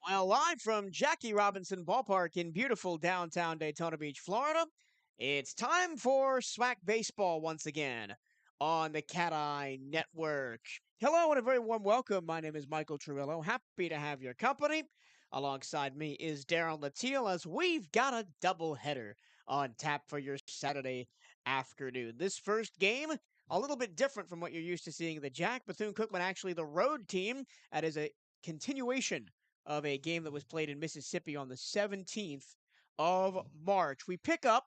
Well, live from Jackie Robinson Ballpark in beautiful downtown Daytona Beach, Florida, it's time for SWAC Baseball once again on the CatEye Network. Hello and a very warm welcome. My name is Michael Trujillo. Happy to have your company. Alongside me is Darren Latil as we've got a doubleheader on tap for your Saturday afternoon. This first game, a little bit different from what you're used to seeing the Jack. Bethune-Cookman actually the road team. That is a continuation of a game that was played in Mississippi on the 17th of March. We pick up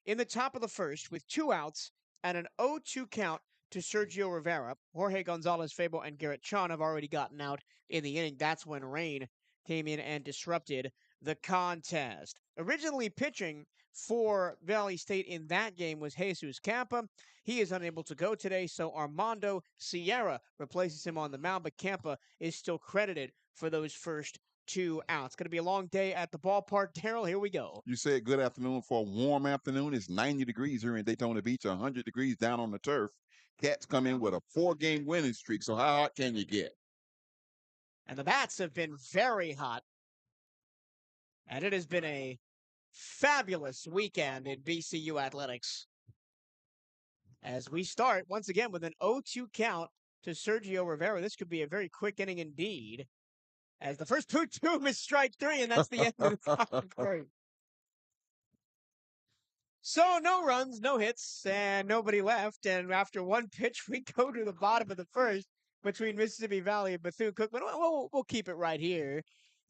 in the top of the first with 2 outs and an 0-2 count to Sergio Rivera. Jorge Gonzalez, Fabo, and Garrett Chon have already gotten out in the inning. That's when rain came in and disrupted the contest. Originally pitching for Valley State in that game was Jesus Campa. He is unable to go today, so Armando Sierra replaces him on the mound, but Campa is still credited for those first 2 outs. Going to be a long day at the ballpark. Darrell, here we go. You said good afternoon for a warm afternoon. It's 90 degrees here in Daytona Beach, 100 degrees down on the turf. Cats come in with a 4-game winning streak, so how hot can you get? And the bats have been very hot. And it has been a fabulous weekend in BCU athletics. As we start once again with an 0-2 count to Sergio Rivera. This could be a very quick inning indeed. As the first 2-2 is strike 3, and that's the end of the top of 3. So no runs, no hits, and nobody left. And after one pitch, we go to the bottom of the first between Mississippi Valley and Bethune-Cookman. We'll keep it right here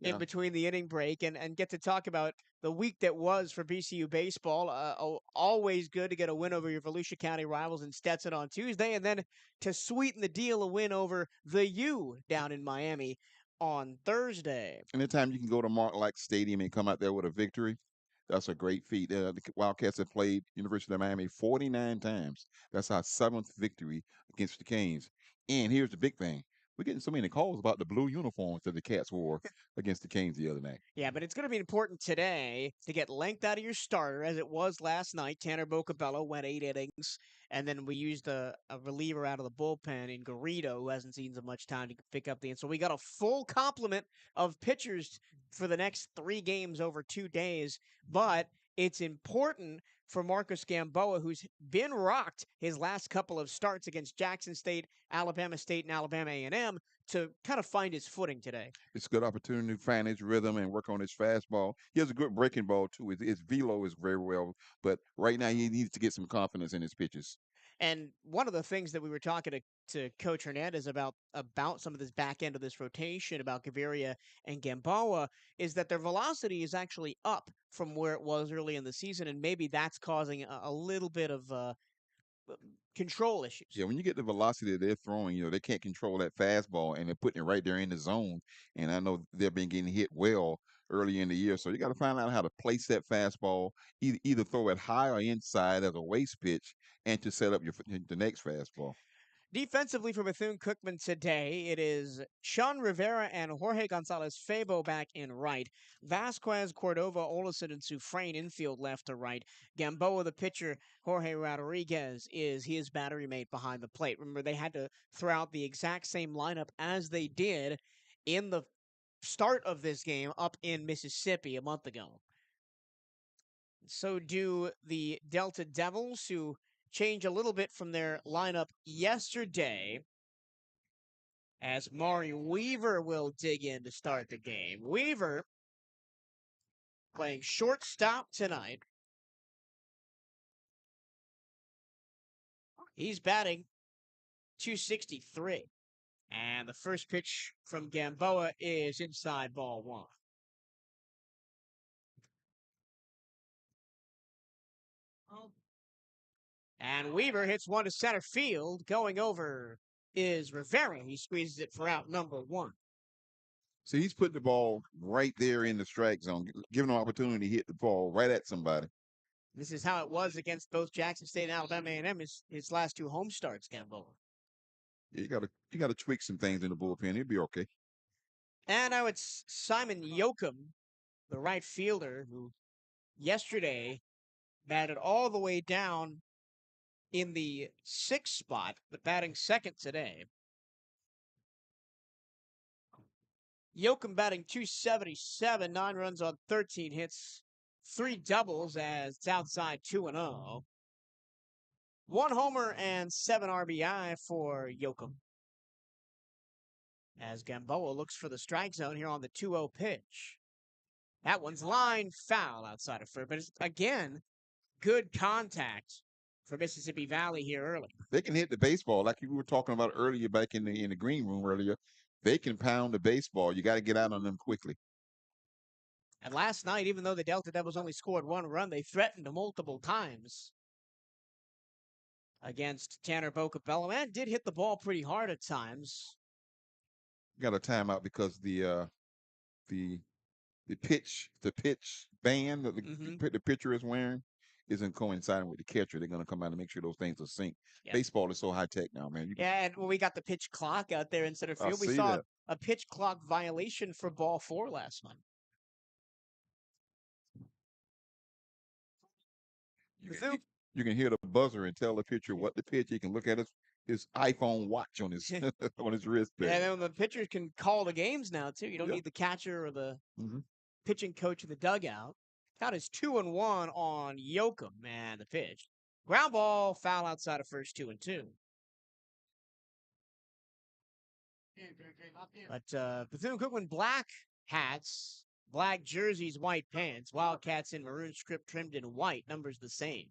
in between the inning break and get to talk about the week that was for BCU baseball. Always good to get a win over your Volusia County rivals in Stetson on Tuesday, and then to sweeten the deal, a win over the U down in Miami on Thursday. Anytime you can go to Mark-like Stadium and come out there with a victory, that's a great feat. The Wildcats have played University of Miami 49 times. That's our 7th victory against the Canes. And here's the big thing. We're getting so many calls about the blue uniforms that the Cats wore against the Canes the other night. Yeah, but it's going to be important today to get length out of your starter, as it was last night. Tanner Bocabello went 8 innings, and then we used a reliever out of the bullpen in Garrido, who hasn't seen so much time to pick up the end. So we got a full complement of pitchers for the next 3 games over 2 days, but it's important for Marcus Gamboa, who's been rocked his last couple of starts against Jackson State, Alabama State, and Alabama A&M, to kind of find his footing today. It's a good opportunity to find his rhythm and work on his fastball. He has a good breaking ball, too. His velo is very well, but right now he needs to get some confidence in his pitches. And one of the things that we were talking to Coach Hernandez about some of this back end of this rotation, about Gaviria and Gamboa, is that their velocity is actually up from where it was early in the season, and maybe that's causing a little bit of control issues. Yeah, when you get the velocity that they're throwing, they can't control that fastball, and they're putting it right there in the zone. And I know they've been getting hit well early in the year, so you got to find out how to place that fastball, either throw it high or inside as a waste pitch, and to set up the next fastball. Defensively for Bethune-Cookman today, it is Sean Rivera and Jorge Gonzalez Fabo back in right. Vasquez, Cordova, Olison, and Sufrain infield left to right. Gamboa, the pitcher, Jorge Rodriguez is his battery mate behind the plate. Remember, they had to throw out the exact same lineup as they did in the start of this game up in Mississippi a month ago. So do the Delta Devils, who change a little bit from their lineup yesterday, as Maury Weaver will dig in to start the game. Weaver playing shortstop tonight. He's batting .263. And the first pitch from Gamboa is inside, ball 1. And Weaver hits one to center field. Going over is Rivera. He squeezes it for out number 1. So he's putting the ball right there in the strike zone, giving an opportunity to hit the ball right at somebody. This is how it was against both Jackson State and Alabama A&M, his last 2 home starts, Gamboa. Yeah, you gotta tweak some things in the bullpen. He'll be okay. And now it's Simon Yoakum, the right fielder, who yesterday batted all the way down in the 6th spot, but batting second today. Yoakum batting 277, 9 runs on 13 hits, 3 doubles as it's outside 2-0. 1 homer and 7 RBI for Yoakum. As Gamboa looks for the strike zone here on the 2-0 pitch. That one's line foul outside of third, but it's, again, good contact for Mississippi Valley here early. They can hit the baseball like you were talking about earlier back in the green room earlier. They can pound the baseball. You got to get out on them quickly. And last night, even though the Delta Devils only scored 1 run, they threatened multiple times against Tanner Bocabello and did hit the ball pretty hard at times. Got a timeout because the pitch band that the pitcher is wearing isn't coinciding with the catcher. They're going to come out and make sure those things are synced. Yep. Baseball is so high tech now, man. And when we got the pitch clock out there instead of field, we saw a pitch clock violation for ball 4 last month. You can hear the buzzer and tell the pitcher what the pitch. He can look at his iPhone watch on his on his wrist. Yeah, and then the pitchers can call the games now too. You don't need the catcher or the pitching coach in the dugout. Count is 2-1 on Yoakum, and the pitch. Ground ball, foul outside of first, 2-2. But Bethune-Cookman black hats, black jerseys, white pants. Wildcats in maroon script trimmed in white. Numbers the same.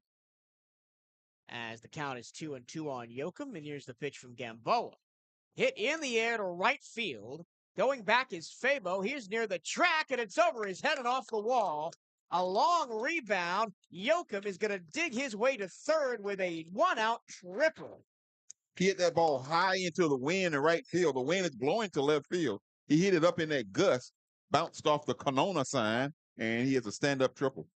As the count is 2-2 on Yoakum, and here's the pitch from Gamboa. Hit in the air to right field. Going back is Fabo. He's near the track, and it's over his head and off the wall. A long rebound. Yoakum is going to dig his way to third with a 1-out triple. He hit that ball high into the wind in right field. The wind is blowing to left field. He hit it up in that gust, bounced off the Canona sign, and he has a stand-up triple.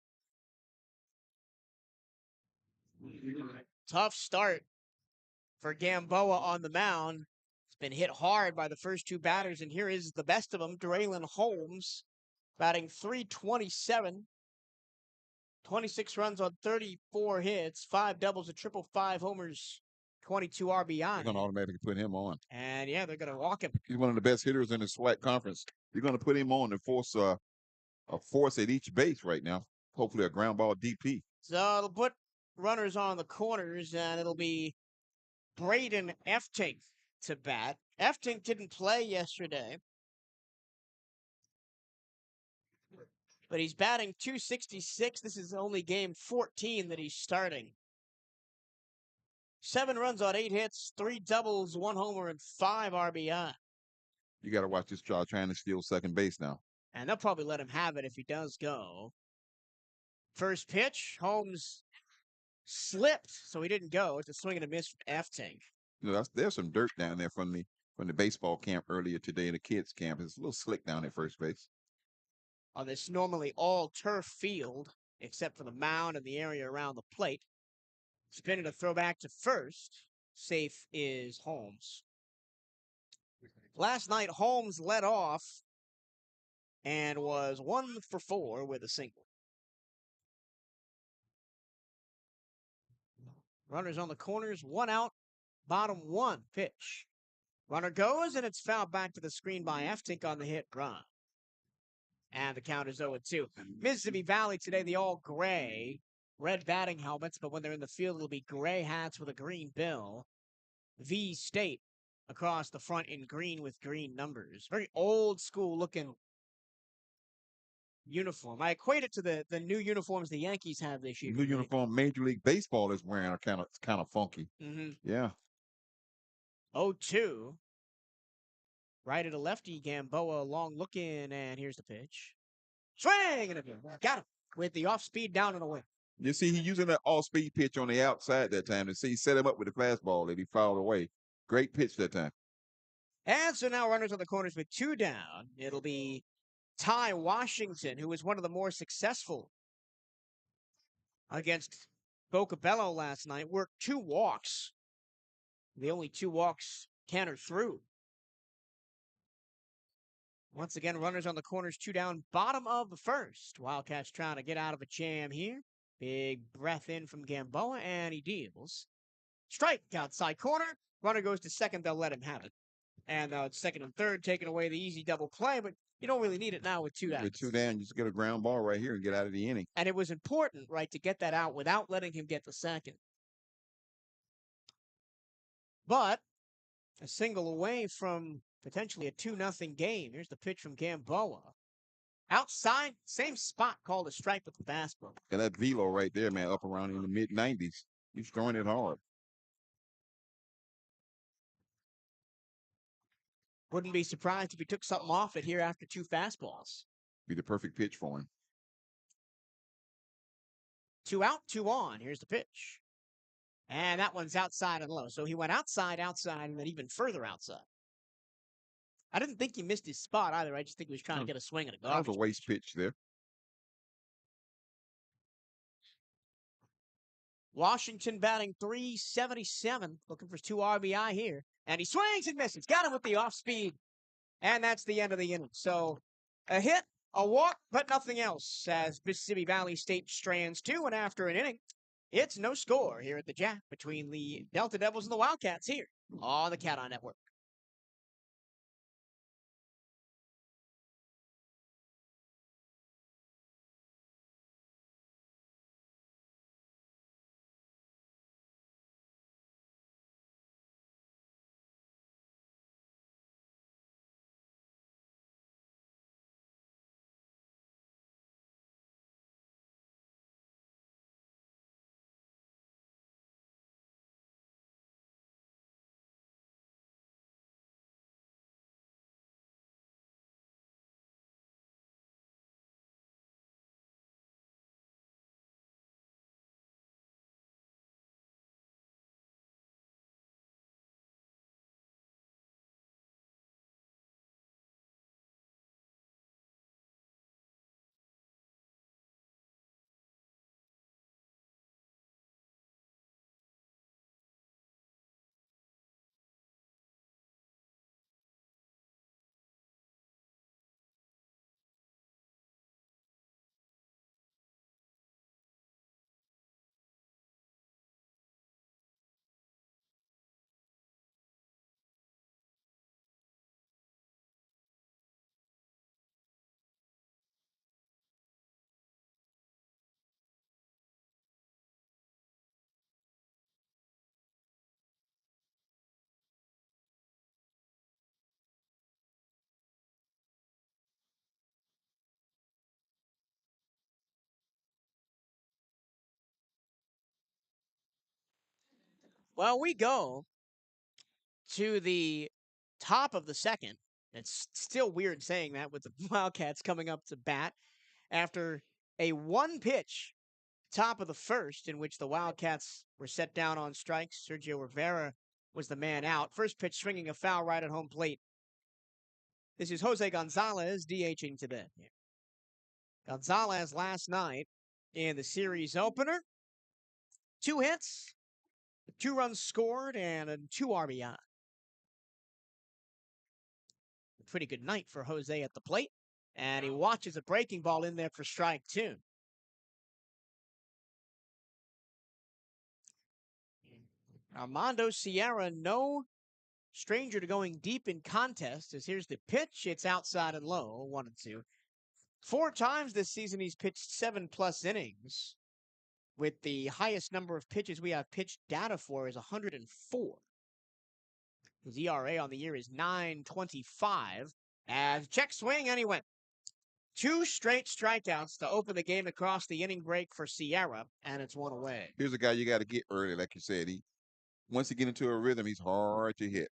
Tough start for Gamboa on the mound. It's been hit hard by the first 2 batters, and here is the best of them, Draylon Holmes, batting .327. 26 runs on 34 hits, 5 doubles, a triple, 5 homers, 22 RBI. They're going to automatically put him on. And, yeah, they're going to walk him. He's one of the best hitters in the SWAC conference. You're going to put him on and force a force at each base right now. Hopefully a ground ball DP. So it'll put runners on the corners, and it'll be Braden Eftink to bat. Eftink didn't play yesterday, but he's batting .266. This is only game 14 that he's starting. 7 runs on 8 hits, 3 doubles, 1 homer, and 5 RBI. You got to watch this child trying to steal second base now. And they'll probably let him have it if he does go. First pitch, Holmes slipped, so he didn't go. It's a swing and a miss from Eftink. You know, there's some dirt down there from the baseball camp earlier today, the kids' camp. It's a little slick down at first base. On this normally all-turf field, except for the mound and the area around the plate. Spinning a throwback to first. Safe is Holmes. Last night, Holmes led off and was 1 for 4 with a single. Runners on the corners, 1 out, bottom 1 pitch. Runner goes, and it's fouled back to the screen by Eftink on the hit run. And the count is 0-2. Mississippi Valley today, the all-gray, red batting helmets, but when they're in the field, it'll be gray hats with a green bill. V State across the front in green with green numbers. Very old-school looking uniform. I equate it to the new uniforms the Yankees have this year. The new uniform Major League Baseball is wearing are kind of funky. Yeah. 0-2. Right at a lefty, Gamboa long looking, and here's the pitch. Swing! And got him with the off-speed down and away. You see, he's using that off-speed pitch on the outside that time. And see, he set him up with the fastball that he fouled away. Great pitch that time. And so now runners on the corners with 2 down. It'll be Ty Washington, who was one of the more successful against Bocabello last night. Worked 2 walks. The only 2 walks Tanner threw. Once again, runners on the corners, 2 down, bottom of the first. Wildcats trying to get out of a jam here. Big breath in from Gamboa, and he deals. Strike outside corner. Runner goes to second. They'll let him have it. And second and third taking away the easy double play, but you don't really need it now with two outs. With two down, you just get a ground ball right here and get out of the inning. And it was important, right, to get that out without letting him get the second. But a single away from potentially a 2-0 game. Here's the pitch from Gamboa. Outside, same spot, called a strike with the fastball. And that velo right there, man, up around in the mid-90s. He's throwing it hard. Wouldn't be surprised if he took something off it here after two fastballs. Be the perfect pitch for him. 2 out, 2 on. Here's the pitch. And that one's outside and low. So he went outside, and then even further outside. I didn't think he missed his spot either. I just think he was trying to get a swing at a garbage. That was a waste pitch there. Washington batting .377, looking for 2 RBI here. And he swings and misses. Got him with the off speed. And that's the end of the inning. So a hit, a walk, but nothing else as Mississippi Valley State strands 2. And after an inning, it's no score here at the Jack between the Delta Devils and the Wildcats here on the CatEye Network. Well, we go to the top of the second. It's still weird saying that with the Wildcats coming up to bat after a one-pitch top of the first in which the Wildcats were set down on strikes. Sergio Rivera was the man out. First pitch swinging a foul right at home plate. This is Jose Gonzalez DHing today. Gonzalez last night in the series opener. 2 hits, 2 runs scored, and 2 RBI. Pretty good night for Jose at the plate. And he watches a breaking ball in there for strike 2. Armando Sierra, no stranger to going deep in contests, as here's the pitch. It's outside and low, 1-2. 4 times this season he's pitched 7+ innings, with the highest number of pitches we have pitched data for is 104. His ERA on the year is 9.25. As check swing, and he went. 2 straight strikeouts to open the game across the inning break for Sierra, and it's 1 away. Here's a guy you got to get early, like you said. Once he get into a rhythm, he's hard to hit.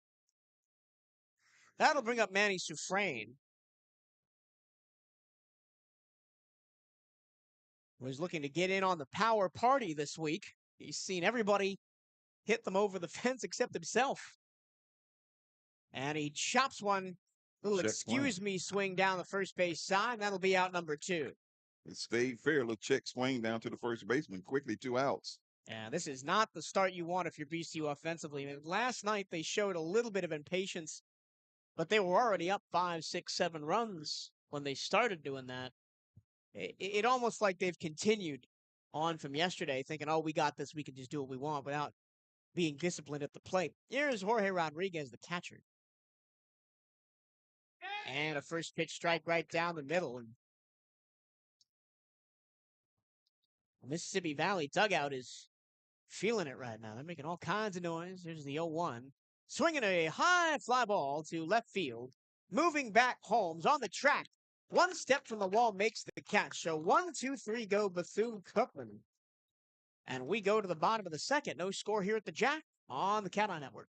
That'll bring up Manny Sufrain, who's looking to get in on the power party this week. He's seen everybody hit them over the fence except himself. And he chops one, little excuse me swing down the first base side. That'll be out number 2. It stayed fair. Little check swing down to the first baseman. Quickly, 2 outs. And this is not the start you want if you're BCU offensively. I mean, last night they showed a little bit of impatience, but they were already up 5, 6, 7 runs when they started doing that. It almost like they've continued on from yesterday, thinking, oh, we got this, we can just do what we want without being disciplined at the plate. Here's Jorge Rodriguez, the catcher. And a first pitch strike right down the middle. And the Mississippi Valley dugout is feeling it right now. They're making all kinds of noise. There's the 0-1. Swinging a high fly ball to left field. Moving back, Holmes on the track. One step from the wall makes the catch. So 1-2-3 go Bethune-Cookman. And we go to the bottom of the second. No score here at the Jack on the CatEye Network.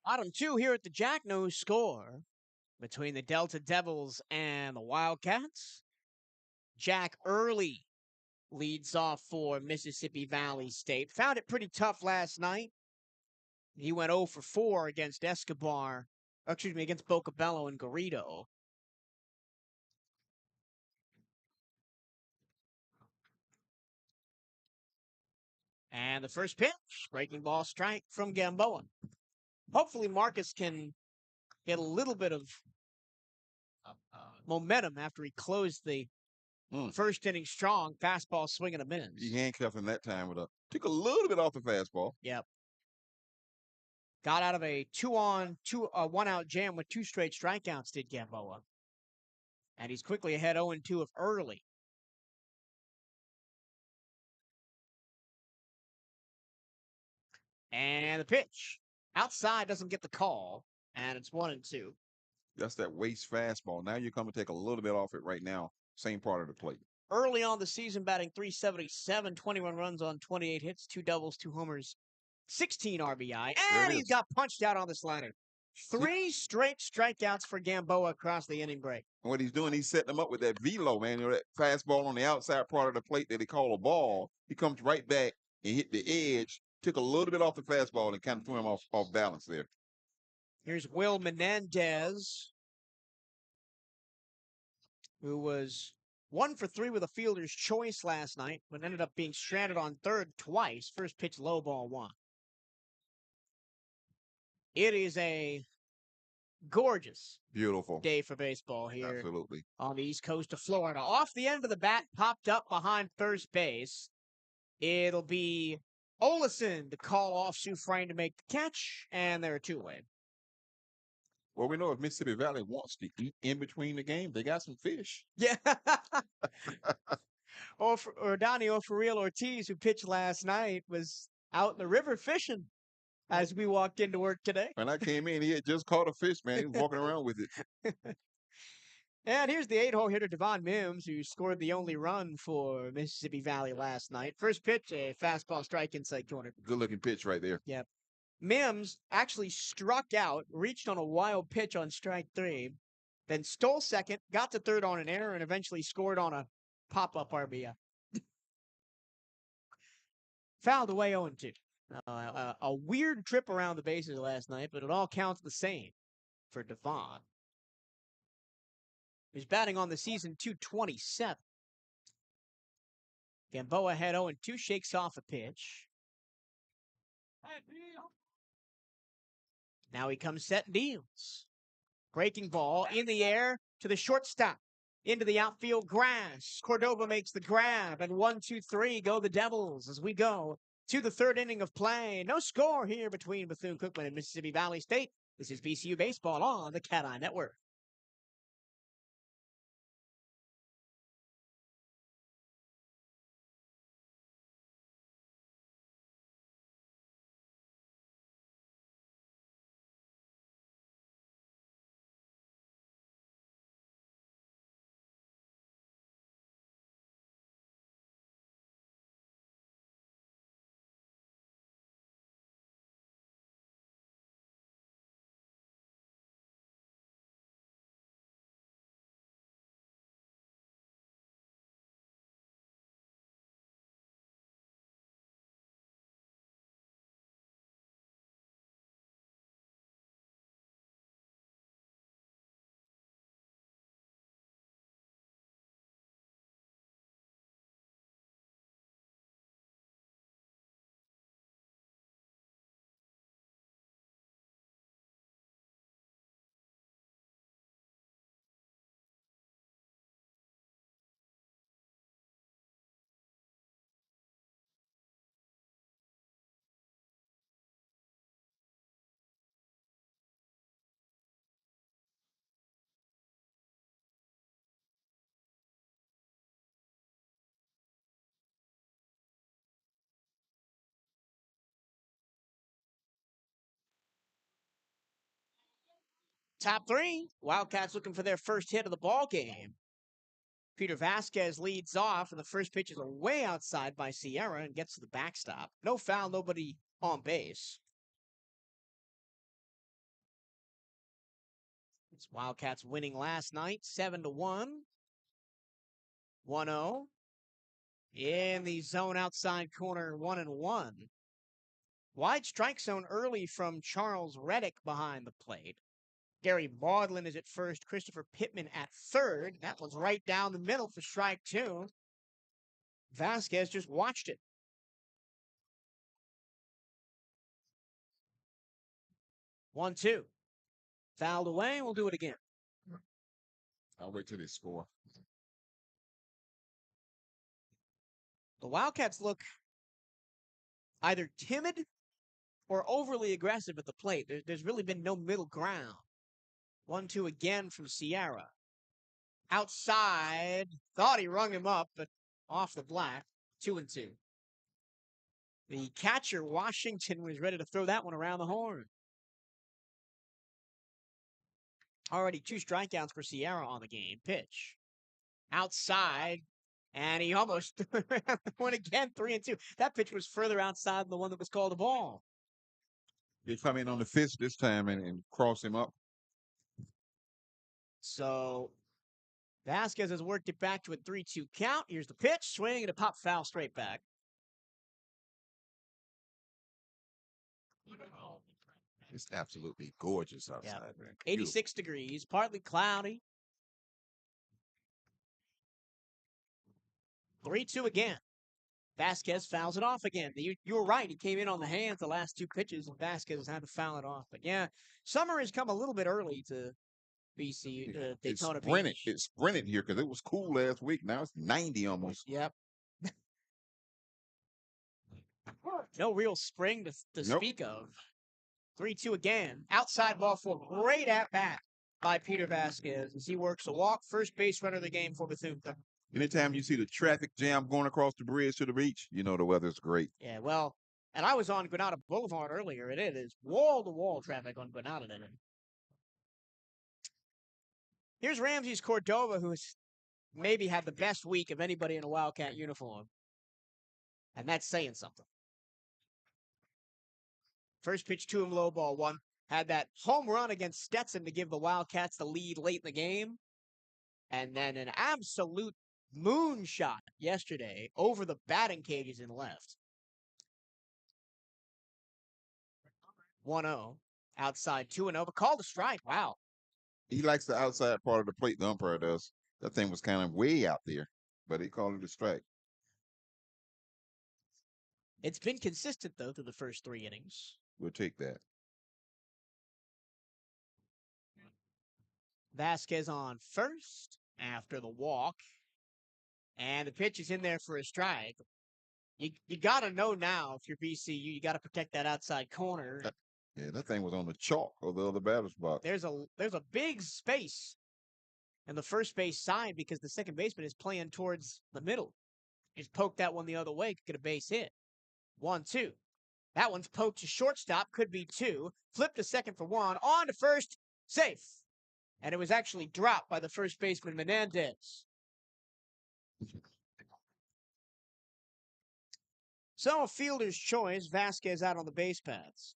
Bottom two here at the Jack. No score between the Delta Devils and the Wildcats. Jack Early leads off for Mississippi Valley State. Found it pretty tough last night. He went 0 for 4 against Escobar, against Bocabello and Garrido. And the first pitch, breaking ball strike from Gamboa. Hopefully Marcus can get a little bit of momentum after he closed the first inning strong. Fastball swing and a miss. He handcuffed him that time took a little bit off the fastball. Yep. Got out of a 1-out jam with 2 straight strikeouts, did Gamboa. And he's quickly ahead 0-2 of Early. And the pitch. Outside doesn't get the call, and it's 1-2. That's that waist fastball. Now you're coming to take a little bit off it right now. Same part of the plate. Early on the season, batting .377, 21 runs on 28 hits, 2 doubles, 2 homers, 16 RBI. And he's got punched out on the slider. 3 straight strikeouts for Gamboa across the inning break. What he's doing, he's setting him up with that velo, man. You know, that fastball on the outside part of the plate that they call a ball. He comes right back and hit the edge, took a little bit off the fastball and kind of threw him off balance there. Here's Will Menendez, who was 1 for 3 with a fielder's choice last night, but ended up being stranded on third twice. First pitch, low ball 1. It is a gorgeous, beautiful day for baseball here. Absolutely. On the east coast of Florida. Off the end of the bat, popped up behind first base. It'll be Olesen to call off Sue Frame to make the catch, and they're 2 away. Well, we know if Mississippi Valley wants to eat in between the game, they got some fish. Yeah. or Donnie Ofariel Ortiz, who pitched last night, was out in the river fishing as we walked into work today. When I came in, he had just caught a fish, man. He was walking around with it. And here's the 8-hole hitter, Devon Mims, who scored the only run for Mississippi Valley last night. First pitch, a fastball strike inside corner. Good-looking pitch right there. Yep. Mims actually struck out, reached on a wild pitch on strike 3, then stole second, got to third on an error, and eventually scored on a pop-up RBI. Fouled away 0-2. A weird trip around the bases last night, but it all counts the same for Devon. He's batting on the season .227. Gamboa had 0-2, shakes off a pitch. Now he comes set and deals. Breaking ball in the air to the shortstop. Into the outfield grass. Cordova makes the grab, and 1-2-3 go the Devils as we go to the third inning of play. No score here between Bethune-Cookman and Mississippi Valley State. This is VCU Baseball on the CatEye Network. Top three. Wildcats looking for their first hit of the ball game. Peter Vasquez leads off, and the first pitch is way outside by Sierra and gets to the backstop. No foul, nobody on base. It's Wildcats winning last night, 7-1. 1-0. In the zone outside corner, 1-1. Wide strike zone early from Charles Reddick behind the plate. Gary Maudlin is at first. Christopher Pittman at third. That one's right down the middle for strike two. Vasquez just watched it. 1-2. Fouled away. We'll do it again. I'll wait till they score. The Wildcats look either timid or overly aggressive at the plate. There's really been no middle ground. 1-2 again from Sierra. Outside. Thought he rung him up, but off the black. 2-2. The catcher, Washington, was ready to throw that one around the horn. Already 2 strikeouts for Sierra on the game. Pitch. Outside. And he almost threw around the one again, 3-2. That pitch was further outside than the one that was called a ball. They come in on the fist this time and cross him up. So Vasquez has worked it back to a 3-2 count. Here's the pitch. Swing and a pop foul straight back. It's absolutely gorgeous outside, Yeah. man. 86 degrees, partly cloudy. 3-2 again. Vasquez fouls it off again. You were right. He came in on the hands the last 2 pitches, and Vasquez had to foul it off. But yeah, summer has come a little bit early to BC, Daytona Beach. It sprinted here because it was cool last week. Now it's 90 almost. Yep. No real spring to speak of. 3-2 again. Outside ball for great at bat by Peter Vasquez as he works a walk. First base runner of the game for Bethune. Anytime you see the traffic jam going across the bridge to the beach, you know the weather's great. Yeah, well, and I was on Granada Boulevard earlier, and it is wall-to-wall traffic on Granada today. Here's Ramses Cordova, who's maybe had the best week of anybody in a Wildcat uniform. And that's saying something. First pitch to him, low ball 1. Had that home run against Stetson to give the Wildcats the lead late in the game. And then an absolute moonshot yesterday over the batting cages in left. 1-0. Outside 2-0, but called a strike. Wow. He likes the outside part of the plate, the umpire does. That thing was kind of way out there, but he called it a strike. It's been consistent, though, through the first 3 innings. We'll take that. Vasquez on first after the walk. And the pitch is in there for a strike. You got to know now, if you're VCU, you got to protect that outside corner. Yeah, that thing was on the chalk of the other batter's box. There's a big space in the first base side because the second baseman is playing towards the middle. Just poke that one the other way, could get a base hit. 1-2. That one's poked to shortstop, could be 2. Flip to second for 1. On to first, safe. And it was actually dropped by the first baseman, Menendez. So a fielder's choice, Vasquez out on the base paths.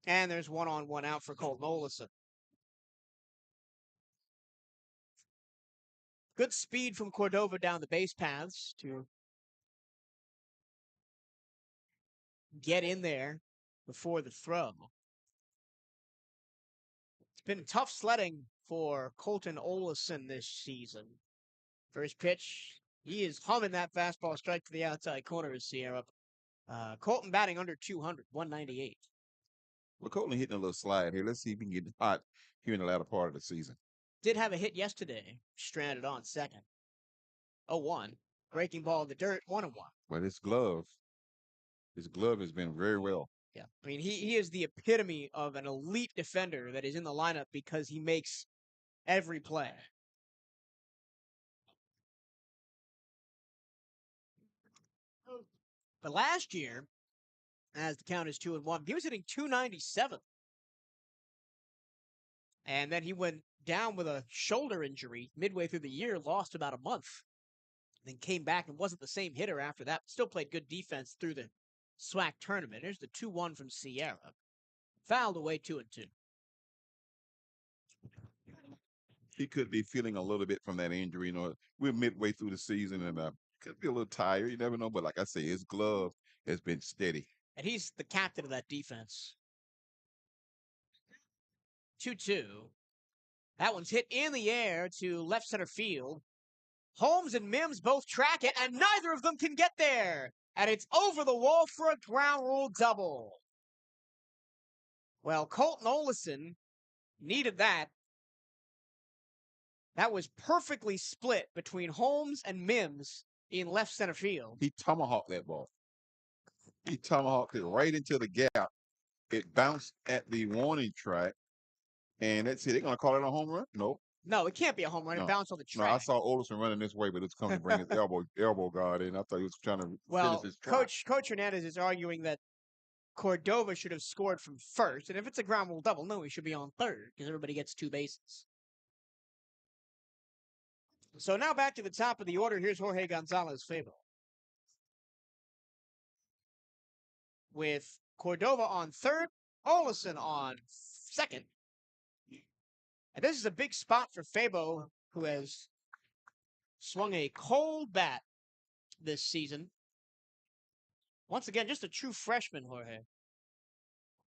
And there's 1-on-1 out for Colton Olson. Good speed from Cordova down the base paths to get in there before the throw. It's been tough sledding for Colton Olson this season. First pitch, he is humming that fastball strike to the outside corner of Sierra. Colton batting under 200, 198. Well, Colton hitting a little slide here. Let's see if he can get hot here in the latter part of the season. Did have a hit yesterday, stranded on second. 0-1. Breaking ball in the dirt, 1-1. But his glove has been very well. Yeah, I mean, he is the epitome of an elite defender that is in the lineup because he makes every play. But last year, as the count is 2-1, he was hitting 297. And then he went down with a shoulder injury midway through the year, lost about a month. Then came back and wasn't the same hitter after that. Still played good defense through the SWAC tournament. Here's the 2-1 from Sierra. Fouled away 2-2. He could be feeling a little bit from that injury. You know, we're midway through the season and could be a little tired. You never know. But like I say, his glove has been steady. And he's the captain of that defense. 2-2. That one's hit in the air to left center field. Holmes and Mims both track it, and neither of them can get there. And it's over the wall for a ground rule double. Well, Colton Olson needed that. That was perfectly split between Holmes and Mims in left center field. He tomahawked that ball. He tomahawked it right into the gap. It bounced at the warning track. And that's it. They're going to call it a home run? Nope. No, it can't be a home run. No. It bounced on the track. No, I saw Olson running this way, but it's coming to bring his elbow guard in. I thought he was trying to finish his track. Coach Hernandez is arguing that Cordova should have scored from first. And if it's a ground rule double, no, he should be on third because everybody gets 2 bases. So now back to the top of the order. Here's Jorge Gonzalez-Fabo. With Cordova on third, Olson on second. And this is a big spot for Fabo, who has swung a cold bat this season. Once again, just a true freshman, Jorge.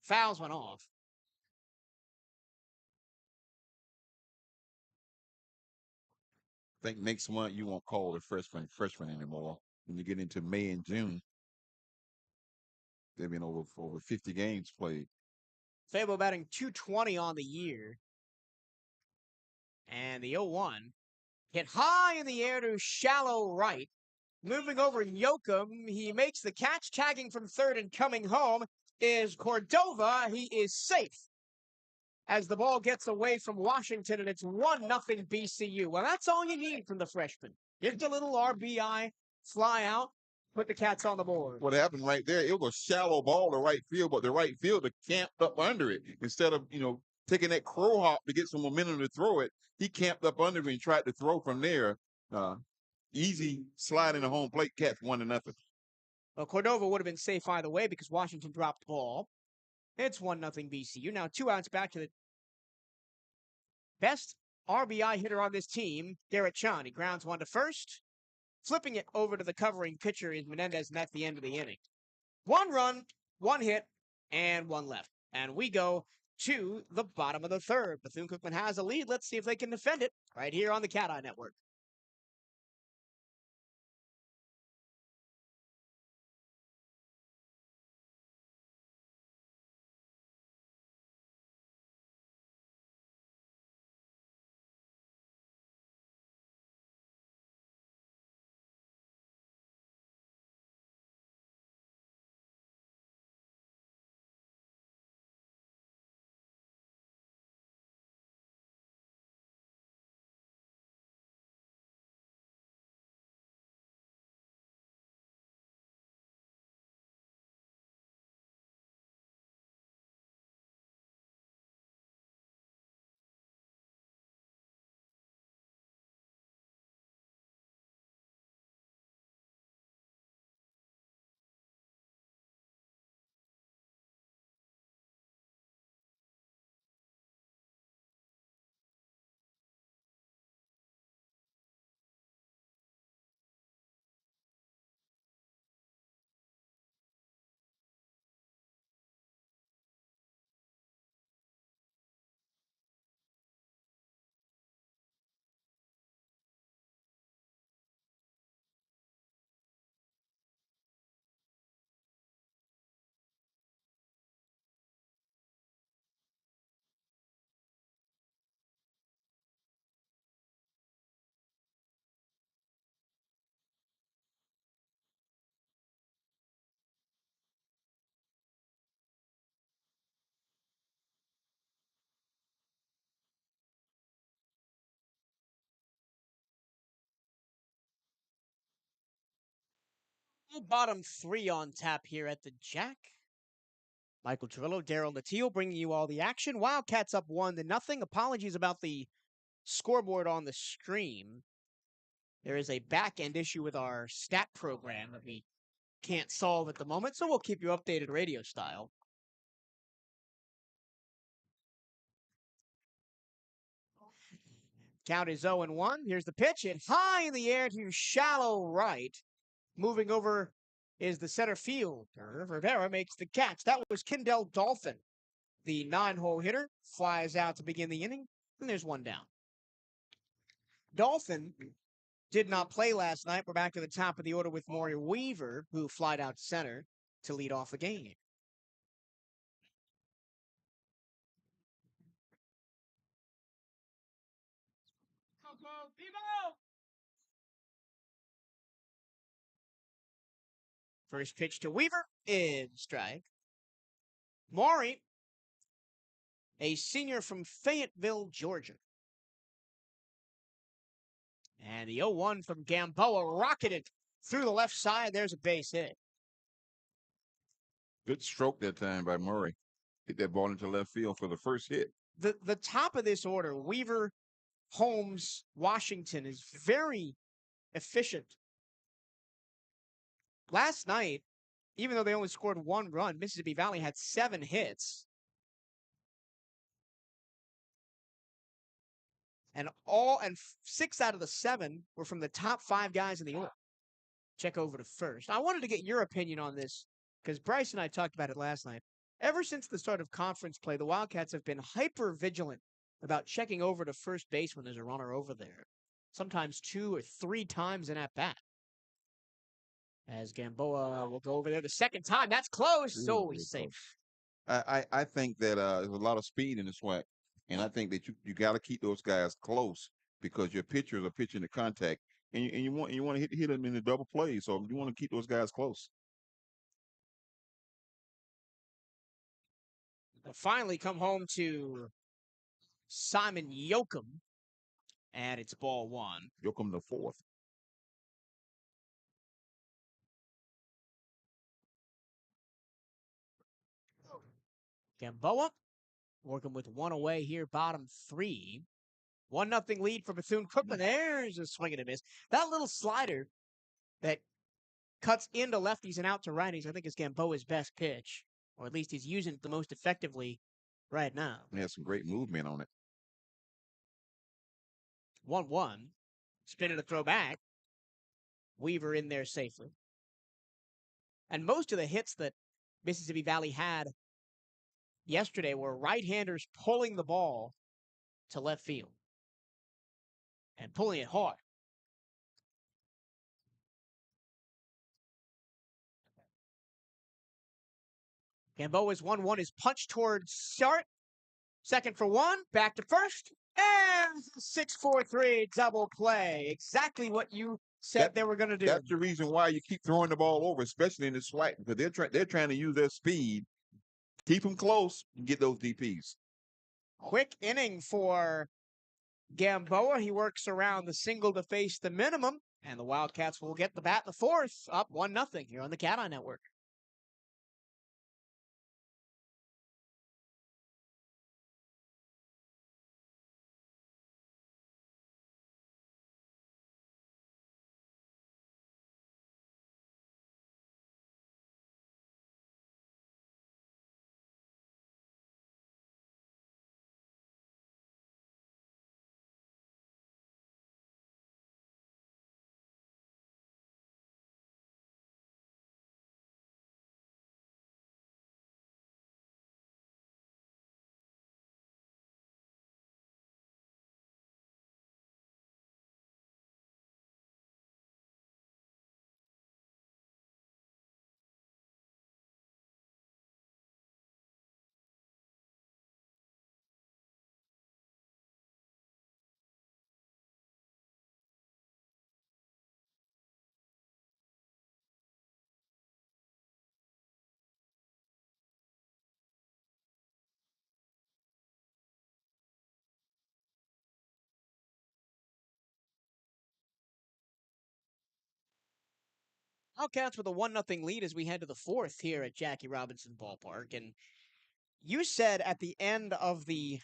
Fouls went off. I think next month you won't call the freshman anymore. When you get into May and June, they've been over 50 games played. Fabo batting .220 on the year. And the 0-1 hit high in the air to shallow right. Moving over Yoakum, he makes the catch, tagging from third and coming home is Cordova. He is safe as the ball gets away from Washington, and it's 1-0 BCU. Well, that's all you need from the freshman. Just a little RBI, fly out, put the Cats on the board. What happened right there, it was a shallow ball to right field, but the right fielder camped up under it. Instead of, taking that crow hop to get some momentum to throw it, he camped up under it and tried to throw from there. Easy slide in the home plate, Cats 1-0. Well, Cordova would have been safe either way because Washington dropped the ball. It's 1-0 BCU. Now 2 outs back to the best RBI hitter on this team, Garrett Chun. He grounds one to first. Flipping it over to the covering pitcher is Menendez, and that's the end of the inning. 1 run, 1 hit, and 1 left. And we go to the bottom of the third. Bethune-Cookman has a lead. Let's see if they can defend it right here on the CatEye Network. Bottom three on tap here at the Jack. Michael Trillo, Daryl Natil bringing you all the action. Wildcats up 1-0. Apologies about the scoreboard on the screen. There is a back end issue with our stat program that we can't solve at the moment, so we'll keep you updated radio style. Count is 0-1. Here's the pitch. It high in the air to shallow right. Moving over is the center fielder. Rivera makes the catch. That was Kendall Dolphin. The 9-hole hitter flies out to begin the inning, and there's one down. Dolphin did not play last night. We're back to the top of the order with Maury Weaver, who flied out to center to lead off the game. First pitch to Weaver is strike. Maury, a senior from Fayetteville, Georgia. And the 0-1 from Gamboa rocketed through the left side. There's a base hit. Good stroke that time by Murray. Hit that ball into left field for the first hit. The top of this order, Weaver, Holmes, Washington, is very efficient. Last night, even though they only scored 1 run, Mississippi Valley had 7 hits. And 6 out of the 7 were from the top 5 guys in the order. Check over to first. I wanted to get your opinion on this because Bryce and I talked about it last night. Ever since the start of conference play, the Wildcats have been hyper vigilant about checking over to first base when there's a runner over there. Sometimes 2 or 3 times in at bat. As Gamboa will go over there the second time. That's close. So he's safe. I think that there's a lot of speed in the SWAC. And I think that you got to keep those guys close because your pitchers are pitching to contact. And you want to hit them in the double play. So you want to keep those guys close. We'll finally come home to Simon Yoakum. And it's ball 1. Yoakum the 4th. Gamboa working with 1 away here, bottom 3. 1-0 lead for Bethune-Cookman. There's a swing and a miss. That little slider that cuts into lefties and out to righties, I think is Gamboa's best pitch. Or at least he's using it the most effectively right now. He has some great movement on it. 1-1. Spin and a throw back. Weaver in there safely. And most of the hits that Mississippi Valley had yesterday were right-handers pulling the ball to left field. And pulling it hard. Gamboa's 1-1 is punched towards short. Second for 1, back to first. And 6-4-3 double play. Exactly what you said they were going to do. That's the reason why you keep throwing the ball over, especially in the SWAC, because they're trying to use their speed. Keep them close and get those DPs. Quick inning for Gamboa. He works around the single to face the minimum. And the Wildcats will get the bat in the 4th, up 1-0 here on the CatEye Network. Wildcats with a 1-0 lead as we head to the fourth here at Jackie Robinson Ballpark. And you said at the end of the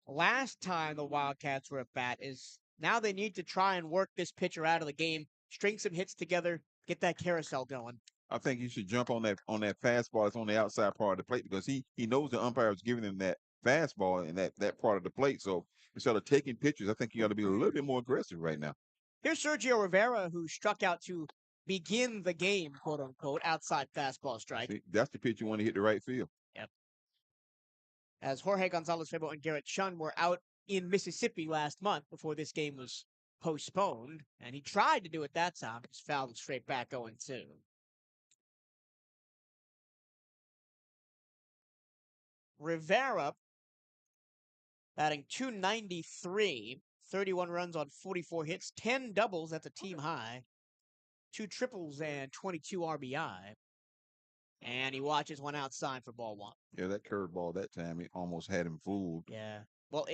last time the Wildcats were at bat is now they need to try and work this pitcher out of the game, string some hits together, get that carousel going. I think he should jump on that fastball that's on the outside part of the plate because he knows the umpire is giving him that fastball in that part of the plate. So instead of taking pitches, I think you got to be a little bit more aggressive right now. Here's Sergio Rivera, who struck out to begin the game, quote unquote, outside fastball strike. See, that's the pitch you want to hit the right field. Yep. As Jorge Gonzalez-Febo and Garrett Chun were out in Mississippi last month before this game was postponed, and he tried to do it that time, just fouled him straight back 0-2. Rivera batting .293, 31 runs on 44 hits, 10 doubles, that's a team high, 2 triples and 22 RBI. And he watches one outside for ball 1. Yeah, that curveball that time, it almost had him fooled. Yeah. Well,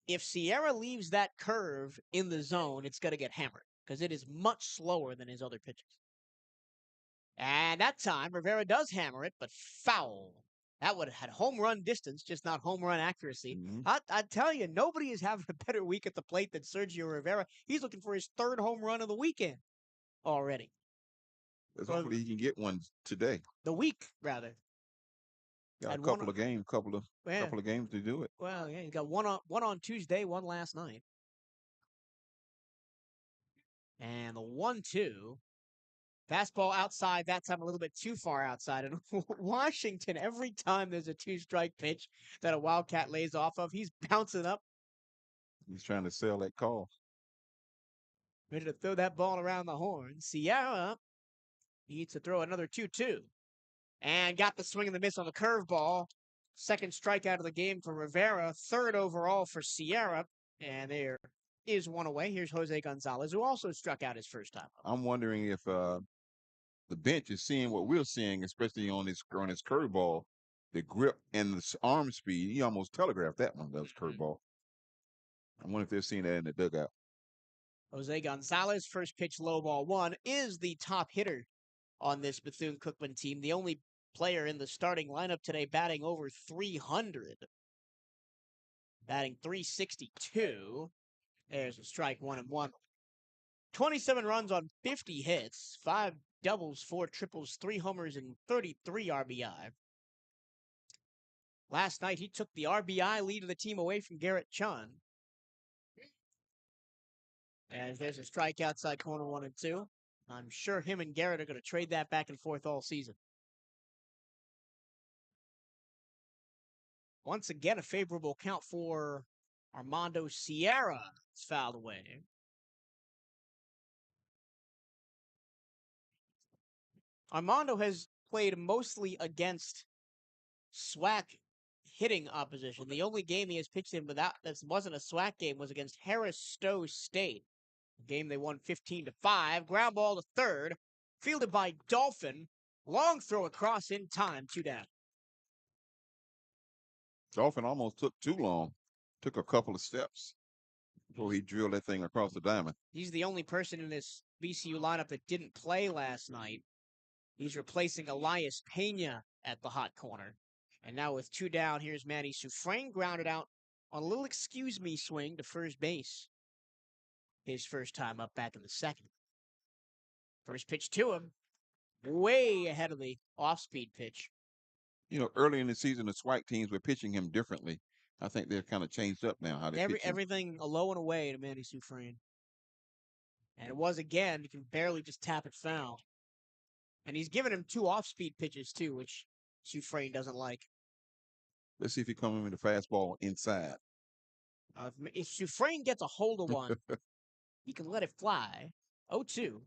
if Sierra leaves that curve in the zone, it's going to get hammered because it is much slower than his other pitches. And that time, Rivera does hammer it, but foul. That would have had home run distance, just not home run accuracy. Mm-hmm. I tell you, nobody is having a better week at the plate than Sergio Rivera. He's looking for his 3rd home run of the weekend already. Hopefully he can get one today. The week, rather. Got a couple of games to do it. Well, yeah, he got one on Tuesday, one last night. And the 1-2. Fastball outside, that time a little bit too far outside. And Washington, every time there's a 2-strike pitch that a Wildcat lays off of, he's bouncing up. He's trying to sell that call. Ready to throw that ball around the horn. Sierra needs to throw another 2-2. And got the swing and the miss on the curveball. 2nd strikeout of the game for Rivera. 3rd overall for Sierra. And there is one away. Here's Jose Gonzalez, who also struck out his first time. I'm wondering if the bench is seeing what we're seeing, especially on his curveball, the grip and the arm speed. He almost telegraphed that one. That was curveball. I wonder if they're seeing that in the dugout. Jose Gonzalez, first pitch low ball 1, is the top hitter on this Bethune-Cookman team. The only player in the starting lineup today batting over 300. Batting .362. There's a strike, 1-1. 27 runs on 50 hits, 5 doubles, 4 triples, 3 homers, and 33 RBI. Last night, he took the RBI lead of the team away from Garrett Chun. As there's a strike outside corner 1-2. I'm sure him and Garrett are going to trade that back and forth all season. Once again, a favorable count for Armando Sierra. It's fouled away. Armando has played mostly against SWAC hitting opposition. The only game he has pitched in without that wasn't a SWAC game was against Harris Stowe State. A game they won 15-5. Ground ball to 3rd. Fielded by Dolphin. Long throw across in time. 2 down. Dolphin almost took too long. Took a couple of steps before he drilled that thing across the diamond. He's the only person in this VCU lineup that didn't play last night. He's replacing Elias Pena at the hot corner. And now with 2 down, here's Manny Sufrain grounded out on a little excuse me swing to first base. His first time up back in the 2nd. First pitch to him. Way ahead of the off-speed pitch. You know, early in the season, the SWAC teams were pitching him differently. I think they've kind of changed up now how they pitch him. Everything a low and away to Manny Sufrain. And it was, again, you can barely just tap it foul. And he's given him 2 off-speed pitches, too, which Sufrain doesn't like. Let's see if he comes in with the fastball inside. If Sufrain gets a hold of one, he can let it fly. 0-2.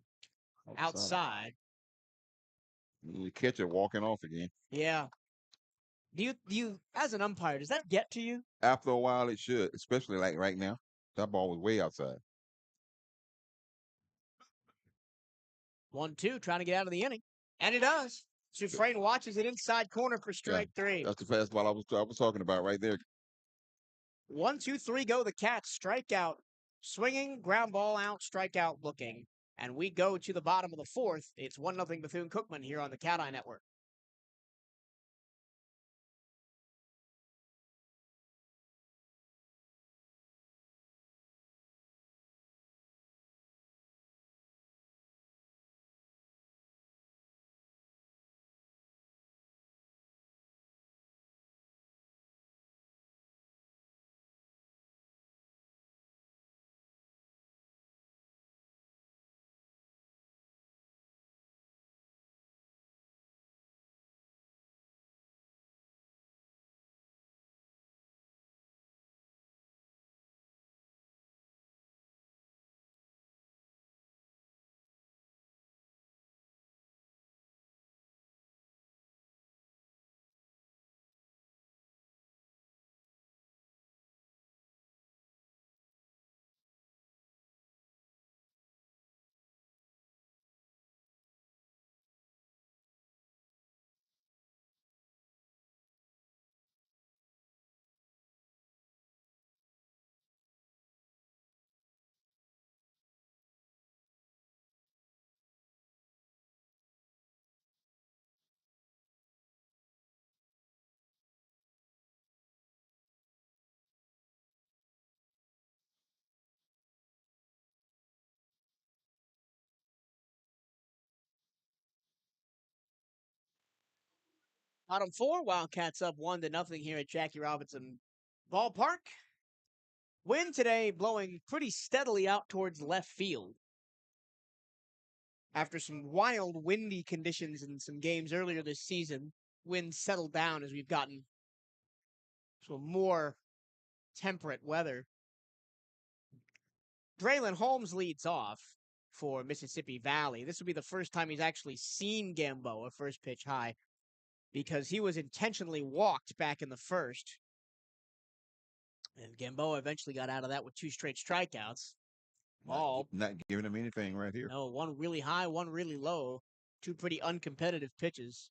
Outside. The catcher walking off again. Yeah. Do you, as an umpire, does that get to you? After a while, it should, especially like right now. That ball was way outside. 1-2, trying to get out of the inning. And it does. Sufrain watches it inside corner for strike 3. That's the fastball I was talking about right there. 1, 2, 3 go. The Cats strikeout. Swinging, ground ball out, strikeout looking. And we go to the bottom of the fourth. It's 1-0 Bethune-Cookman here on the CatEye Network. Bottom four, Wildcats up 1-0 here at Jackie Robinson Ballpark. Wind today blowing pretty steadily out towards left field. After some wild windy conditions in some games earlier this season, wind settled down as we've gotten to a more temperate weather. Braylon Holmes leads off for Mississippi Valley. This will be the first time he's actually seen Gamboa first pitch high, because he was intentionally walked back in the first. And Gamboa eventually got out of that with 2 straight strikeouts. Not giving him anything right here. No, one really high, one really low. 2 pretty uncompetitive pitches.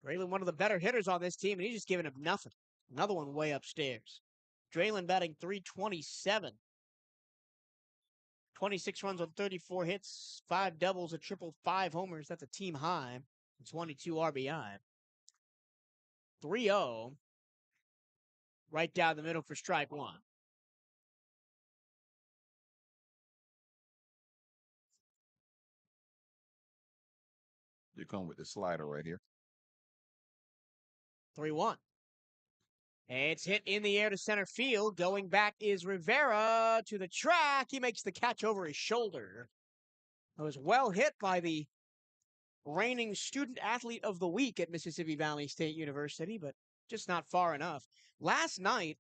Braylon, one of the better hitters on this team, and he's just giving him nothing. Another one way upstairs. Braylon batting .327. 26 runs on 34 hits, 5 doubles, a triple, 5 homers. That's a team high. 22 RBI. 3-0. Right down the middle for strike one. You come with the slider right here. 3-1. It's hit in the air to center field. Going back is Rivera to the track. He makes the catch over his shoulder. It was well hit by the reigning student athlete of the week at Mississippi Valley State University, but just not far enough. Last night,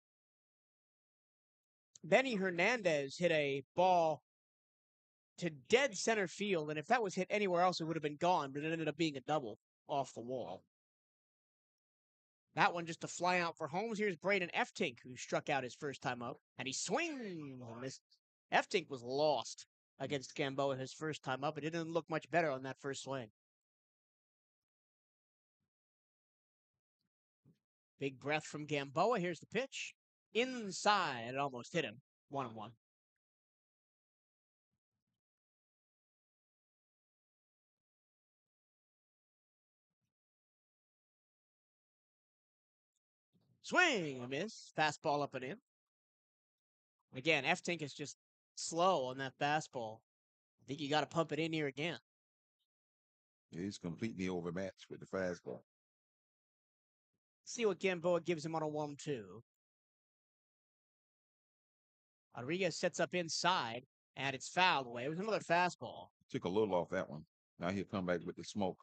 Benny Hernandez hit a ball to dead center field, and if that was hit anywhere else, it would have been gone, but it ended up being a double off the wall. That one just to fly out for Holmes. Here's Braden Eftink, who struck out his first time up, and he swings and misses. Eftink was lost against Gamboa his first time up. It didn't look much better on that first swing. Big breath from Gamboa. Here's the pitch. Inside. It almost hit him. 1-1. Swing, a miss. Fastball up and in. Again, Eftink is just slow on that fastball. I think you got to pump it in here again. Yeah, he's completely overmatched with the fastball. See what Gamboa gives him on a 1-2. Rodriguez sets up inside, and it's fouled away. It was another fastball. Took a little off that one. Now he'll come back with the smoke.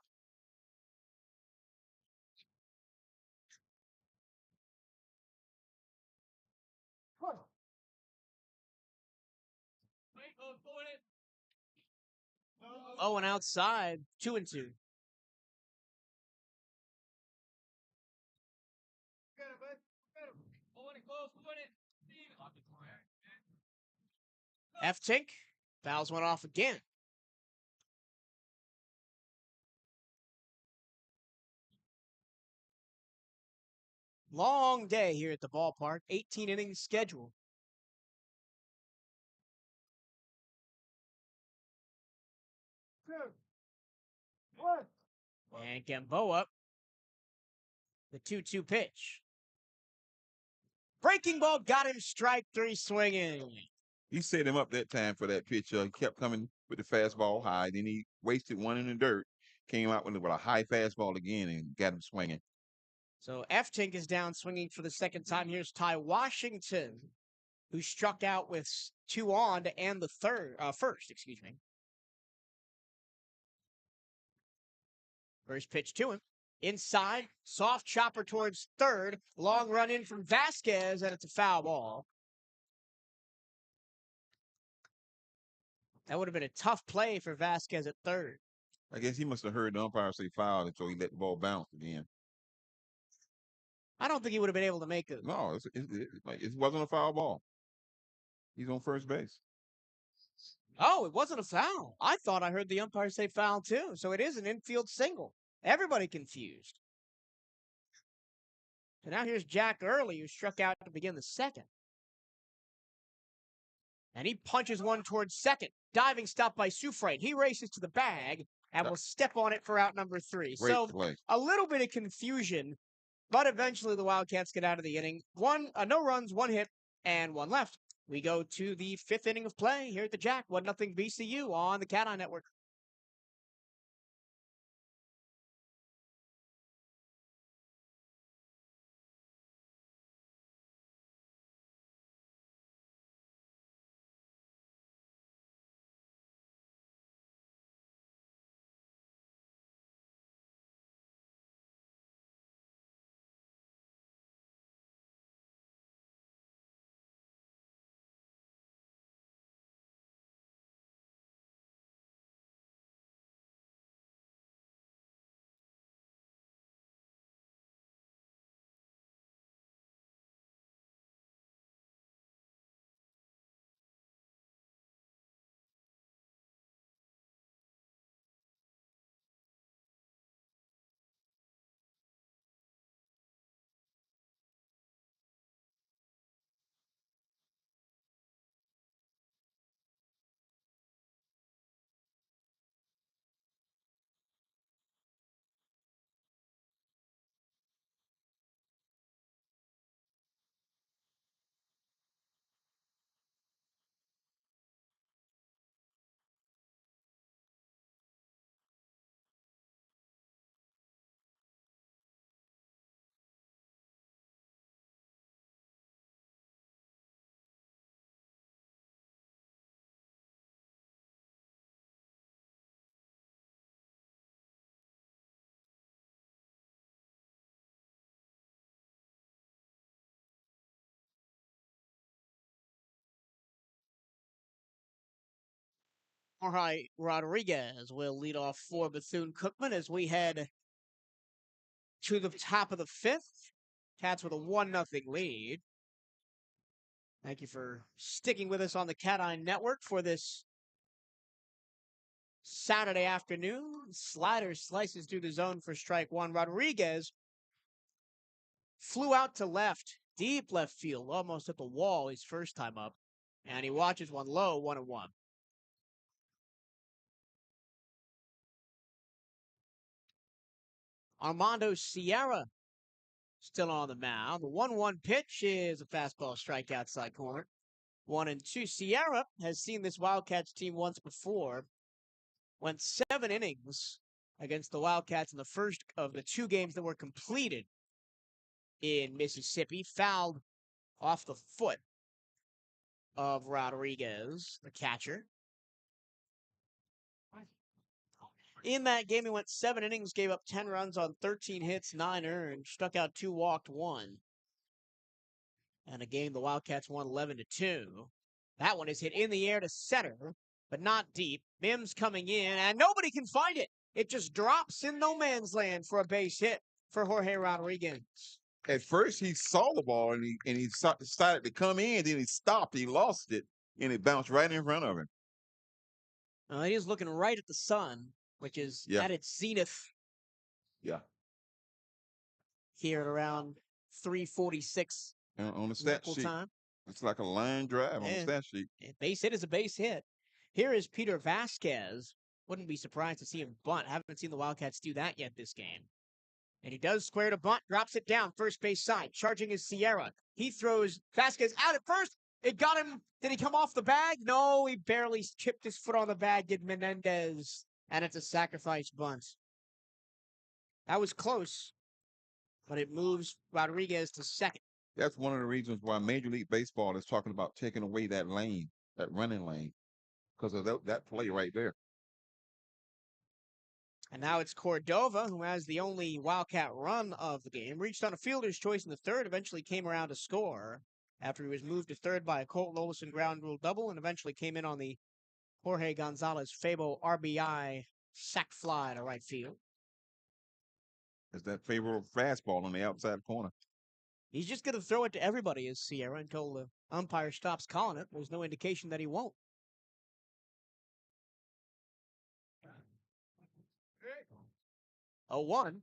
Oh, and outside, 2-2. Eftink fouls one off again. Long day here at the ballpark. 18 innings scheduled. And Gamboa, the 2-2 pitch. Breaking ball got him, strike three swinging. He set him up that time for that pitch. He kept coming with the fastball high. Then he wasted one in the dirt. Came out with a high fastball again and got him swinging. So F-Tink is down swinging for the second time. Here's Ty Washington, who struck out with 2 on to end the first. First pitch to him. Inside, soft chopper towards third. Long run in from Vasquez, and it's a foul ball. That would have been a tough play for Vasquez at third. I guess he must have heard the umpire say foul, and so he let the ball bounce again. I don't think he would have been able to make it. No, it wasn't a foul ball. He's on first base. Oh, it wasn't a foul. I thought I heard the umpire say foul too. So it is an infield single. Everybody confused. So now here's Jack Early, who struck out to begin the second. And he punches one towards second. Diving stop by Sufrain. He races to the bag and will step on it for out number 3. Great so play. A little bit of confusion, but eventually the Wildcats get out of the inning. No runs, 1 hit, and 1 left. We go to the 5th inning of play here at the Jack. 1-0 VCU on the CatEye Network. Jorge Rodriguez will lead off for Bethune-Cookman as we head to the top of the 5th. Cats with a 1-0 lead. Thank you for sticking with us on the CatEye Network for this Saturday afternoon. Slider slices through the zone for strike 1. Rodriguez flew out to left, deep left field, almost at the wall his first time up. And he watches one low, 1-1. Armando Sierra still on the mound. The 1-1 pitch is a fastball strike outside corner. 1-2. Sierra has seen this Wildcats team once before. Went 7 innings against the Wildcats in the first of the 2 games that were completed in Mississippi. Fouled off the foot of Rodriguez, the catcher. In that game, he went 7 innings, gave up 10 runs on 13 hits, 9 earned, struck out 2, walked 1. And a game the Wildcats won 11-2. That one is hit in the air to center, but not deep. Mims coming in, and nobody can find it. It just drops in no man's land for a base hit for Jorge Rodriguez. At first, he saw the ball and he decided to come in. Then he stopped. He lost it, and it bounced right in front of him. He is looking right at the sun, which is at its zenith. Yeah. Here at around 3:46 On the stat local sheet, time. it's like a line drive on the And stat sheet. a base hit is a base hit. Here is Peter Vasquez. Wouldn't be surprised to see him bunt. Haven't seen the Wildcats do that yet this game. And he does square to bunt, drops it down, first base side. Charging is Sierra. He throws Vasquez out at first. It got him. Did he come off the bag? No, he barely chipped his foot on the bag, did Menendez. And it's a sacrifice bunt. That was close, but it moves Rodriguez to second. That's one of the reasons why Major League Baseball is talking about taking away that lane, that running lane, because of that play right there. And now it's Cordova, who has the only Wildcat run of the game. Reached on a fielder's choice in the third, eventually came around to score after he was moved to third by a Colton Olson ground rule double, and eventually came in on the Jorge Gonzalez Fabo RBI sac fly to right field. It's that favorable fastball on the outside corner. He's just going to throw it to everybody, is Sierra, until the umpire stops calling it. There's no indication that he won't. A 1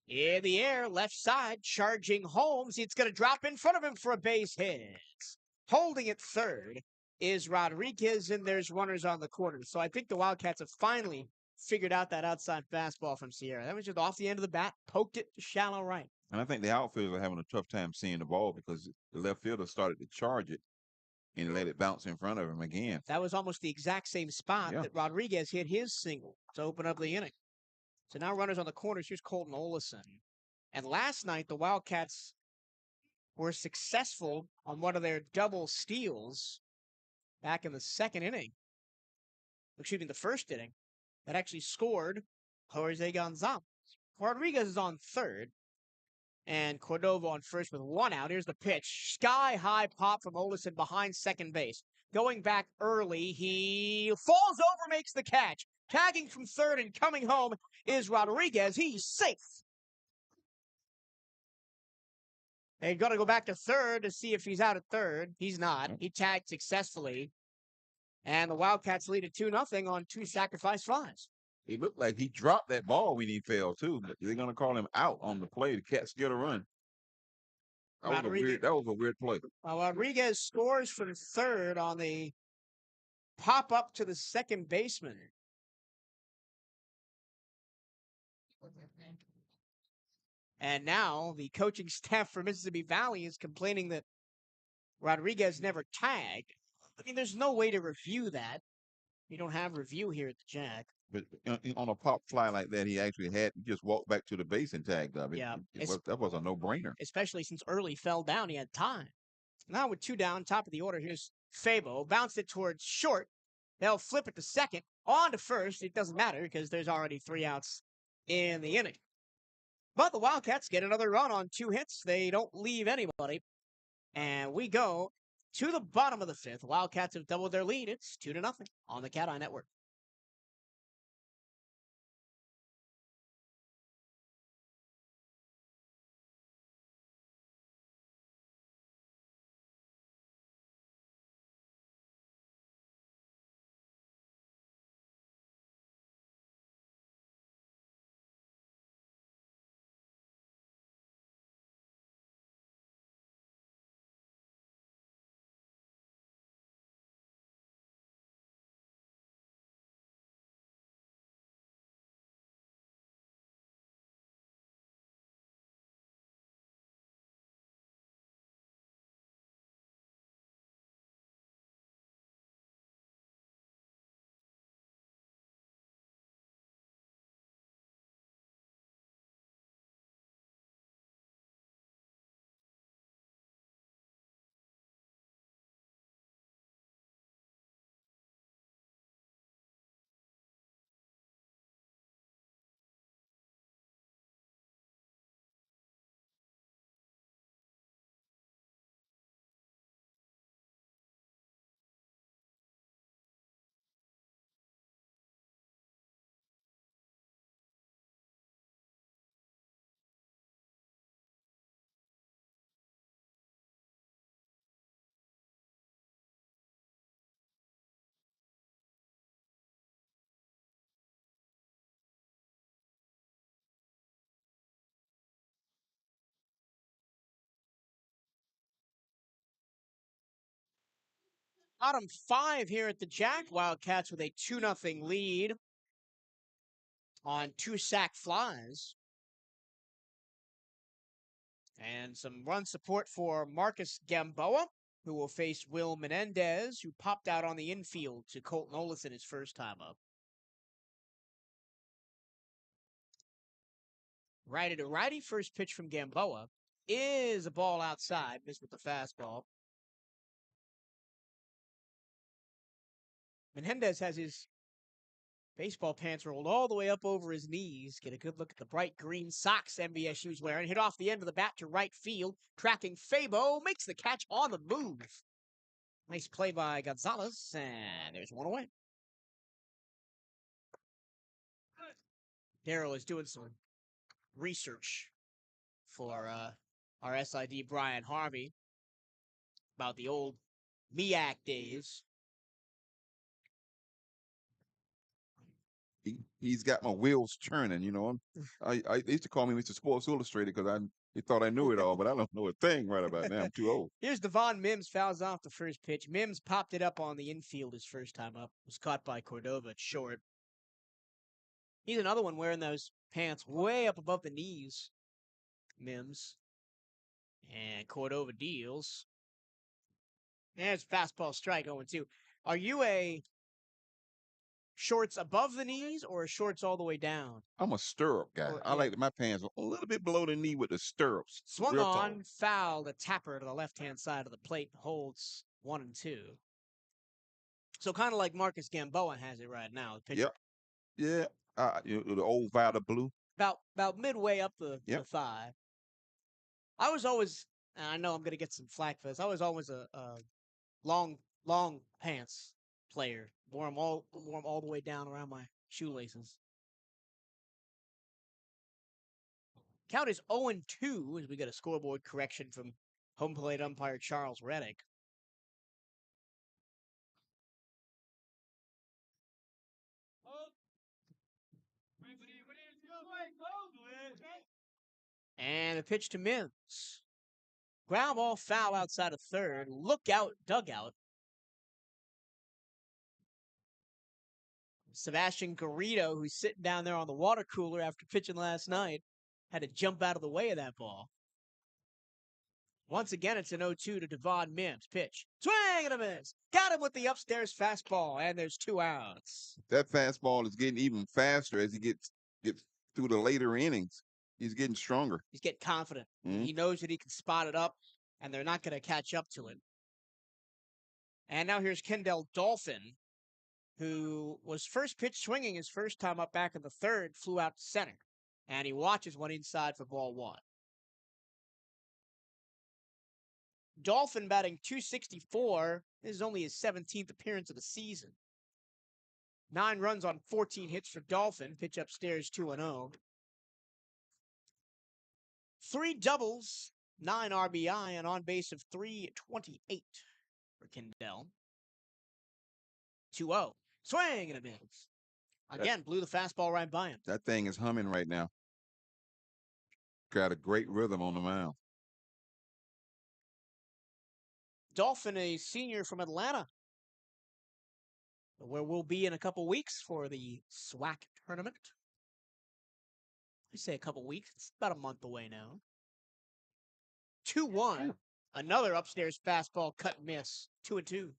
in the air, left side, charging Holmes. It's going to drop in front of him for a base hit. Holding at third is Rodriguez, and there's runners on the corner. So I think the Wildcats have finally figured out that outside fastball from Sierra. That was just off the end of the bat, poked it to shallow right. And I think the outfielders are having a tough time seeing the ball because the left fielder started to charge it and let it bounce in front of him again. That was almost the exact same spot that Rodriguez hit his single to open up the inning. So now runners on the corners. Here's Colton Olson. And last night, the Wildcats were successful on one of their double steals back in the second inning. Excuse me, the first inning. That actually scored Jose Gonzalez. Rodriguez is on third. And Cordova on first with one out. Here's the pitch. Sky-high pop from Olson behind second base. Going back early, he falls over, makes the catch. Tagging from third and coming home is Rodriguez. He's safe. They've got to go back to third to see if he's out at third. He's not. He tagged successfully. And the Wildcats lead at 2-0 on 2 sacrifice flies. He looked like he dropped that ball when he fell, too. But they're going to call him out on the play. The Cats get a run. That was a weird play. Rodriguez scores from third on the pop up to the second baseman. And now the coaching staff for Mississippi Valley is complaining that Rodriguez never tagged. I mean, there's no way to review that. You don't have review here at the Jack. But on a pop fly like that, he actually just walked back to the base and tagged up. That was a no-brainer. Especially since early fell down, he had time. Now with 2 down, top of the order, here's Fabo. Bounced it towards short. They'll flip it to second. On to first. It doesn't matter because there's already 3 outs in the inning. But the Wildcats get another run on 2 hits. They don't leave anybody. And we go to the bottom of the 5th. Wildcats have doubled their lead. It's 2-0 on the CatEye Network. Bottom 5 here at the Jack. Wildcats with a 2-0 lead on 2 sac flies. And some run support for Marcus Gamboa, who will face Will Menendez, who popped out on the infield to Colton Olison his first time up. Righty to righty, first pitch from Gamboa is a ball outside, missed with the fastball. Menendez has his baseball pants rolled all the way up over his knees. Get a good look at the bright green socks MVSU's wearing. Hit off the end of the bat to right field. Tracking Fabo, makes the catch on the move. Nice play by Gonzalez, and there's one away. Darryl is doing some research for our SID Brian Harvey about the old MEAC days. He's got my wheels churning, you know. I they used to call me Mr. Sports Illustrated because they thought I knew it all, but I don't know a thing right about now. I'm too old. Here's Devon Mims, fouls off the first pitch. Mims popped it up on the infield his first time up. Was caught by Cordova at short. He's another one wearing those pants way up above the knees. Mims. And Cordova deals. There's fastball strike 0-2. Are you a shorts above the knees or shorts all the way down? I'm a stirrup guy. Or, I like my pants a little bit below the knee with the stirrups. Swung real on, tall. fouled, a tapper to the left-hand side of the plate, holds 1-2. So kind of like Marcus Gamboa has it right now. Yep. Yeah. The old Vada blue. About midway up the thigh. I was always, and I know I'm going to get some flack for this, I was always a long pants player. Wore them all the way down around my shoelaces. Count is 0-2 as we get a scoreboard correction from home plate umpire Charles Reddick. And the pitch to Mims. Ground ball foul outside of third. Look out, dugout. Sebastian Garrido, who's sitting down there on the water cooler after pitching last night, had to jump out of the way of that ball. Once again, it's an 0-2 to Devon Mims. Pitch. Swing and a miss. Got him with the upstairs fastball, and there's 2 outs. That fastball is getting even faster as he gets through the later innings. He's getting stronger. He's getting confident. Mm-hmm. He knows that he can spot it up, and they're not going to catch up to it. And now here's Kendall Dolphin, who was first pitch swinging his first time up back in the third, flew out to center. And he watches one inside for ball 1. Dolphin batting .264. This is only his 17th appearance of the season. 9 runs on 14 hits for Dolphin. Pitch upstairs 2-0. 3 doubles, 9 RBI, and on base of 328 for Kendall. 2-0. Swing and a miss. Again, blew the fastball right by him. That thing is humming right now. Got a great rhythm on the mound. Dolphin, a senior from Atlanta, where we'll be in a couple weeks for the SWAC tournament. I say a couple weeks. It's about a month away now. 2-1. Another upstairs fastball cut and miss. 2-2.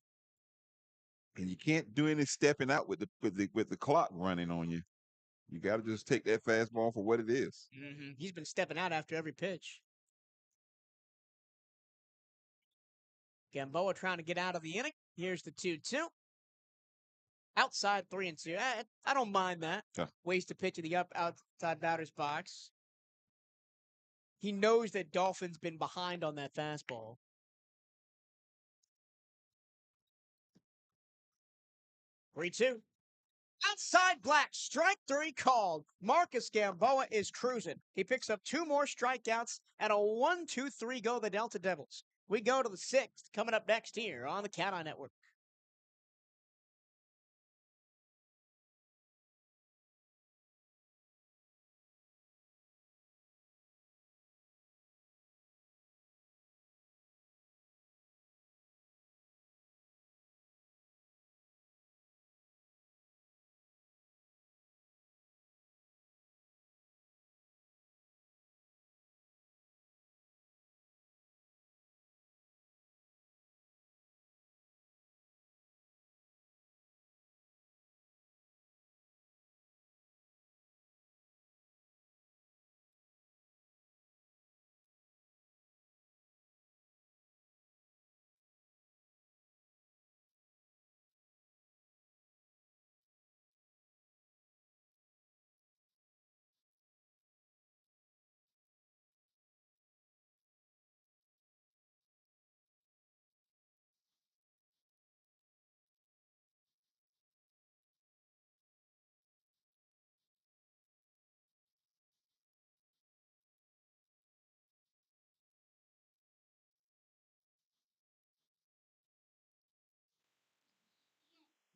And you can't do any stepping out with the clock running on you. You got to just take that fastball for what it is. Mm-hmm. He's been stepping out after every pitch. Gamboa trying to get out of the inning. Here's the 2-2. Outside 3-2. I don't mind that. Waste a pitch in the outside batter's box. He knows that Dolphin's been behind on that fastball. Three, 2. Outside black, strike 3 called. Marcus Gamboa is cruising. He picks up 2 more strikeouts and a 1-2-3 go the Delta Devils. We go to the 6th coming up next here on the CatEye Network.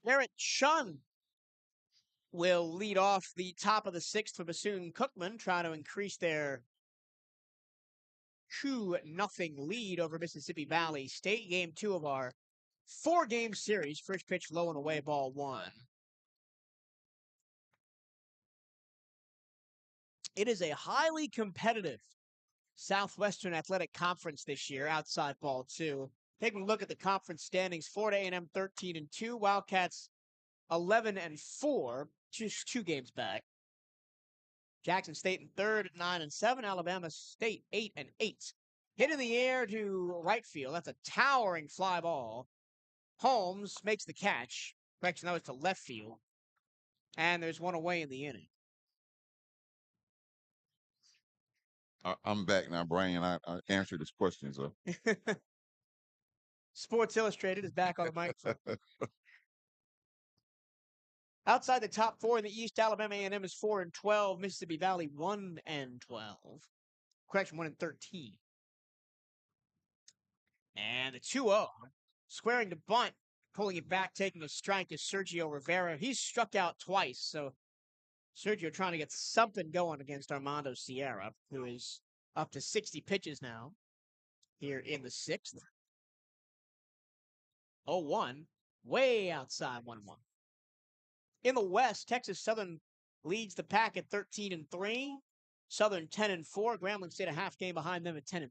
Garrett Chun will lead off the top of the sixth for Bethune-Cookman, trying to increase their 2-0 lead over Mississippi Valley State. Game 2 of our 4-game series. First pitch low and away, ball 1. It is a highly competitive Southwestern Athletic Conference this year, outside ball 2. Taking a look at the conference standings, Florida A&M 13-2, Wildcats 11-4, just 2 games back. Jackson State in third at 9-7, Alabama State 8-8. Hit in the air to right field. That's a towering fly ball. Holmes makes the catch. Correction, that was to left field. And there's one away in the inning. I'm back now, Brian. I answered this question, so. Sports Illustrated is back on the microphone. Outside the top 4 in the East, Alabama A&M is 4-12. Mississippi Valley 1-12. Correction, 1-13. And the 2-0. Squaring to bunt, pulling it back, taking a strike is Sergio Rivera. He's struck out twice, so Sergio trying to get something going against Armando Sierra, who is up to 60 pitches now here in the 6th. 0-1, way outside 1-1. In the West, Texas Southern leads the pack at 13-3. Southern 10-4. Grambling State a half game behind them at 10-5.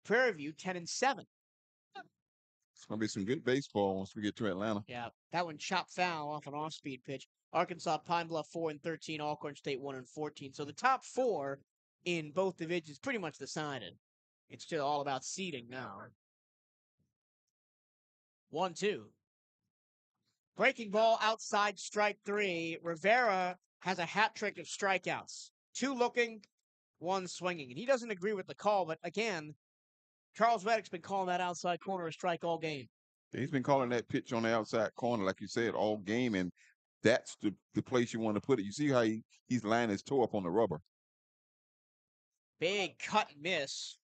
Prairie View 10-7. It's going to be some good baseball once we get to Atlanta. Yeah, that one chopped foul off an off-speed pitch. Arkansas Pine Bluff 4-13. Alcorn State 1-14. So the top 4 in both divisions pretty much decided. It's still all about seeding now. 1-2. Breaking ball outside strike 3. Rivera has a hat trick of strikeouts. 2 looking, 1 swinging. And he doesn't agree with the call, but again, Charles Reddick's been calling that outside corner a strike all game. He's been calling that pitch on the outside corner, like you said, all game, and that's the place you want to put it. You see how he's lining his toe up on the rubber. Big cut and miss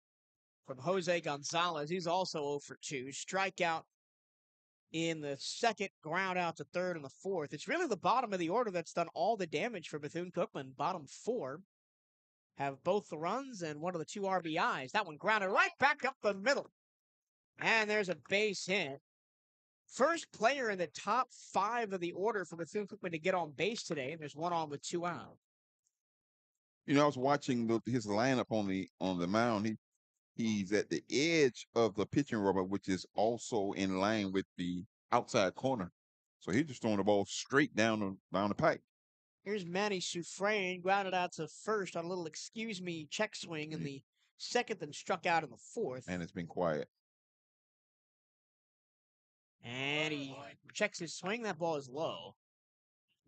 from Jose Gonzalez. He's also 0 for 2. Strikeout in the second, ground out to third in the fourth. It's really the bottom of the order that's done all the damage for Bethune-Cookman. Bottom 4 have both the runs and one of the 2 RBIs. That one grounded right back up the middle. And there's a base hit. First player in the top 5 of the order for Bethune-Cookman to get on base today, and there's 1 on with 2 out. You know, I was watching his lineup on the mound. He's at the edge of the pitching rubber, which is also in line with the outside corner. So he's just throwing the ball straight down the pipe. Here's Manny Soufrain, grounded out to first on a little excuse me check swing in the second, then struck out in the fourth. And it's been quiet. And he checks his swing. That ball is low.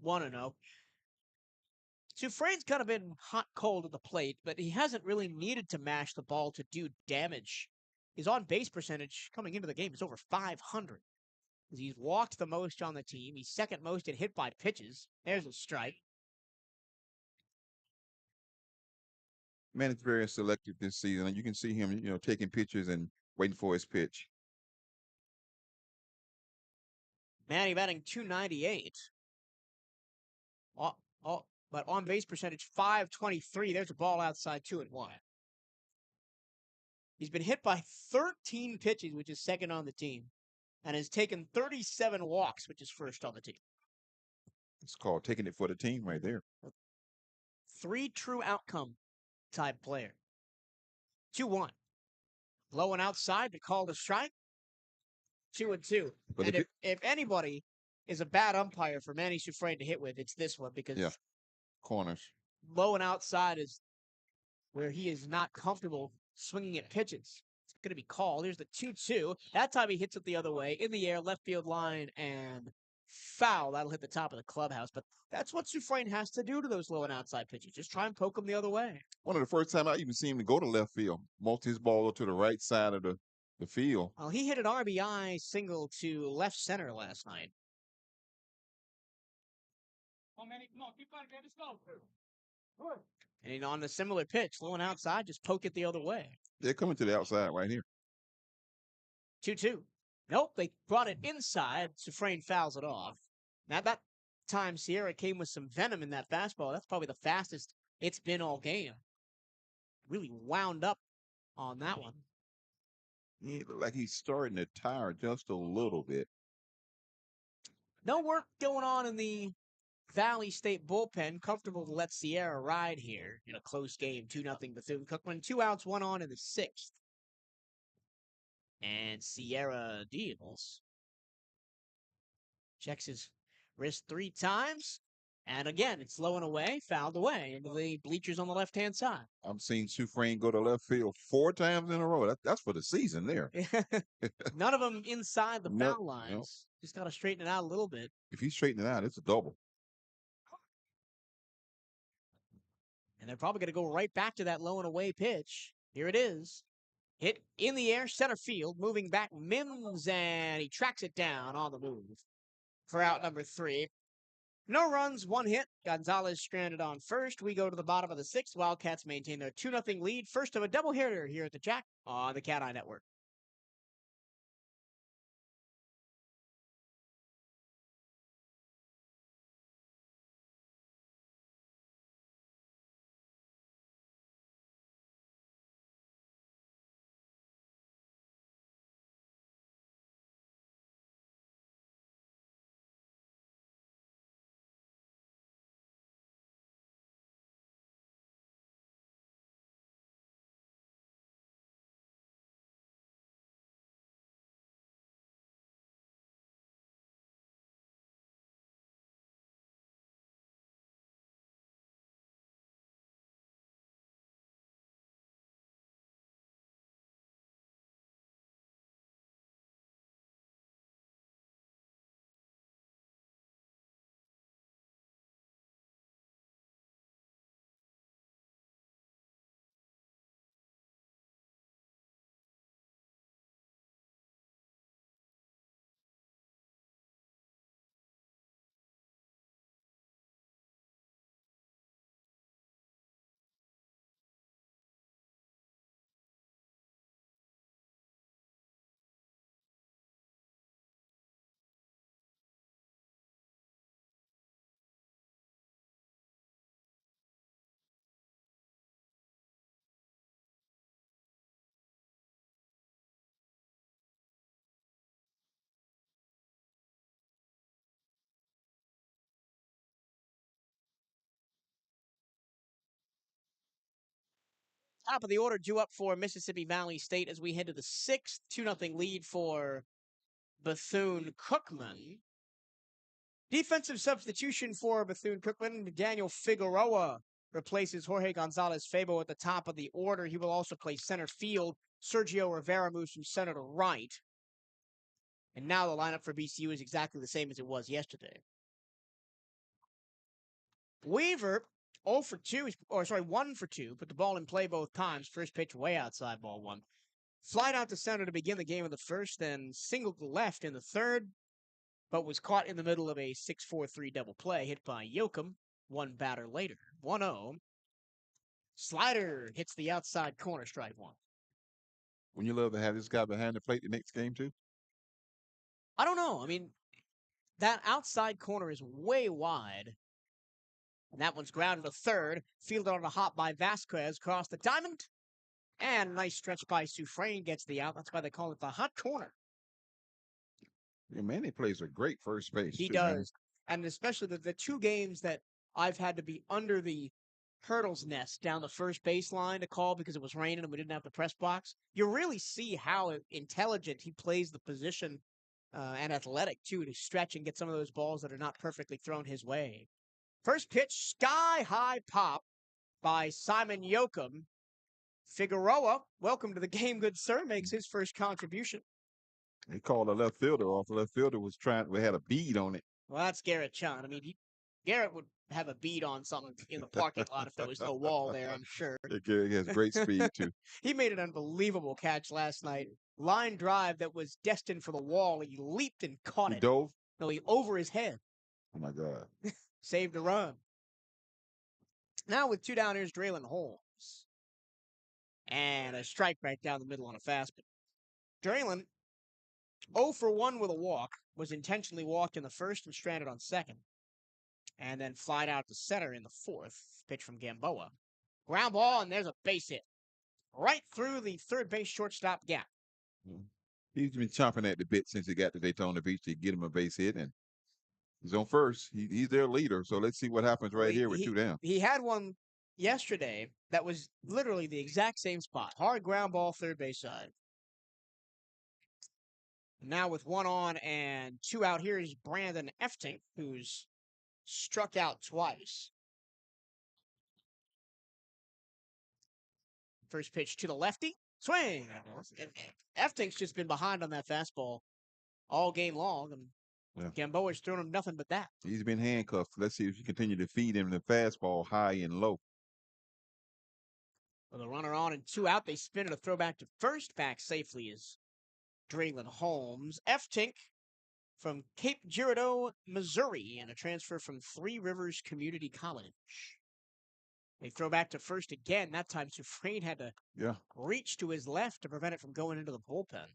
1-0. Soufrain's kind of been hot cold at the plate, but he hasn't really needed to mash the ball to do damage. His on-base percentage coming into the game is over 500. He's walked the most on the team. He's second most in hit by pitches. There's a strike. Man, it's very selective this season, and you can see him, taking pitches and waiting for his pitch. Manny batting .298. But on base percentage .523. There's a ball outside 2-1. He's been hit by 13 pitches, which is second on the team, and has taken 37 walks, which is first on the team. It's called taking it for the team right there. 3 true outcome type player. 2-1. Low and outside to call the strike. 2-2. But and if anybody is a bad umpire for Manny Soufrain to hit with, it's this one, because corners. Low and outside is where he is not comfortable swinging at pitches. It's going to be called. Here's the 2-2. That time he hits it the other way, in the air, left field line, and foul. That'll hit the top of the clubhouse. But that's what Soufrain has to do to those low and outside pitches. Just try and poke them the other way. One of the first time I even seen him to go to left field. Most of his ball to the right side of the field. Well, he hit an RBI single to left center last night. And on a similar pitch, low and outside, just poke it the other way. They're coming to the outside right here. 2-2. Nope, they brought it inside. Sufrain fouls it off. Now that time, Sierra came with some venom in that fastball. That's probably the fastest it's been all game. Really wound up on that one. He looked like he's starting to tire just a little bit. No work going on in the Valley State bullpen. Comfortable to let Sierra ride here in a close game. 2-0 Bethune-Cookman. 2 outs, 1 on in the sixth. And Sierra deals. Checks his wrist 3 times. And again, it's low and away, fouled away into the bleachers on the left-hand side. I've seen Sufrain go to left field 4 times in a row. That's for the season there. None of them inside the Nope, foul lines. nope. Just got to straighten it out a little bit. If he's straightening it out, it's a double. And they're probably going to go right back to that low and away pitch. Here it is. Hit in the air, center field, moving back Mims, and he tracks it down on the move for out number 3. No runs, 1 hit. Gonzalez stranded on first. We go to the bottom of the 6th. Wildcats maintain their 2-0 lead. First of a doubleheader here at the Jack on the CatEye Network. Top of the order due up for Mississippi Valley State as we head to the 6th. 2-0 lead for Bethune-Cookman. Defensive substitution for Bethune-Cookman. Daniel Figueroa replaces Jorge Gonzalez-Fabo at the top of the order. He will also play center field. Sergio Rivera moves from center to right. And now the lineup for BCU is exactly the same as it was yesterday. Weaver, 0 for 2, or sorry, 1 for 2, put the ball in play both times. First pitch way outside, ball 1. Flied out to center to begin the game in the first, then singled to left in the third, but was caught in the middle of a 6-4-3 double play hit by Yoakum 1 batter later. 1-0. Slider hits the outside corner, strike 1. Wouldn't you love to have this guy behind the plate the next game, too? I don't know. I mean, that outside corner is way wide. And that one's grounded to third. Fielded on a hop by Vasquez. Across the diamond. And a nice stretch by Sufrain gets the out. That's why they call it the hot corner. Yeah, Manny plays a great first base. He too, does. Man. And especially the 2 games that I've had to be under the hurdle's nest down the first baseline to call because it was raining and we didn't have the press box. You really see how intelligent he plays the position and athletic, too, to stretch and get some of those balls that are not perfectly thrown his way. First pitch, sky-high pop by Simon Yoakum. Figueroa, welcome to the game, good sir, makes his first contribution. He called the left fielder off. The left fielder we had a bead on it. Well, that's Garrett Chun. I mean, Garrett would have a bead on something in the parking lot if there was no wall there, I'm sure. Yeah, Garrett has great speed, too. He made an unbelievable catch last night. Line drive that was destined for the wall. He leaped and caught He it. dove? No, he over his head. Oh, my God. Saved a run. Now with 2 down, here's Draylen Holmes. And a strike right down the middle on a fastball. Draylen 0 for 1 with a walk, was intentionally walked in the first and stranded on second, and then flied out to center in the fourth. Pitch from Gamboa. Ground ball, and there's a base hit right through the third base shortstop gap. He's been chomping at the bit since he got to Daytona Beach to get him a base hit, and he's on first. He's their leader. So let's see what happens right here with two down. He had one yesterday that was literally the exact same spot. Hard ground ball, third base side. Now with 1 on and 2 out, here is Brandon Eftink, who's struck out twice. First pitch to the lefty. Swing. Eftink's just been behind on that fastball all game long, and Gamboa's thrown him nothing but that. He's been handcuffed. Let's see if you continue to feed him the fastball high and low. With a runner on and 2 out, they spin it a throwback to first. Back safely is Draylen Holmes. Eftink from Cape Girardeau, Missouri, and a transfer from Three Rivers Community College. They throw back to first again. That time, Sufrain had to reach to his left to prevent it from going into the bullpen.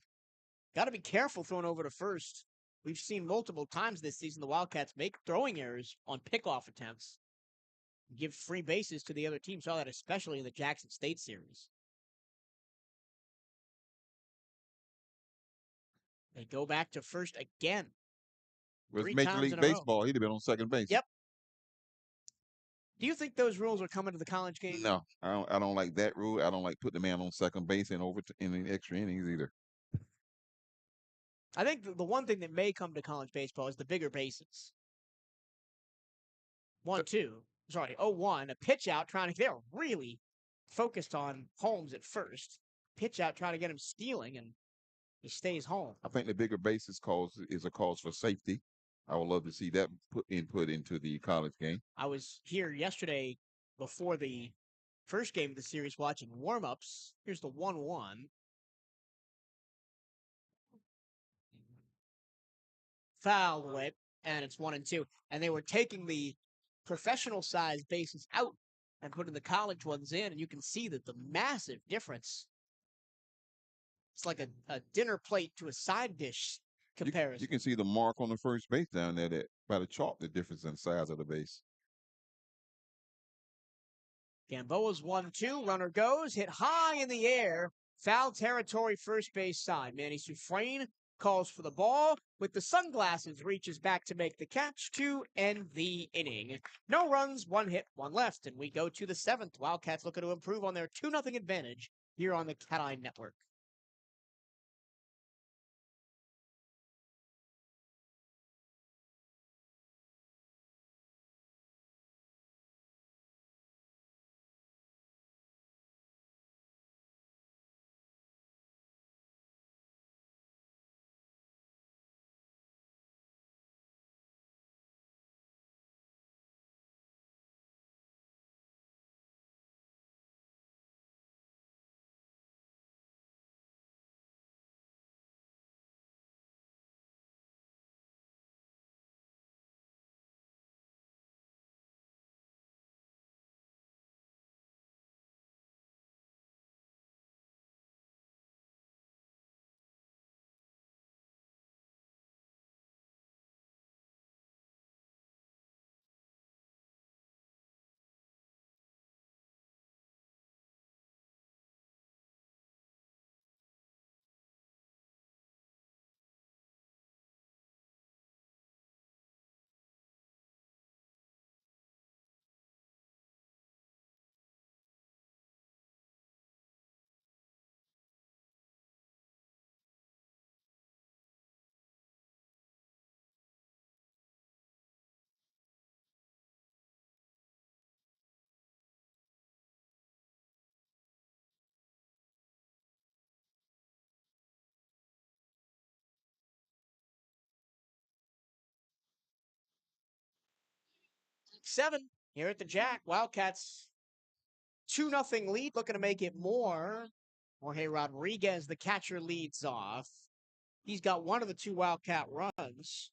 Got to be careful throwing over to first. We've seen multiple times this season the Wildcats make throwing errors on pickoff attempts. Give free bases to the other team. Saw that especially in the Jackson State series. They go back to first again. With Major League Baseball, he'd have been on second base. Yep. Do you think those rules are coming to the college game? No, I don't like that rule. I don't like putting the man on second base and over in the extra innings either. I think the one thing that may come to college baseball is the bigger bases. 1-2. Sorry, 0-1. A pitch out trying to. They're really focused on Holmes at first. Pitch out trying to get him stealing, and he stays home. I think the bigger bases is a cause for safety. I would love to see that put into the college game. I was here yesterday before the first game of the series watching warm-ups. Here's the 1-1. Fouled away, and it's 1-2. And they were taking the professional-sized bases out and putting the college ones in, and you can see that the massive difference. It's like a dinner plate to a side dish comparison. You can see the mark on the first base down there by the chalk, the difference in size of the base. Gamboa's 1-2. Runner goes, hit high in the air. Foul territory, first base side. Manny Sufrain calls for the ball. With the sunglasses, reaches back to make the catch to end the inning. No runs, 1 hit, 1 left. And we go to the 7th. Wildcats looking to improve on their 2-0 advantage here on the CatEye Network. Seven here at the Jack. Wildcats 2-0 lead, looking to make it more. Jorge Rodriguez, the catcher, leads off. He's got one of the 2 Wildcat runs.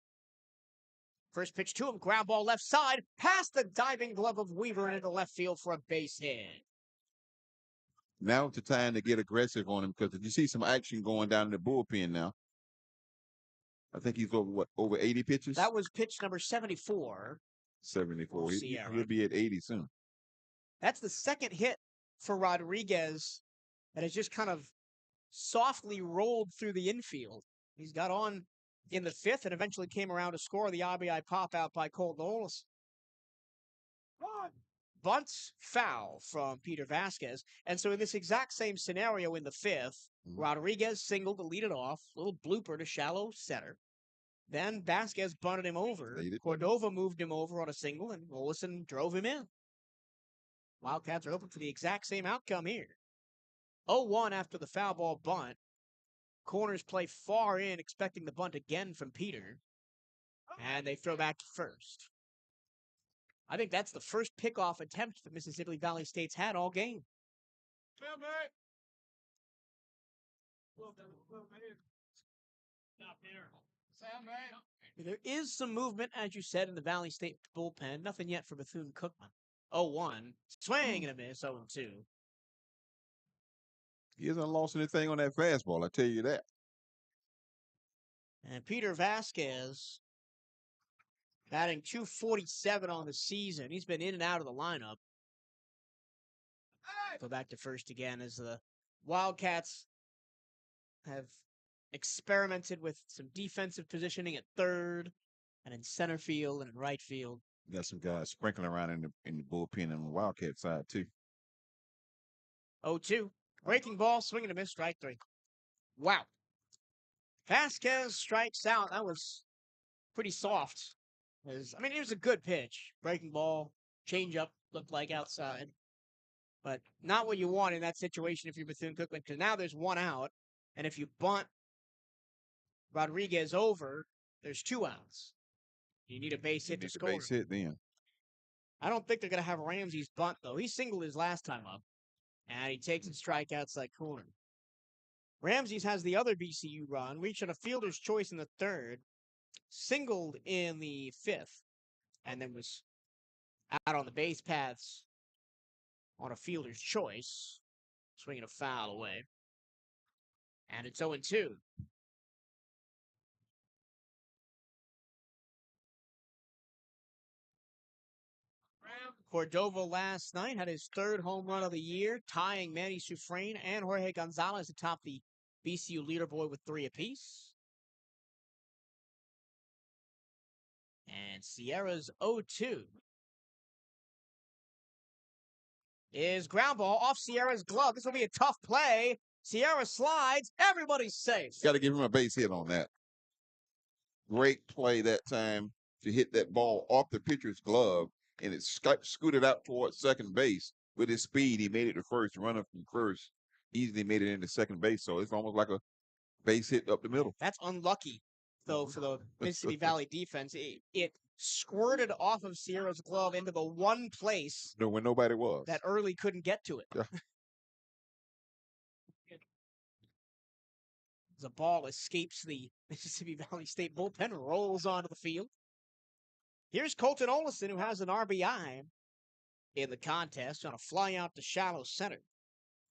First pitch to him, ground ball left side, past the diving glove of Weaver and into left field for a base hit. Now it's the time to get aggressive on him because you see some action going down in the bullpen now. I think he's over 80 pitches? That was pitch number 74. 74. for He'll Sierra. be at 80 soon. That's the second hit for Rodriguez that has just kind of softly rolled through the infield. He's got on in the fifth and eventually came around to score the RBI pop out by Colton Olson. Bunt foul from Peter Vasquez. And so in this exact same scenario in the fifth, Rodriguez singled to lead it off, little blooper to shallow center. Then Vasquez bunted him over. Cordova moved him over on a single, and Olson drove him in. Wildcats are hoping for the exact same outcome here. 0-1 after the foul ball bunt. Corners play far in, expecting the bunt again from Peter. And they throw back to first. I think that's the first pickoff attempt that Mississippi Valley State's had all game. There is some movement, as you said, in the Valley State bullpen. Nothing yet for Bethune-Cookman. 0-1. Swing and a miss, 0-2. He hasn't lost anything on that fastball, I tell you that. And Peter Vasquez batting .247 on the season. He's been in and out of the lineup. Go back to first again as the Wildcats have experimented with some defensive positioning at third and in center field and in right field. Got some guys sprinkling around in the bullpen on the Wildcat side, too. 0-2. Breaking ball, swing and a miss, strike three. Wow. Vasquez strikes out. That was pretty soft. It was a good pitch. Breaking ball, changeup, looked like outside. But not what you want in that situation if you're Bethune-Cookman, because now there's one out. And if you bunt Rodriguez over, there's 2 outs. You need a base hit to score. Base hit then. I don't think they're going to have Ramsey's bunt, though. He singled his last time up, and he takes and strikeouts like corner. Ramsey's has the other VCU run, reaching a fielder's choice in the third, singled in the fifth, and then was out on the base paths on a fielder's choice, swinging a foul away. And it's 0-2. Cordova last night had his third home run of the year, tying Manny Sufrain and Jorge Gonzalez atop the VCU leaderboard with 3 apiece. And Sierra's 0-2 is ground ball off Sierra's glove. This will be a tough play. Sierra slides. Everybody's safe. Got to give him a base hit on that. Great play that time to hit that ball off the pitcher's glove, and it scooted out towards second base. With his speed, he made it to first. Runner from first easily made it into second base. So it's almost like a base hit up the middle. That's unlucky, though, for the Mississippi Valley defense. It squirted off of Sierra's glove into the one place when nobody was. That early couldn't get to it. Yeah. The ball escapes the Mississippi Valley State bullpen, rolls onto the field. Here's Colton Olson, who has an RBI in the contest on a fly out to shallow center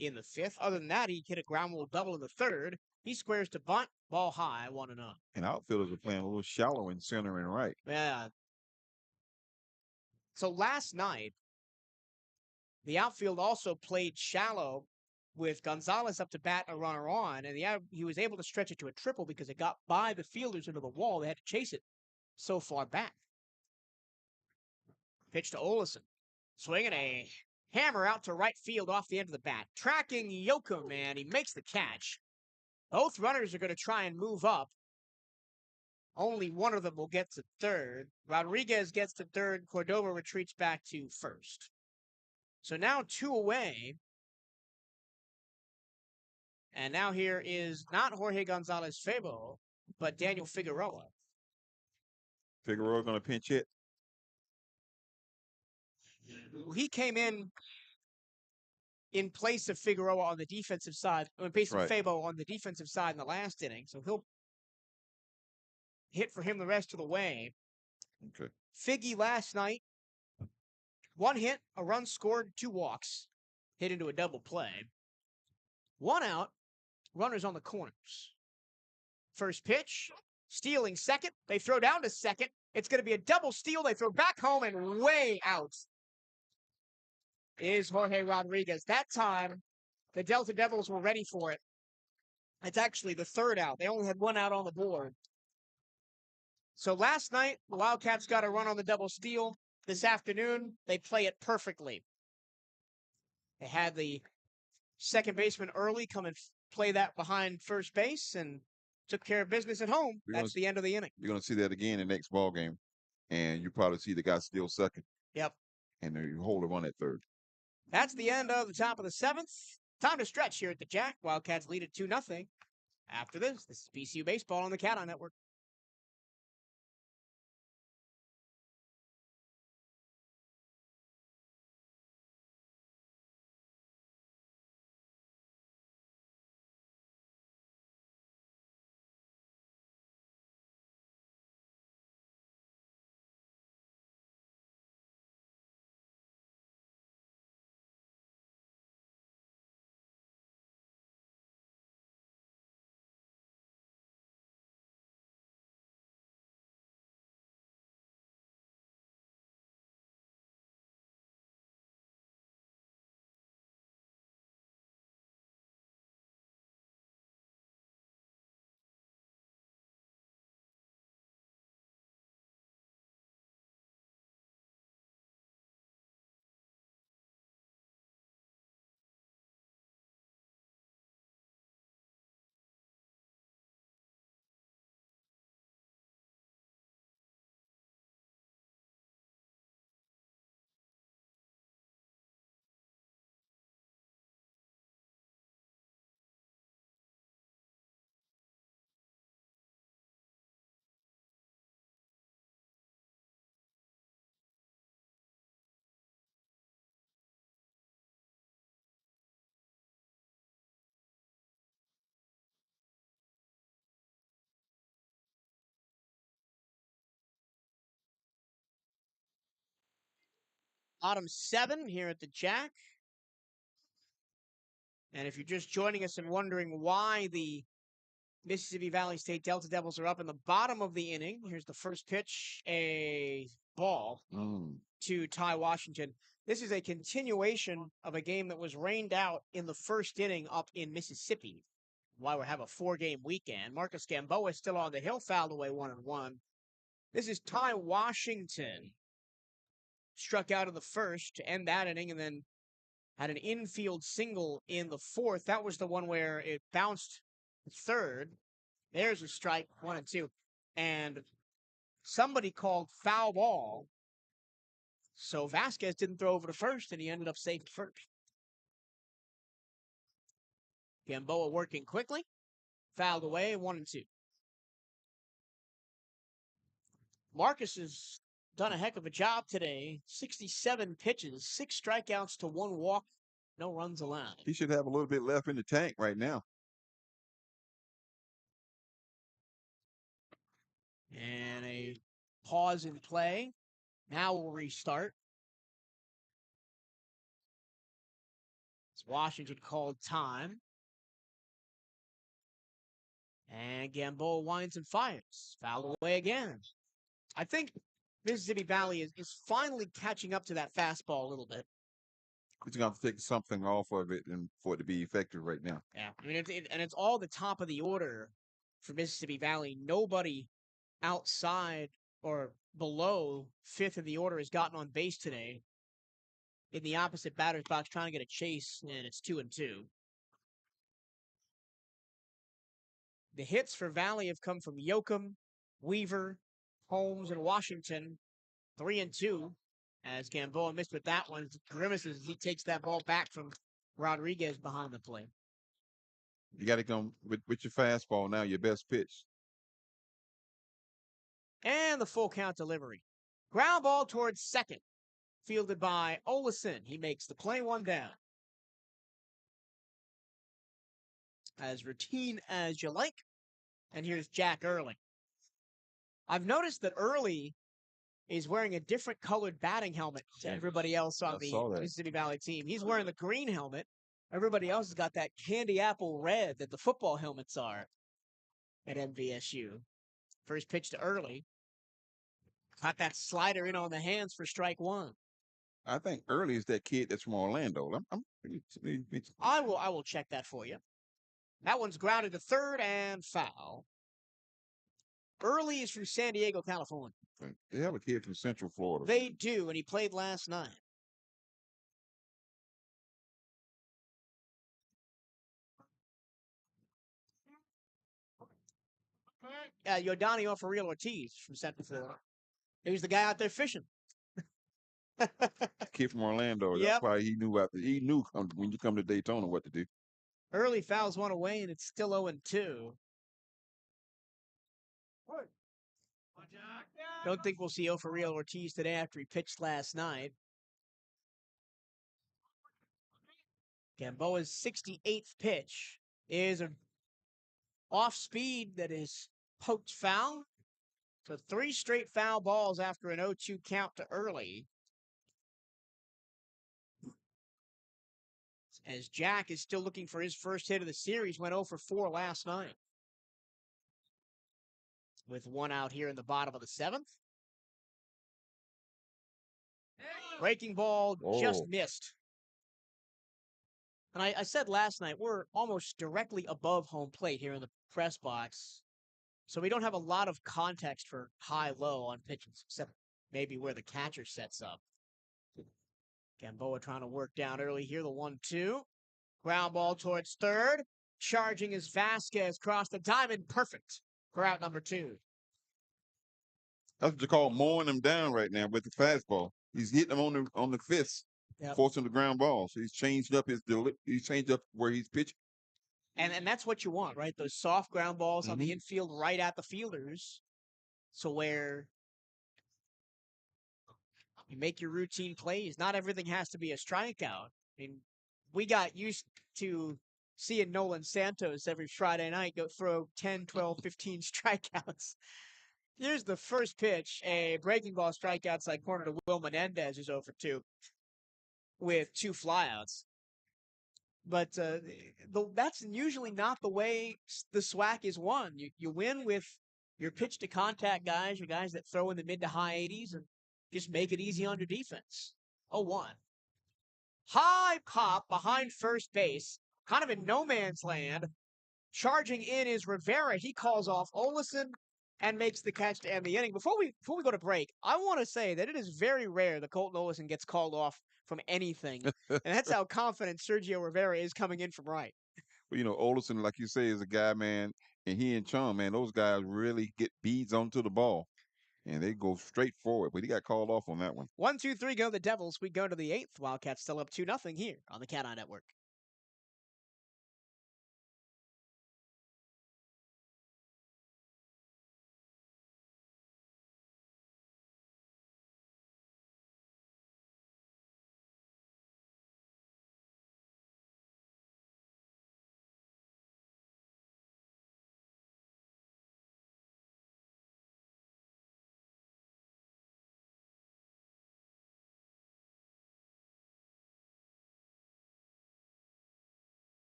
in the fifth. Other than that, he hit a ground rule double in the third. He squares to bunt, ball high, 1-0. And outfielders are playing a little shallow in center and right. Yeah. So last night, the outfield also played shallow with Gonzalez up to bat and a runner on, and he was able to stretch it to a triple because it got by the fielders into the wall. They had to chase it so far back. Pitch to Olson. Swinging a hammer out to right field off the end of the bat. Tracking Yoakum, and he makes the catch. Both runners are going to try and move up. Only one of them will get to third. Rodriguez gets to third. Cordova retreats back to first. So now 2 away. And now here is not Jorge Gonzalez Febo, but Daniel Figueroa. Figueroa going to pinch hit? He came in place of Figueroa on the defensive side, in place of Febo on the defensive side in the last inning. So he'll hit for him the rest of the way. Okay. Figgy last night, 1 hit, a run scored, 2 walks. Hit into a double play. 1 out, runners on the corners. First pitch, stealing second. They throw down to second. It's going to be a double steal. They throw back home and way out is Jorge Rodriguez. That time, the Delta Devils were ready for it. It's actually the third out. They only had one out on the board. So last night, the Wildcats got a run on the double steal. This afternoon, they play it perfectly. They had the second baseman early come and play that behind first base and took care of business at home. That's the end of the inning. You're going to see that again in the next ball game, and you probably see the guy steal second. Yep. And you hold a run at third. That's the end of the top of the seventh. Time to stretch here at the Jack. Wildcats lead it 2-0. After this is VCU Baseball on the CatEye Network. Bottom 7 here at the Jack. And if you're just joining us and wondering why the Mississippi Valley State Delta Devils are up in the bottom of the inning, here's the first pitch, a ball to Ty Washington. This is a continuation of a game that was rained out in the first inning up in Mississippi. Why we have a 4-game weekend. Marcus Gamboa is still on the hill, fouled away 1-1. This is Ty Washington. Struck out in the first to end that inning and then had an infield single in the fourth. That was the one where it bounced third. There's a strike, 1-2. And somebody called foul ball. So Vasquez didn't throw over to first, and he ended up safe at first. Gamboa working quickly. Fouled away, 1-2. Marcus has done a heck of a job today. 67 pitches, 6 strikeouts to 1 walk, no runs allowed. He should have a little bit left in the tank right now. And a pause in play. Now we'll restart. It's Washington called time. And Gamboa winds and fires. Foul away again. I think Mississippi Valley is finally catching up to that fastball a little bit. He's going to take something off of it and for it to be effective right now. Yeah, I mean, it's all the top of the order for Mississippi Valley. Nobody outside or below 5th in the order has gotten on base today. In the opposite batter's box, trying to get a chase, and it's 2-2. The hits for Valley have come from Yoakum, Weaver, Holmes, and Washington. 3-2. As Gamboa missed with that one, grimaces as he takes that ball back from Rodriguez behind the plate. You got to come with your fastball now, your best pitch. And the full count delivery. Ground ball towards second. Fielded by Olison. He makes the play, 1 down. As routine as you like. And here's Jack Early. I've noticed that Early is wearing a different colored batting helmet to everybody else on the Mississippi Valley team. He's wearing the green helmet. Everybody else has got that candy apple red that the football helmets are at MVSU. First pitch to Early. Caught that slider in on the hands for strike one. I think Early is that kid that's from Orlando. I will check that for you. That one's grounded to third and foul. Early is from San Diego, California. They have a kid from Central Florida. They do, and he played last night. Yodani Offeril Ortiz from Central Florida. He was the guy out there fishing. Kid from Orlando. Yep. That's why he knew when you come to Daytona what to do. Early fouls one away, and it's still 0-2. Don't think we'll see Offeril Ortiz today after he pitched last night. Gamboa's 68th pitch is an off speed that is poked foul. So 3 straight foul balls after an 0-2 count to Early. As Jack is still looking for his first hit of the series, went 0 for 4 last night. With one out here in the bottom of the 7th. Breaking ball just missed. And I said last night, we're almost directly above home plate here in the press box. So we don't have a lot of context for high-low on pitches, except maybe where the catcher sets up. Gamboa trying to work down early here, the 1-2. Ground ball towards third. Charging is Vasquez across the diamond. Perfect for out number 2. That's what you call mowing him down right now with the fastball. He's hitting him on the fist, forcing the ground ball. So he's changed up where he's pitching. And that's what you want, right? Those soft ground balls on the infield right at the fielders. So where you make your routine plays, not everything has to be a strikeout. I mean, we got used to seeing Nolan Santos every Friday night go throw 10, 12, 15 strikeouts. Here's the first pitch, a breaking ball strike outside corner to Will Menendez, who's 0 for 2 with 2 flyouts. But that's usually not the way the SWAC is won. You win with your pitch to contact guys, your guys that throw in the mid to high 80s and just make it easy on your defense. 0-1. High pop behind first base, kind of in no man's land. Charging in is Rivera. He calls off Olesen and makes the catch to end the inning. Before we go to break, I want to say that it is very rare that Colton Olesen gets called off from anything. And that's how confident Sergio Rivera is coming in from right. Well, Olesen, like you say, is a guy, man, and he and Chum, man, those guys really get beads onto the ball. And they go straight forward. But he got called off on that one. 1, 2, 3, go the Devils. We go to the 8th. Wildcats still up 2-0 here on the CatEye Network.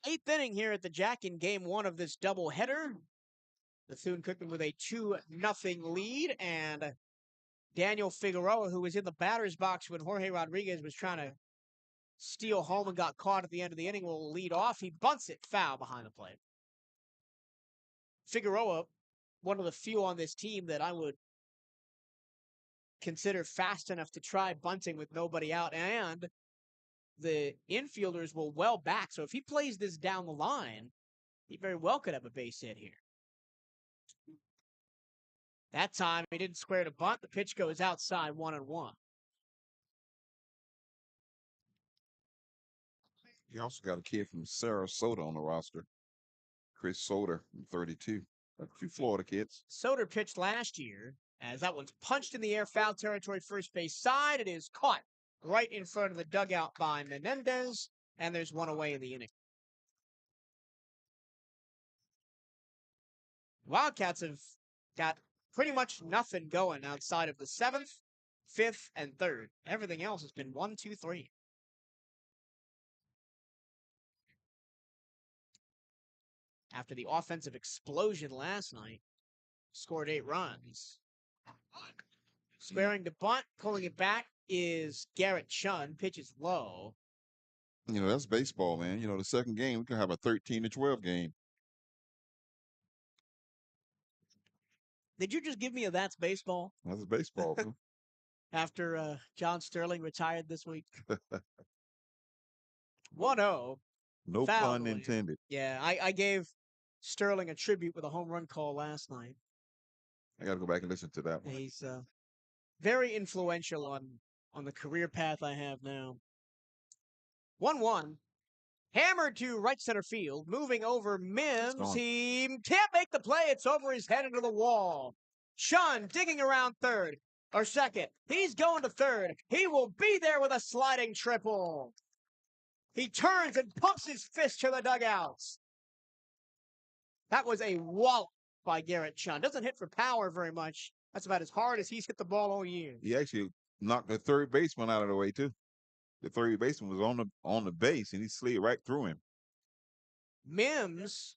Eighth inning here at the Jack in game 1 of this doubleheader. Bethune-Cookman with a 2-0 lead, and Daniel Figueroa, who was in the batter's box when Jorge Rodriguez was trying to steal home and got caught at the end of the inning, will lead off. He bunts it foul behind the plate. Figueroa, one of the few on this team that I would consider fast enough to try bunting with nobody out, and the infielders will well back. So if he plays this down the line, he very well could have a base hit here. That time, he didn't square to bunt. The pitch goes outside 1-1. You also got a kid from Sarasota on the roster, Chris Soder, from 32. A few Florida kids. Soder pitched last year, as that one's punched in the air, foul territory, first base side. It is caught right in front of the dugout by Menendez, and there's one away in the inning. Wildcats have got pretty much nothing going outside of the 7th, 5th, and 3rd. Everything else has been 1, 2, 3. After the offensive explosion last night, scored 8 runs. Squaring to bunt, pulling it back is Garrett Chun. Pitches low. You know, that's baseball, man. You know, the second game, we could have a 13-12 game. Did you just give me a that's baseball? That's baseball. After John Sterling retired this week. 1-0. No pun intended. Yeah, I gave Sterling a tribute with a home run call last night. I got to go back and listen to that one. He's very influential on the career path I have now. 1-1. Hammered to right center field. Moving over Mims. He can't make the play. It's over his head into the wall. Chun digging around third or second. He's going to third. He will be there with a sliding triple. He turns and pumps his fist to the dugouts. That was a wallop by Garrett Chun. Doesn't hit for power very much. That's about as hard as he's hit the ball all year. He actually knocked the third baseman out of the way, too. The third baseman was on the base, and he slid right through him. Mims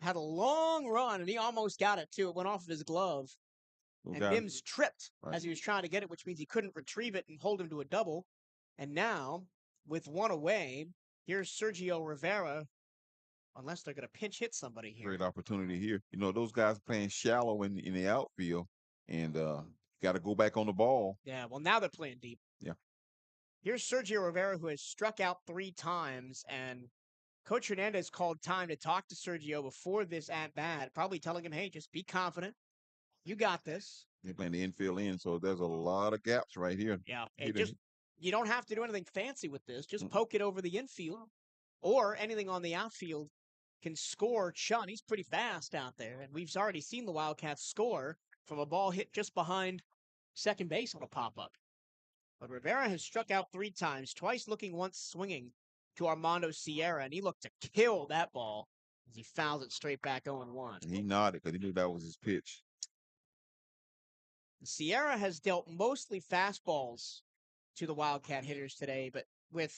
had a long run, and he almost got it, too. It went off of his glove. And Mims tripped as he was trying to get it, which means he couldn't retrieve it and hold him to a double. And now, with one away, here's Sergio Rivera, unless they're going to pinch hit somebody here. Great opportunity here. You know, those guys playing shallow in the outfield, and got to go back on the ball. Yeah, well, now they're playing deep. Yeah. Here's Sergio Rivera, who has struck out 3 times, and Coach Hernandez called time to talk to Sergio before this at-bat, probably telling him, hey, just be confident. You got this. They're playing the infield in, so there's a lot of gaps right here. Yeah, you don't have to do anything fancy with this. Just poke it over the infield, or anything on the outfield can score Chun. He's pretty fast out there, and we've already seen the Wildcats score from a ball hit just behind second base on a pop-up. But Rivera has struck out 3 times, twice looking, once swinging to Armando Sierra, and he looked to kill that ball as he fouls it straight back 0-1. He nodded because he knew that was his pitch. Sierra has dealt mostly fastballs to the Wildcat hitters today, but with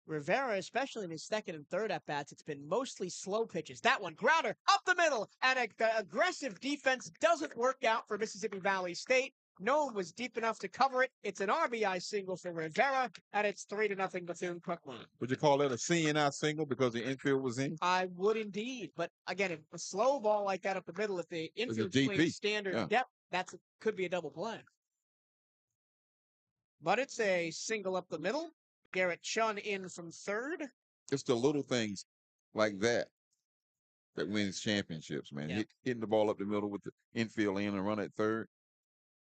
Rivera, especially in his second and third at-bats, it's been mostly slow pitches. That one, grounder, up the middle, and the aggressive defense doesn't work out for Mississippi Valley State. No one was deep enough to cover it. It's an RBI single for Rivera, and it's 3-0 Bethune-Cookman. Would you call that a seeing out single because the infield was in? I would indeed. But again, if a slow ball like that up the middle, if the infield plays standard depth, that could be a double play. But it's a single up the middle. Garrett Chun in from third. It's the little things like that wins championships, man. Yeah. Hitting the ball up the middle with the infield in and run at third.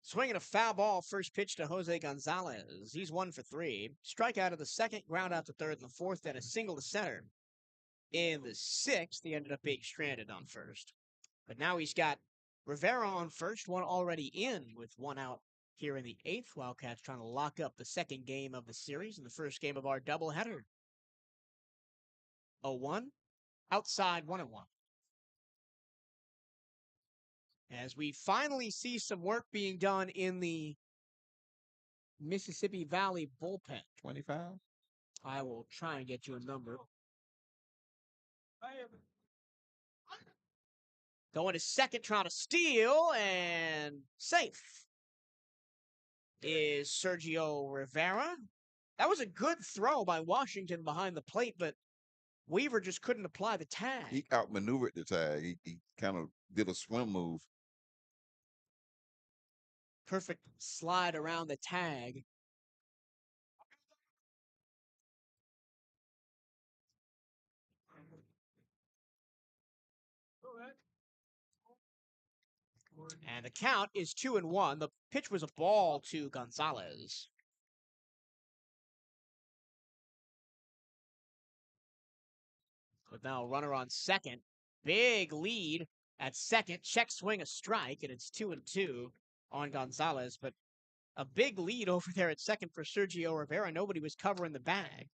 Swinging a foul ball, first pitch to Jose Gonzalez. He's 1 for 3. Strikeout of the second, ground out to third in the fourth, and a single to center. In the 6th, he ended up being stranded on first. But now he's got Rivera on first, one already in with 1 out here in the 8th. Wildcats trying to lock up the second game of the series and the first game of our doubleheader. 0-1, outside 1-1. As we finally see some work being done in the Mississippi Valley bullpen. 25? I will try and get you a number. Going to second, trying to steal, and safe is Sergio Rivera. That was a good throw by Washington behind the plate, but Weaver just couldn't apply the tag. He outmaneuvered the tag. He kind of did a swim move. Perfect slide around the tag. And the count is 2-1. The pitch was a ball to Gonzalez. But now a runner on second. big lead at second. Check swing, a strike, and it's 2-2 on Gonzalez. But a big lead over there at second for Sergio Rivera. Nobody was covering the bag.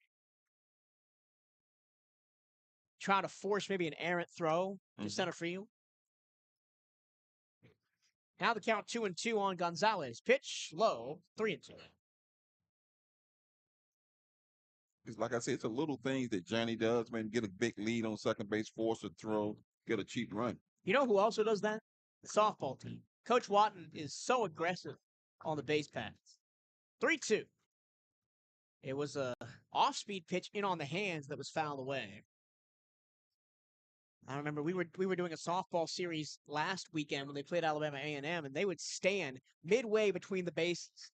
Trying to force maybe an errant throw to center field. Now the count 2-2 on Gonzalez. Pitch low, 3-2. It's like I said, it's a little things that Johnny does, man. Get a big lead on second base, force a throw, get a cheap run. You know who also does that? The softball team. Coach Watton is so aggressive on the base paths. 3-2. It was a off-speed pitch in on the hands that was fouled away. I remember we were doing a softball series last weekend when they played Alabama A&M, and they would stand midway between the bases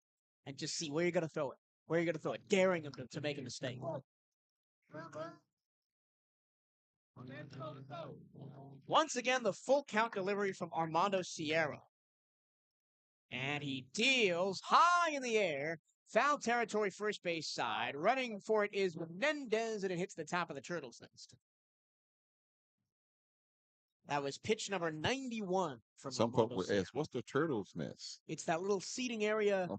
and just see where you're going to throw it, where you're going to throw it, daring them to make a mistake. Once again, the full count delivery from Armando Sierra. And he deals high in the air, foul territory first base side. Running for it is Menendez, and it hits the top of the Turtles' nest. That was pitch number 91 from Some folk would ask, what's the Turtles' nest? It's that little seating area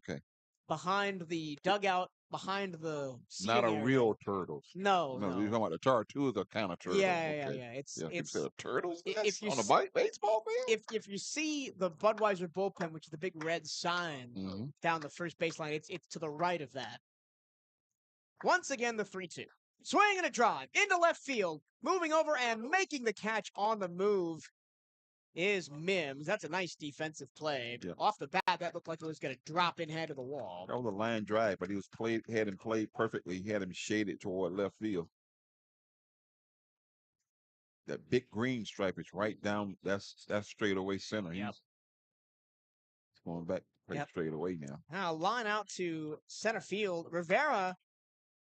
behind the dugout, behind the seating Not a area. real turtles. No. You're talking about the Tartulas are kind of turtles. Yeah. It's a turtles if you on a baseball field. If you see the Budweiser bullpen, which is the big red sign down the first baseline, it's to the right of that. Once again, the 3-2. Swing and a drive into left field, moving over and making the catch on the move is Mims. That's a nice defensive play. Yeah. Off the bat, that looked like it was going to drop in head of the wall. That was a line drive, but had him played perfectly. He had him shaded toward left field. That big green stripe is right down. That's straight away center. Yep. He's going back straight away now. Now line out to center field. Rivera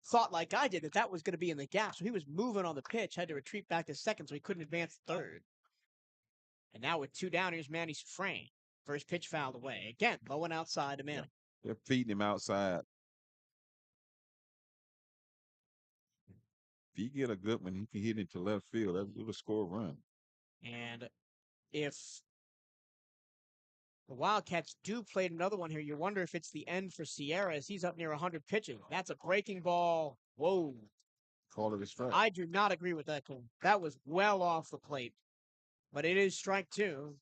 thought like I did that was going to be in the gap, so he was moving on the pitch, had to retreat back to second, so he couldn't advance third. And now with 2 down, here's Manny Sufrain. First pitch fouled away. Again, low and outside to Manny. They're feeding him outside. If you get a good one, he can hit into left field. That'll score a run. And if the Wildcats do play another one here, you wonder if it's the end for Sierra as he's up near 100 pitching. That's a breaking ball. Whoa. Call it a strike. I do not agree with that call. That was well off the plate. But it is strike 2.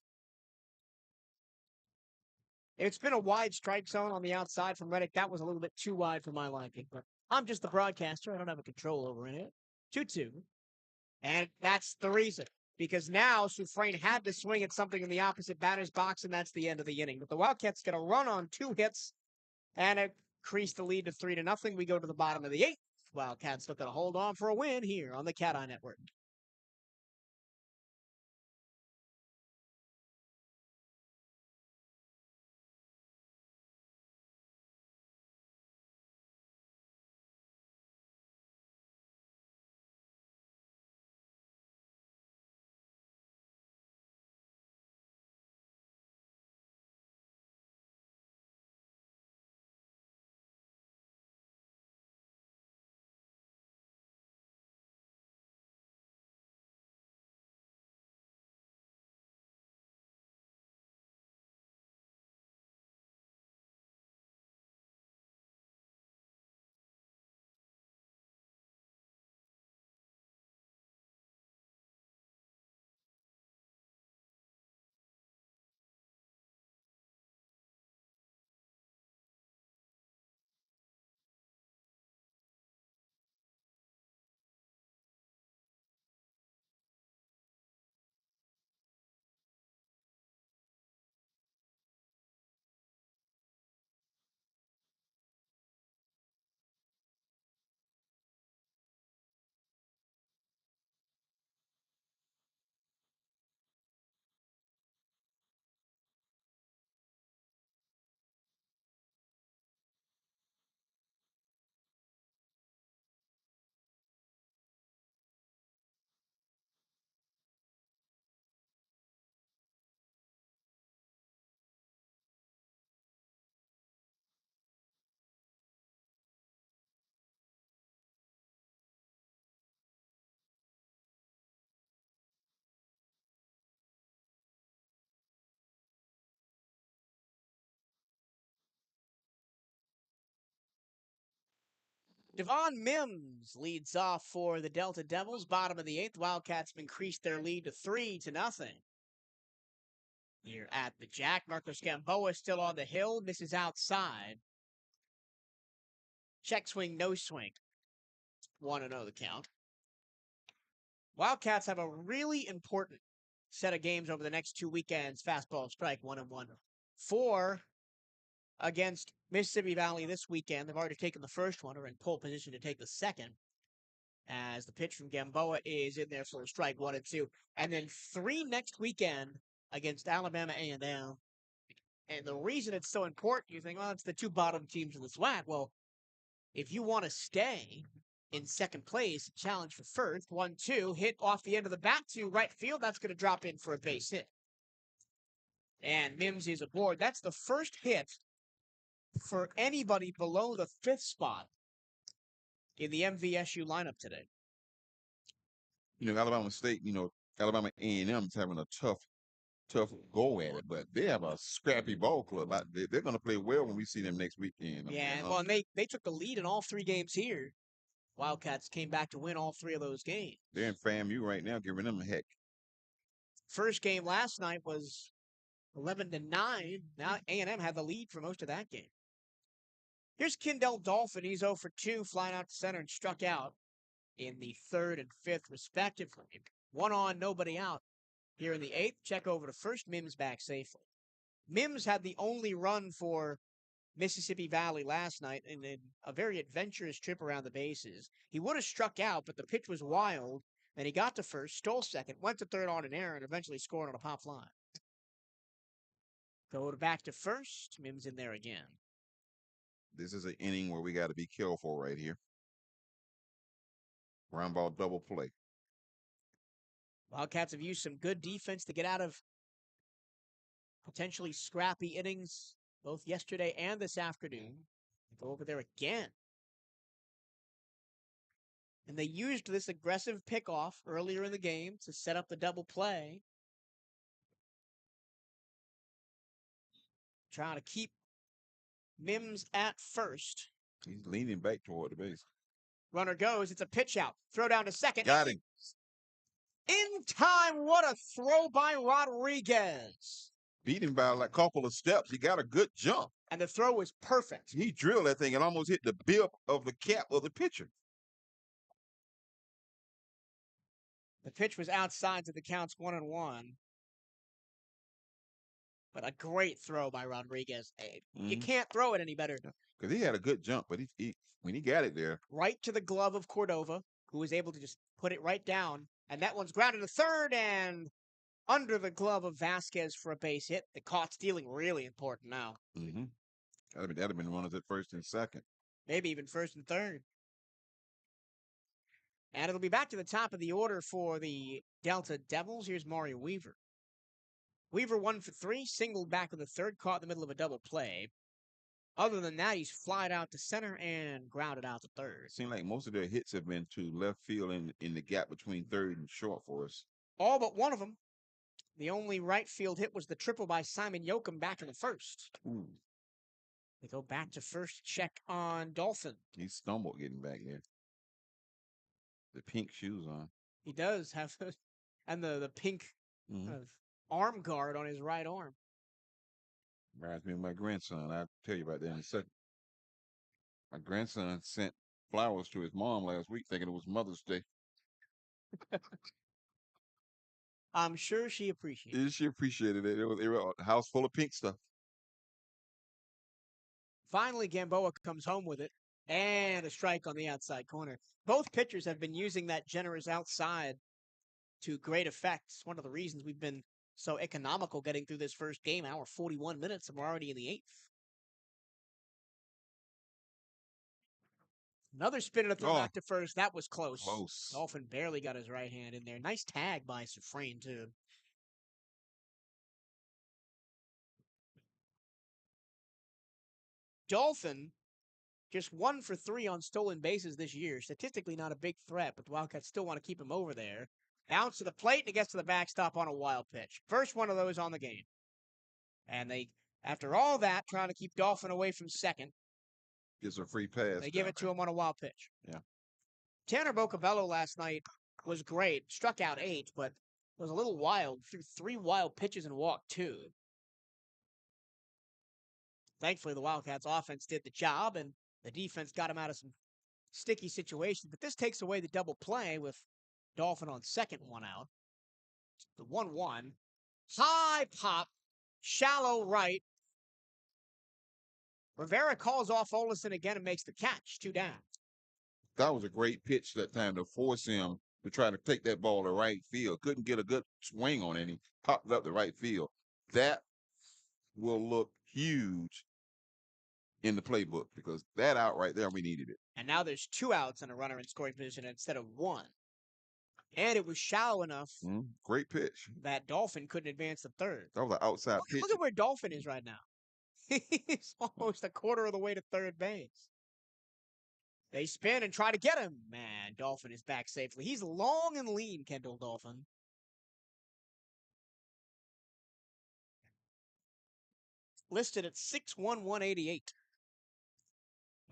It's been a wide strike zone on the outside from Reddick. That was a little bit too wide for my liking. But I'm just the broadcaster. I don't have a control over it. 2-2. And that's the reason. Because now Sufrain had to swing at something in the opposite batter's box, and that's the end of the inning. But the Wildcats get a run on 2 hits, and increase the lead to 3-0. We go to the bottom of the 8th. Wildcats looking to hold on for a win here on the CatEye Network. Devon Mims leads off for the Delta Devils. Bottom of the 8th. Wildcats have increased their lead to 3-0. Here at the Jack, Marcos Gamboa still on the hill. Misses outside. Check swing, no swing. 1-0 the count. Wildcats have a really important set of games over the next 2 weekends. Fastball strike, 1-1. 4 against Mississippi Valley this weekend. They've already taken the first one, are in pole position to take the second. As the pitch from Gamboa is in there for a strike, 1-2. And then 3 next weekend against Alabama A&M. And the reason it's so important, you think, well, it's the 2 bottom teams in the SWAC. Well, if you want to stay in second place, challenge for first, 1-2, hit off the end of the bat to right field, that's going to drop in for a base hit. And Mims is aboard. That's the first hit for anybody below the 5th spot in the MVSU lineup today. Alabama State, Alabama A&M is having a tough go at it, but they have a scrappy ball club. They're going to play well when we see them next weekend. Yeah, well, and they took the lead in all 3 games here. Wildcats came back to win all 3 of those games. They're in FAMU right now, giving them a heck. First game last night was 11-9. Now A&M had the lead for most of that game. Here's Kendall Dolphin. He's 0 for 2, flying out to center and struck out in the 3rd and 5th, respectively. 1 on, nobody out. Here in the 8th, check over to first. Mims back safely. Mims had the only run for Mississippi Valley last night in a very adventurous trip around the bases. He would have struck out, but the pitch was wild. Then he got to first, stole second, went to third on an error, and eventually scored on a pop fly. Go back to first. Mims in there again. This is an inning where we got to be careful right here. Ground ball double play. Wildcats have used some good defense to get out of potentially scrappy innings both yesterday and this afternoon. Go over there again. And they used this aggressive pickoff earlier in the game to set up the double play. Trying to keep Mims at first. He's leaning back toward the base. Runner goes. It's a pitch out. Throw down to second. Got him. In time. What a throw by Rodriguez. Beat him by a couple of steps. He got a good jump. And the throw was perfect. He drilled that thing and almost hit the bib of the cap of the pitcher. The pitch was outside, so the count's 1-1. But a great throw by Rodriguez. You can't throw it any better. Because he had a good jump, but he when he got it there. Right to the glove of Cordova, who was able to just put it right down. And that one's grounded to third and under the glove of Vasquez for a base hit. The caught stealing really important now. Mm-hmm. That'd have been runners at first and second. Maybe even first and third. And it'll be back to the top of the order for the Delta Devils. Here's Mario Weaver. Weaver 1 for 3, singled back in the 3rd, caught in the middle of a double play. Other than that, he's flied out to center and grounded out to 3rd. It seems like most of their hits have been to left field in the gap between 3rd and short for us. All but one of them. The only right field hit was the triple by Simon Yoakum back in the 1st. Ooh. They go back to first, check on Dolphin. He stumbled getting back there. The pink shoes on. He does have, and the pink arm guard on his right arm. Reminds me of my grandson. I'll tell you about that in a second. My grandson sent flowers to his mom last week thinking it was Mother's Day. I'm sure she appreciated it. She appreciated it. It was a house full of pink stuff. Finally, Gamboa comes home with it. And a strike on the outside corner. Both pitchers have been using that generous outside to great effect. It's one of the reasons we've been so economical getting through this first game. Hour 41 minutes, and we're already in the 8th. Another spin and a throw back to first. That was close. Dolphin barely got his right hand in there. Nice tag by Sufrain, too. Dolphin just 1 for 3 on stolen bases this year. Statistically not a big threat, but the Wildcats still want to keep him over there. Bounce to the plate, and it gets to the backstop on a wild pitch. First one of those on the game. And they, after all that, trying to keep Dolphin away from second. Gets a free pass. They give it to him on a wild pitch. Yeah. Tanner Bocabello last night was great. Struck out 8, but was a little wild. Threw 3 wild pitches and walked 2. Thankfully, the Wildcats offense did the job, and the defense got him out of some sticky situations. But this takes away the double play with Dolphin on second, 1 out. The 1-1. High pop, shallow right. Rivera calls off Olison again and makes the catch. 2 down. That was a great pitch that time to force him to try to take that ball to right field. Couldn't get a good swing on it. He popped it up the right field. That will look huge in the playbook because that out right there, we needed it. And now there's 2 outs and a runner in scoring position instead of 1. And it was shallow enough Great pitch. that Dolphin couldn't advance the third. That was an outside pitch. Look at where Dolphin is right now. He's almost a quarter of the way to third base. They spin and try to get him. Man, Dolphin is back safely. He's long and lean, Kendall Dolphin. Listed at 6'1", 188.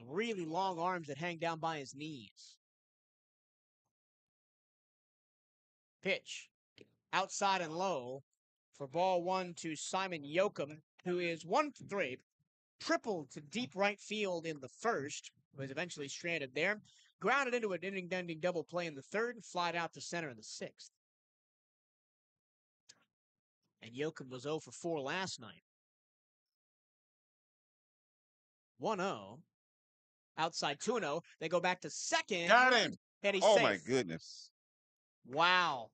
Really long arms that hang down by his knees. Pitch. Outside and low for ball 1 to Simon Yoakum, who is 1 for 3. Tripled to deep right field in the first. Was eventually stranded there. Grounded into an inning-ending double play in the third. Flied out to center in the sixth. And Yoakum was 0 for 4 last night. 1-0. Outside 2-0. They go back to second. Got him. And he's Oh, safe. my goodness. Wow.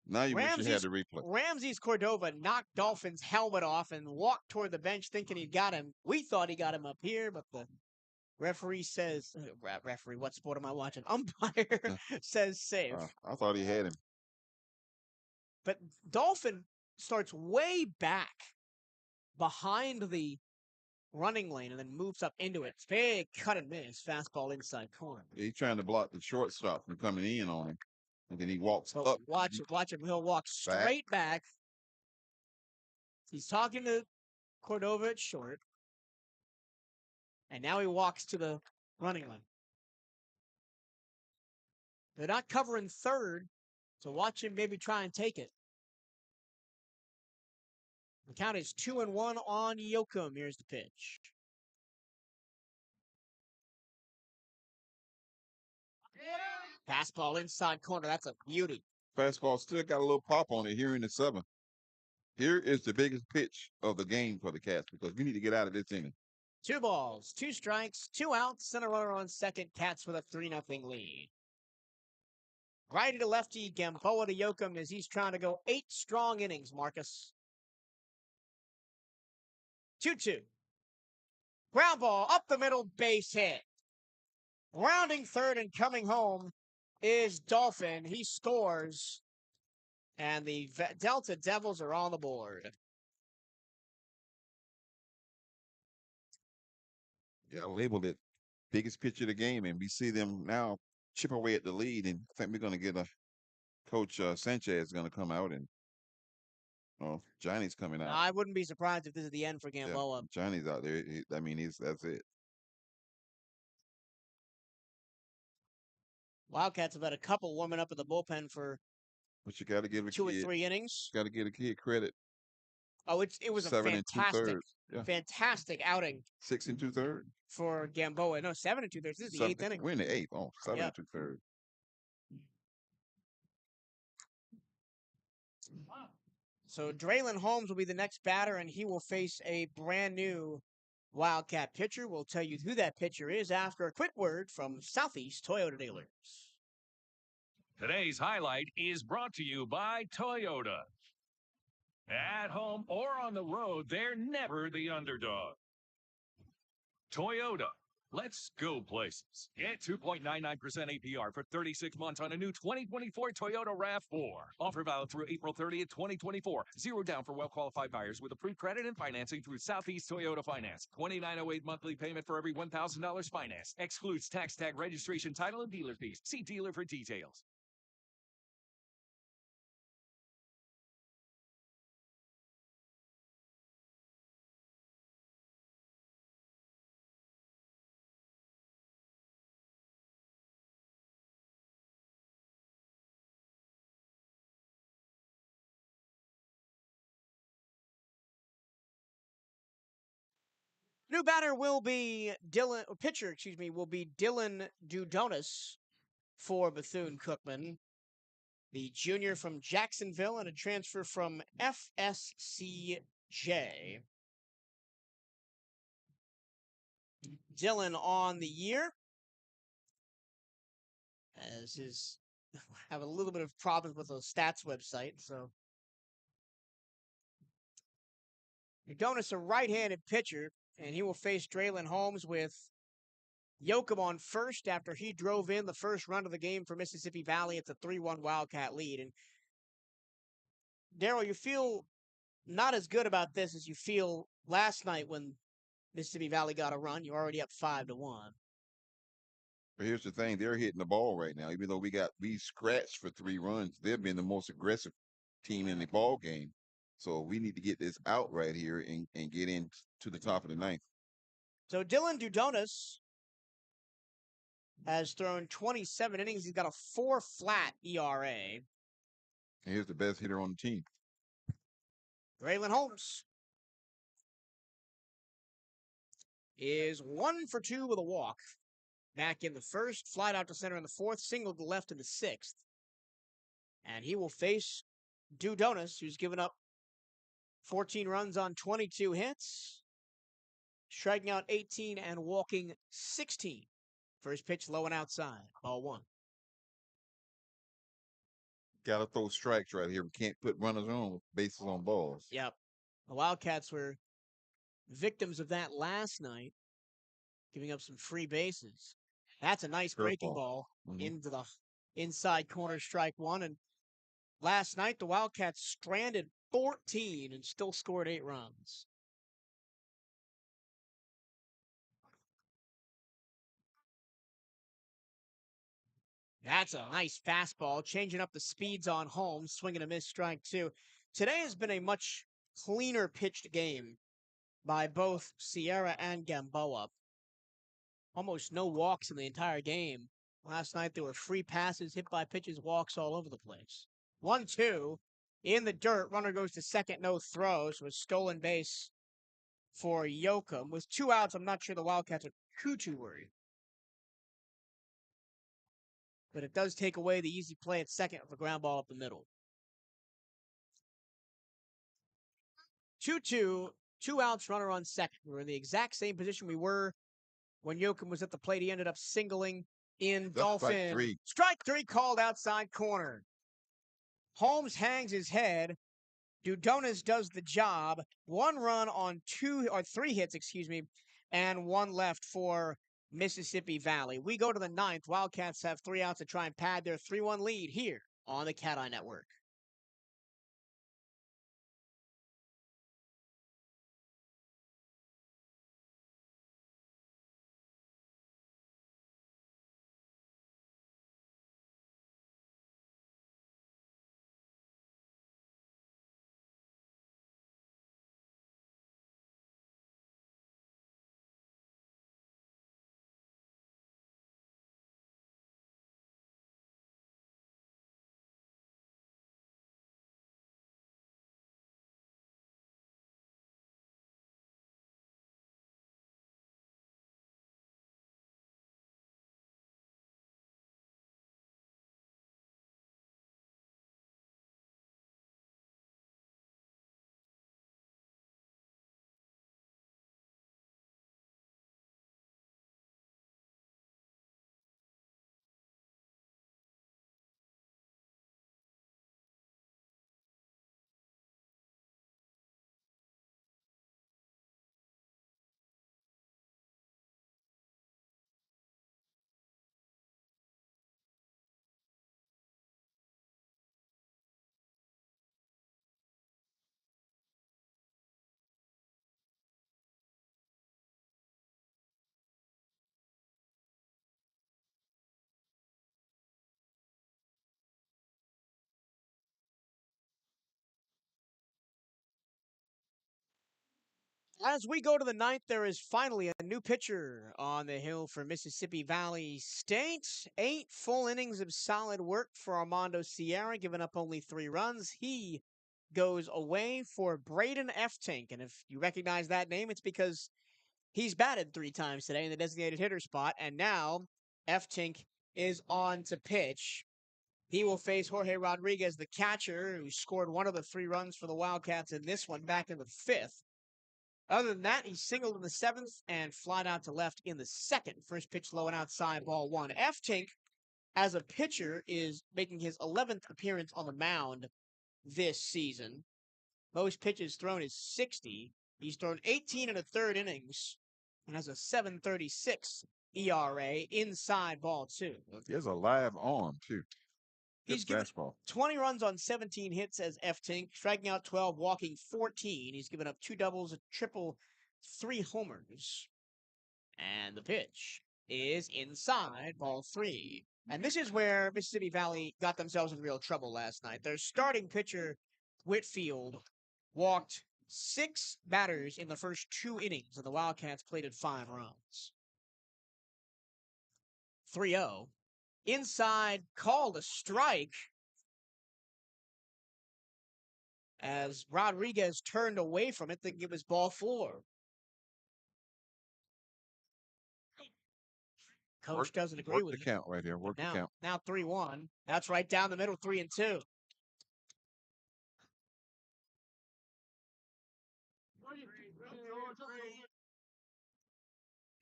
Now you wish you had the replay. Ramses Cordova knocked Dolphin's helmet off and walked toward the bench thinking he got him. We thought he got him up here, but the referee says, referee, what sport am I watching? Umpire says safe. I thought he had him. But Dolphin starts way back behind the running lane and then moves up into it. Big cut and miss. Fastball inside corner. He's trying to block the shortstop from coming in on him. And then he walks up. Watch him. He'll walk straight back. He's talking to Cordova at short. And now he walks to the running lane. They're not covering third, so watch him maybe try and take it. The count is 2-1 on Yoakum. Here's the pitch. Fastball inside corner. That's a beauty. Fastball still got a little pop on it here in the seventh. Here is the biggest pitch of the game for the Cats because we need to get out of this inning. 2 balls, 2 strikes, 2 outs, center runner on second. Cats with a 3-0 lead. Righty to lefty, Gamboa to Yoakum as he's trying to go 8 strong innings, Marcus. 2-2. Ground ball up the middle, base hit. Rounding third and coming home is Dolphin. He scores, and the Delta Devils are on the board. Yeah, labeled it biggest pitch of the game, and we see them now chip away at the lead, and I think we're going to get Coach Sanchez is going to come out, and Johnny's coming out. I wouldn't be surprised if this is the end for Gamboa. Yeah, Johnny's out there. That's it. Wildcats have had a couple warming up in the bullpen for but you got to give 2 or 3 innings. Got to give a kid credit. Oh, it was a fantastic outing. 6 2/3 for Gamboa. No, 7 2/3. This is the 8th inning. We're in the 8th. Oh, 7 2/3. So Draylon Holmes will be the next batter, and he will face a brand new Wildcat pitcher. We'll tell you who that pitcher is after a quick word from Southeast Toyota Dealers. Today's highlight is brought to you by Toyota. At home or on the road, they're never the underdog. Toyota. Let's go places. Get 2.99% APR for 36 months on a new 2024 Toyota RAV4. Offer valid through April 30th, 2024. Zero down for well-qualified buyers with approved credit and financing through Southeast Toyota Finance. $29.08 monthly payment for every $1,000 finance. Excludes tax tag registration, title, and dealer fees. See dealer for details. New batter will be pitcher, will be Dylan Dudonis for Bethune-Cookman, the junior from Jacksonville and a transfer from FSCJ. Dylan on the year as his have a little bit of problems with the stats website, so Dudonis, a right-handed pitcher, and he will face Draylen Holmes with Yoakum on first after he drove in the first run of the game for Mississippi Valley. It's a 3-1 Wildcat lead. And Daryl, you feel not as good about this as you feel last night when Mississippi Valley got a run. You're already up 5-1. But here's the thing: they're hitting the ball right now. Even though we scratched for 3 runs, they've been the most aggressive team in the ball game. So we need to get this out right here and get in to the top of the ninth. So Dylan Dudonis has thrown 27 innings. He's got a 4 flat ERA. And here's the best hitter on the team. Draylen Holmes is 1 for 2 with a walk. Back in the first, flied out to center in the fourth, singled to left in the sixth. And he will face Dudonis, who's given up 14 runs on 22 hits, striking out 18 and walking 16. First pitch low and outside, ball 1. Got to throw strikes right here. We can't put runners on with bases on balls. Yep. The Wildcats were victims of that last night, giving up some free bases. That's a nice breaking ball into the inside corner, strike 1. And last night, the Wildcats stranded 14 and still scored 8 runs. That's a nice fastball, changing up the speeds on Holmes, swinging a missed strike 2. Today has been a much cleaner pitched game by both Sierra and Gamboa. Almost no walks in the entire game. Last night there were free passes, hit by pitches, walks all over the place. 1-2 in the dirt. Runner goes to second, no throws. So a stolen base for Yoakum. With 2 outs, I'm not sure the Wildcats are too worried. But it does take away the easy play at second of a ground ball up the middle. 2-2, 2 outs, runner on second. We're in the exact same position we were when Yoakum was at the plate. He ended up singling in Dolphin. Strike 3 called outside corner. Holmes hangs his head. Dudonis does the job. 1 run on 3 hits, and 1 left for Mississippi Valley. We go to the 9th. Wildcats have 3 outs to try and pad their 3-1 lead here on the CatEye Network. As we go to the 9th, there is finally a new pitcher on the hill for Mississippi Valley State. 8 full innings of solid work for Armando Sierra, giving up only 3 runs. He goes away for Braden Eftink. And if you recognize that name, it's because He's batted 3 times today in the designated hitter spot, and now F-Tink is on to pitch. He will face Jorge Rodriguez, the catcher, who scored one of the 3 runs for the Wildcats in this one back in the 5th. Other than that, he singled in the 7th and flied out to left in the 2nd. First pitch low and outside, ball 1. F-Tink, as a pitcher, is making his 11th appearance on the mound this season. Most pitches thrown is 60. He's thrown 18 and a third innings and has a 7.36 ERA. Inside, ball 2. He has a live arm, too. He's Good given fastball. 20 runs on 17 hits as F-Tink, striking out 12, walking 14. He's given up 2 doubles, a triple, 3 homers. And the pitch is inside, ball 3. And this is where Mississippi Valley got themselves in real trouble last night. Their starting pitcher, Whitfield, walked 6 batters in the first 2 innings, and the Wildcats plated 5 runs. 3-0. Inside, called a strike as Rodriguez turned away from it, thinking it was ball 4. Coach doesn't agree with the count right here. Work the count. Now 3-1. That's right down the middle, 3-2.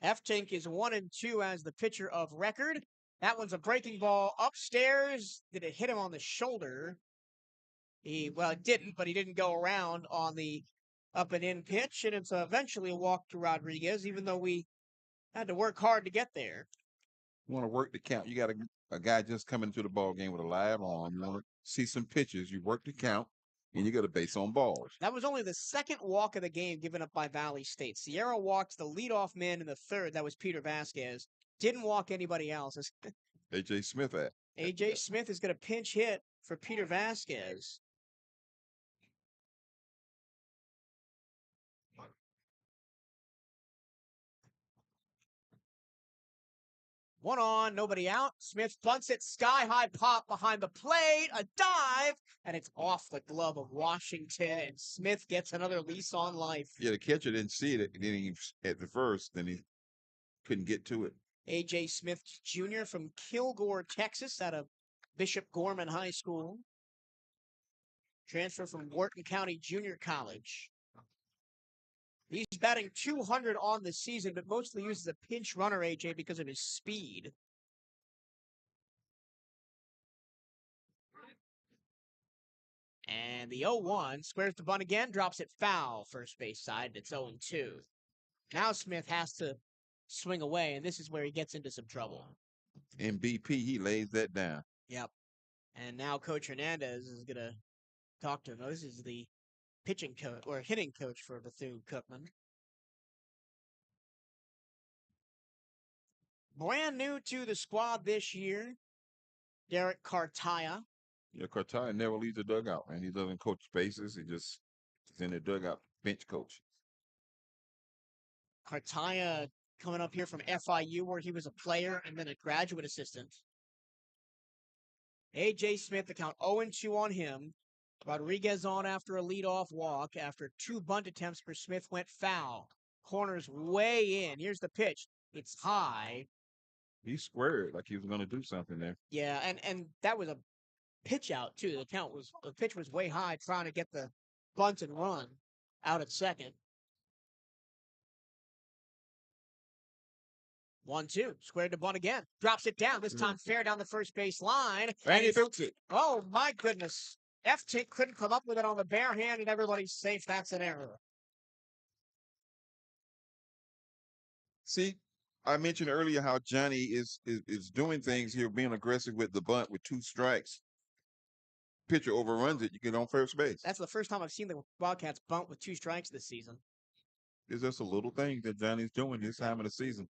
F-Tink is 1-2 as the pitcher of record. That one's a breaking ball upstairs. Did it hit him on the shoulder? It didn't, but he didn't go around on the up and in pitch, and it's eventually a walk to Rodriguez, even though we had to work hard to get there. You want to work the count. You got a guy just coming to the ball game with a live arm. You want to see some pitches. You work the count, and you got a base on balls. That was only the 2nd walk of the game given up by Valley State. Sierra walked the leadoff man in the 3rd. That was Peter Vasquez. Didn't walk anybody else. A.J. Smith at. A.J. Smith is going to pinch hit for Peter Vasquez. One on, nobody out. Smith bunts it, sky-high pop behind the plate, a dive, and it's off the glove of Washington, and Smith gets another lease on life. Yeah, the catcher didn't see it at the first, then he couldn't get to it. A.J. Smith Jr. from Kilgore, Texas, out of Bishop Gorman High School. Transfer from Wharton County Junior College. He's batting 200 on the season, but mostly uses a pinch runner, AJ, because of his speed. And the 0-1 squares the bunt again, drops it foul, first base side. It's 0-2. Now Smith has to swing away, and this is where he gets into some trouble. In BP, he lays that down. Yep. And now Coach Hernandez is going to talk to him. This is the pitching coach or hitting coach for Bethune-Cookman. Brand new to the squad this year, Derek Cartaya. Yeah, Cartaya never leaves the dugout, man. He doesn't coach bases. He's in the dugout, bench coach. Cartaya coming up here from FIU, where he was a player and then a graduate assistant. A.J. Smith, the count 0-2 on him. Rodriguez on after a leadoff walk. After 2 bunt attempts for Smith went foul. Corners way in. Here's the pitch. It's high. He squared like he was going to do something there. Yeah, and that was a pitch out too. The pitch was way high, trying to get the bunt and run out at second. 1-2, squared to bunt again. Drops it down. This time fair down the first base line. And he built it. Oh my goodness. F-Tink couldn't come up with it on the bare hand, and everybody's safe. That's an error. See, I mentioned earlier how Johnny is doing things here, being aggressive with the bunt with 2 strikes. Pitcher overruns it, you get on first base. That's the first time I've seen the Wildcats bunt with 2 strikes this season. It's just a little thing that Johnny's doing this time of the season.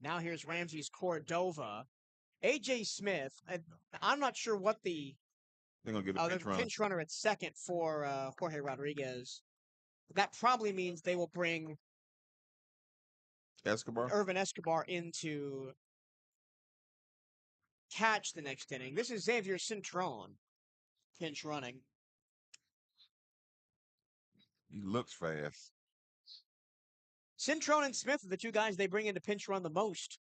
Now here's Ramses Cordova. A.J. Smith, I'm not sure what they're going to get a pinch runner at second for Jorge Rodriguez. That probably means they will bring Irvin Escobar in to catch the next inning. This is Xavier Cintron pinch running. He looks fast. Cintrone and Smith are the two guys they bring in to pinch run the most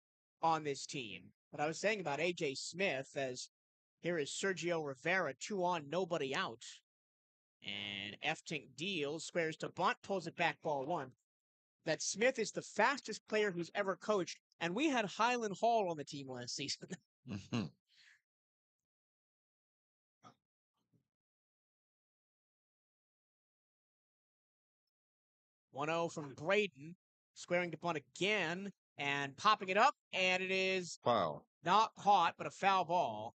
on this team. But I was saying about A.J. Smith, as here is Sergio Rivera, 2 on, nobody out. And Eftink deals, squares to bunt, pulls it back, ball 1. That Smith is the fastest player who's ever coached, and we had Highland Hall on the team last season. 1-0 from Braden, squaring to bunt again, and popping it up, and it is Foul. not caught, but a foul ball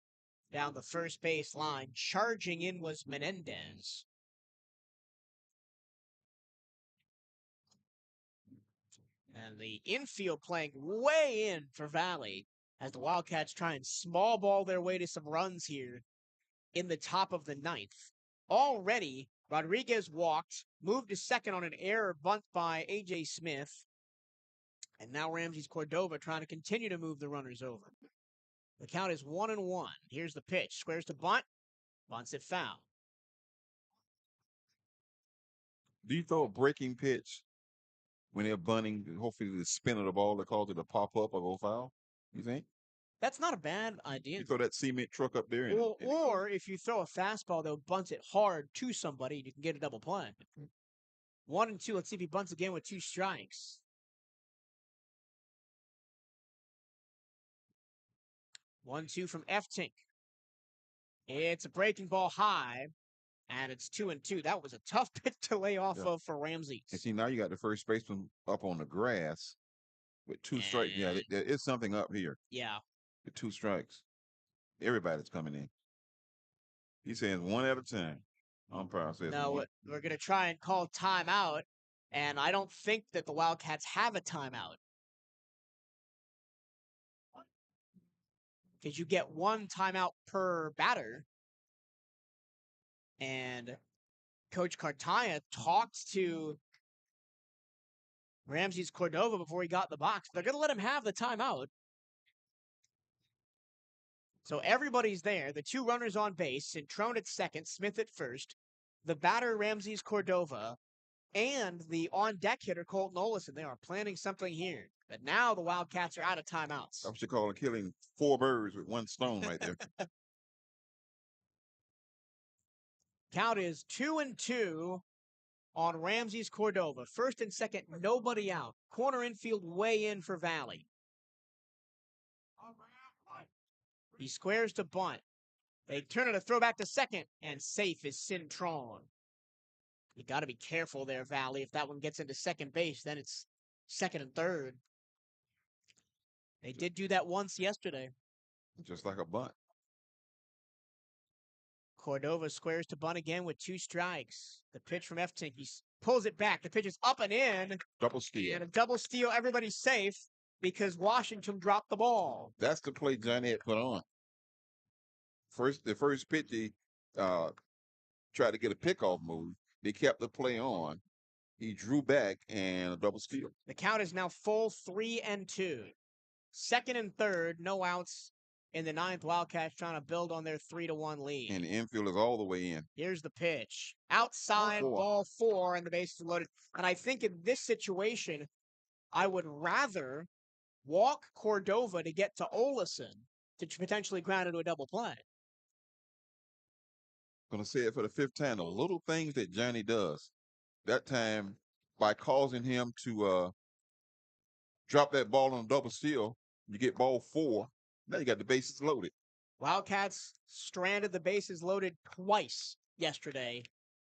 down the first base line. Charging in was Menendez. And the infield playing way in for Valley as the Wildcats try and small ball their way to some runs here in the top of the 9th. Already, Rodriguez walked, moved to second on an error bunt by A.J. Smith. And now Ramses Cordova trying to continue to move the runners over. The count is 1-1. Here's the pitch. Squares to bunt. Bunts it foul. Do you throw a breaking pitch when they're bunting? Hopefully the spin of the ball that causes it to pop up or go foul. You think? That's not a bad idea. You throw that cement truck up there. Or if you throw a fastball, they'll bunt it hard to somebody, and you can get a double play. 1-2. Let's see if he bunts again with 2 strikes. 1-2 from Eftink. It's a breaking ball high, and it's 2-2. That was a tough pitch to lay off of for Ramses. And see, now you got the first baseman up on the grass with 2 strikes. Yeah, there is something up here. Yeah. With 2 strikes. Everybody's coming in. He's saying 1 at a time. Umpire says no, we're going to try and call timeout, and I don't think that the Wildcats have a timeout. Because you get 1 timeout per batter. And Coach Cartaya talked to Ramses Cordova before he got in the box. They're going to let him have the timeout. So everybody's there. The 2 runners on base, Cintrone at second, Smith at first, the batter Ramses Cordova, and the on-deck hitter Colton Olison. They are planning something here. But now the Wildcats are out of timeouts. That's what you call killing 4 birds with 1 stone right there. Count is 2-2 on Ramses Cordova. First and second, nobody out. Corner infield way in for Valley. He squares to bunt. They turn it a throw back to second, and safe is Cintrone. You got to be careful there, Valley. If that one gets into second base, then it's second and third. They did do that once yesterday. Just like a bunt. Cordova squares to bunt again with 2 strikes. The pitch from Eftink. He pulls it back. The pitch is up and in. Double steal. And a double steal. Everybody's safe because Washington dropped the ball. That's the play Johnny had put on. The first pitch, he tried to get a pickoff move. They kept the play on. He drew back and a double steal. The count is now full 3-2. Second and third, no outs in the 9th. Wildcats trying to build on their 3-1 lead. And the infield is all the way in. Here's the pitch. Outside, ball 4, and the bases are loaded. And I think in this situation, I would rather walk Cordova to get to Olison to potentially ground into a double play. I'm going to say it for the 5th time. The little things that Johnny does. That time, by causing him to drop that ball on a double steal, you get ball 4. Now you got the bases loaded. Wildcats stranded the bases loaded twice yesterday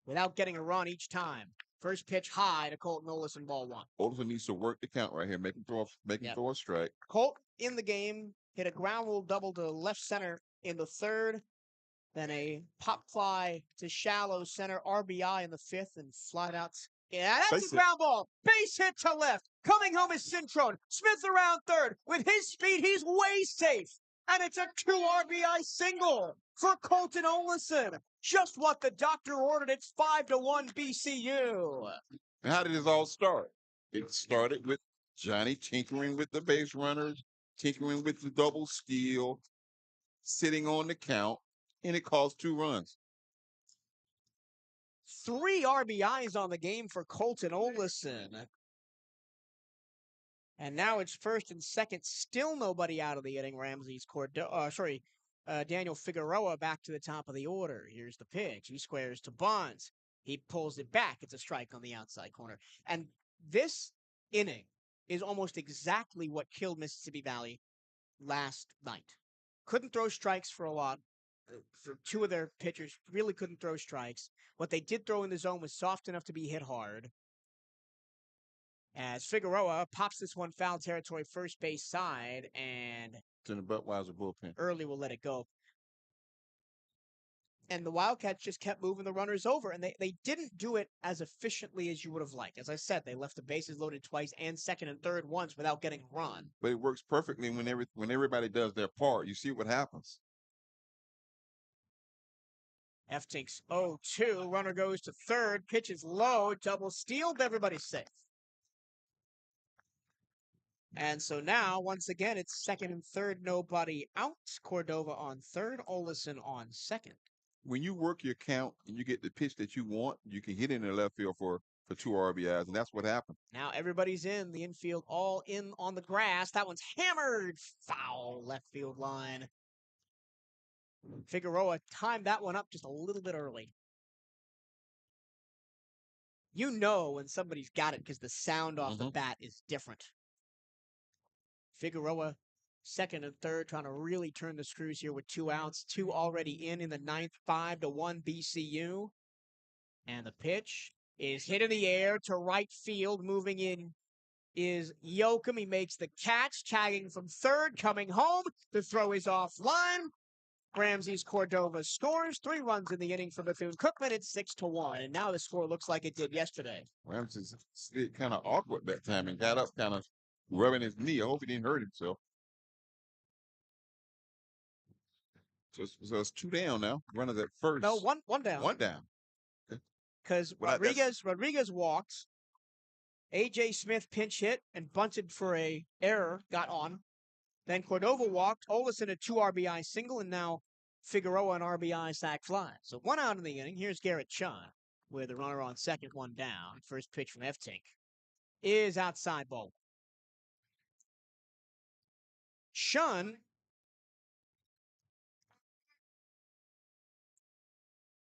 without getting a run each time. First pitch high to Colton Olison, ball 1. Olison needs to work the count right here, make him throw a strike. Colt in the game hit a ground rule double to left center in the 3rd. Then a pop fly to shallow center, RBI in the 5th, and flied out. Yeah, that's a ground ball. Base hit to left. Coming home is Cintrone. Smith around 3rd. With his speed, he's way safe. And it's a 2 RBI single for Colton Olison. Just what the doctor ordered. It's 5-1 BCU. And how did this all start? It started with Johnny tinkering with the base runners, tinkering with the double steal, sitting on the count, and it caused 2 runs. 3 RBIs on the game for Colton Olison. And now it's first and second, still nobody out of the inning. Daniel Figueroa back to the top of the order. Here's the pitch. He squares to Bonds. He pulls it back. It's a strike on the outside corner. And this inning is almost exactly what killed Mississippi Valley last night. Couldn't throw strikes for a lot. For two of their pitchers, really couldn't throw strikes. What they did throw in the zone was soft enough to be hit hard. As Figueroa pops this one foul territory first base side, and It's in the Budweiser bullpen. Early will let it go. And the Wildcats just kept moving the runners over, and they didn't do it as efficiently as you would have liked. As I said, they left the bases loaded twice and second and third once without getting a run. But it works perfectly when everybody does their part. You see what happens. F-Tink's 0-2. Runner goes to third. Pitch is low. Double steal. Everybody's safe. And so now, once again, it's second and third. Nobody out. Cordova on third. Olison on second. When you work your count and you get the pitch that you want, you can hit it in the left field for 2 RBIs, and that's what happened. Now everybody's in the infield, all in on the grass. That one's hammered. Foul left field line. Figueroa timed that one up just a little bit early. You know when somebody's got it because the sound off the bat is different. Figueroa, second and third, trying to really turn the screws here with 2 outs. 2 already in the ninth, 5-1 BCU. And the pitch is hit in the air to right field. Moving in is Yoakum. He makes the catch, tagging from third, coming home. The throw is offline. Ramses Cordova scores 3 runs in the inning for Bethune-Cookman. It's 6-1, and now the score looks like it did yesterday. Ramses stayed kind of awkward that time and got up kind of rubbing his knee. I hope he didn't hurt himself. So it's 2 down now. Runners at first. No, one down. 1 down. Because Rodriguez walked. A.J. Smith pinch hit and bunted for a error, got on. Then Cordova walked. Olison a 2 RBI single, and now Figueroa an RBI sac fly. So 1 out in the inning. Here's Garrett Chun with the runner on second, 1 down. First pitch from F-Tink is outside ball. Chun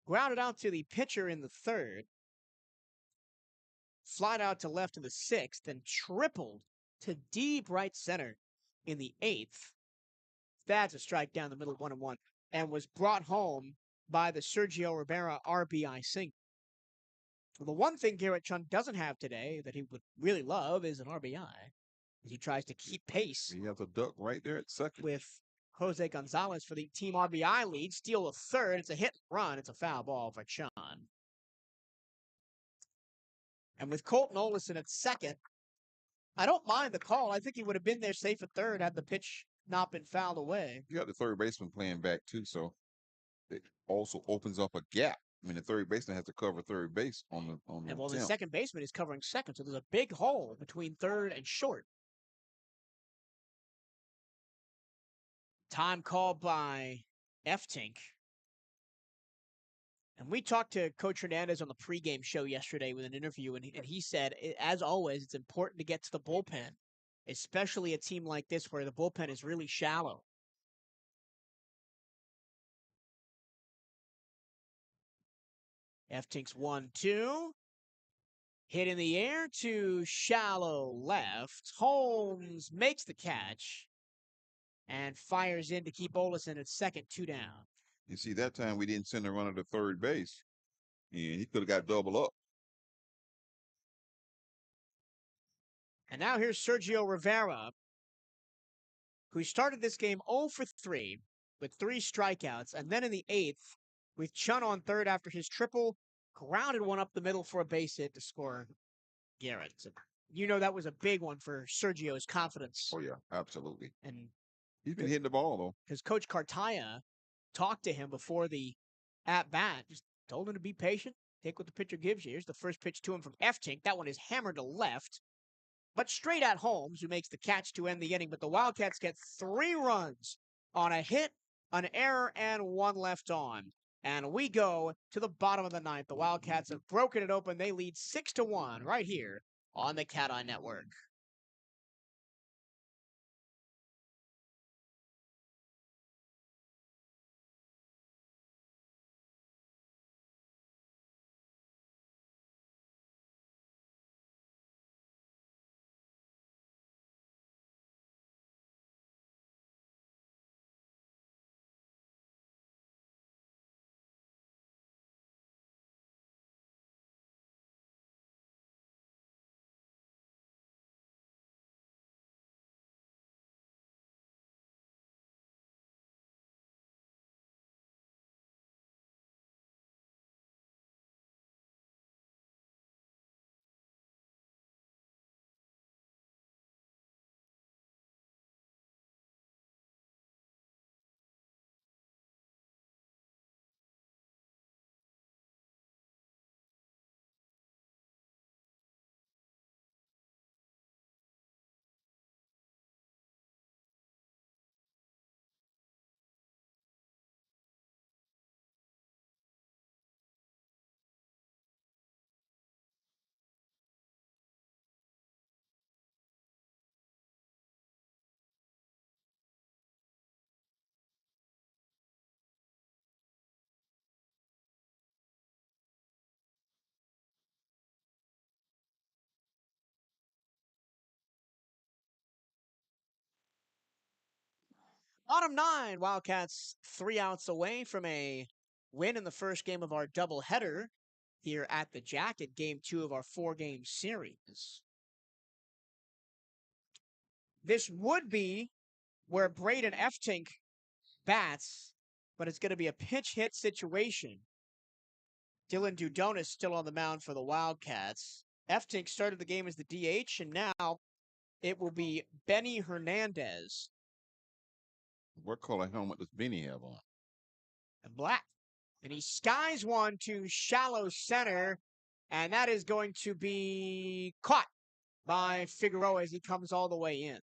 grounded out to the pitcher in the third. Flied out to left in the sixth, then tripled to deep right center in the eighth. That's a strike down the middle, 1-1, and was brought home by the Sergio Rivera RBI single. The one thing Garrett Chun doesn't have today that he would really love is an RBI. As he tries to keep pace. He has a duck right there at second. With Jose Gonzalez for the team RBI lead. Steal a third. It's a hit and run. It's a foul ball for Chun. And with Colton Olison at second, I don't mind the call. I think he would have been there safe at third had the pitch not been fouled away. You got the third baseman playing back too, so it also opens up a gap. I mean, the third baseman has to cover third base on the And well, the attempt. second baseman is covering second, so there's a big hole between third and short. Time called by F-Tink. And we talked to Coach Hernandez on the pregame show yesterday with an interview, and he said, as always, it's important to get to the bullpen, especially a team like this where the bullpen is really shallow. F-Tink's 1-2. Hit in the air to shallow left. Holmes makes the catch and fires in to keep Olison at second, 2 down. You see, that time we didn't send a runner to third base, and he could have got double up. And now here's Sergio Rivera, who started this game 0 for 3 with 3 strikeouts, and then in the 8th, with Chun on third after his triple, grounded one up the middle for a base hit to score Garrett. So, you know that was a big one for Sergio's confidence. Oh, yeah, absolutely. And he's been hitting the ball, though. Because Coach Cartaya talked to him before the at-bat, just told him to be patient, take what the pitcher gives you. Here's the first pitch to him from F-Tink. That one is hammered to left, but straight at Holmes, who makes the catch to end the inning. But the Wildcats get 3 runs on a hit, an error, and 1 left on. And we go to the bottom of the ninth. The Wildcats have broken it open. They lead 6-1 right here on the CatEye Network. Bottom nine, Wildcats 3 outs away from a win in the first game of our doubleheader here at the Jacket, game 2 of our 4-game series. This would be where Braden Eftink bats, but it's going to be a pinch hit situation. Dylan Dudonis still on the mound for the Wildcats. Eftink started the game as the DH, and now it will be Benny Hernandez. What color helmet does Benny have on? Black. And he skies one to shallow center, and that is going to be caught by Figueroa as he comes all the way in.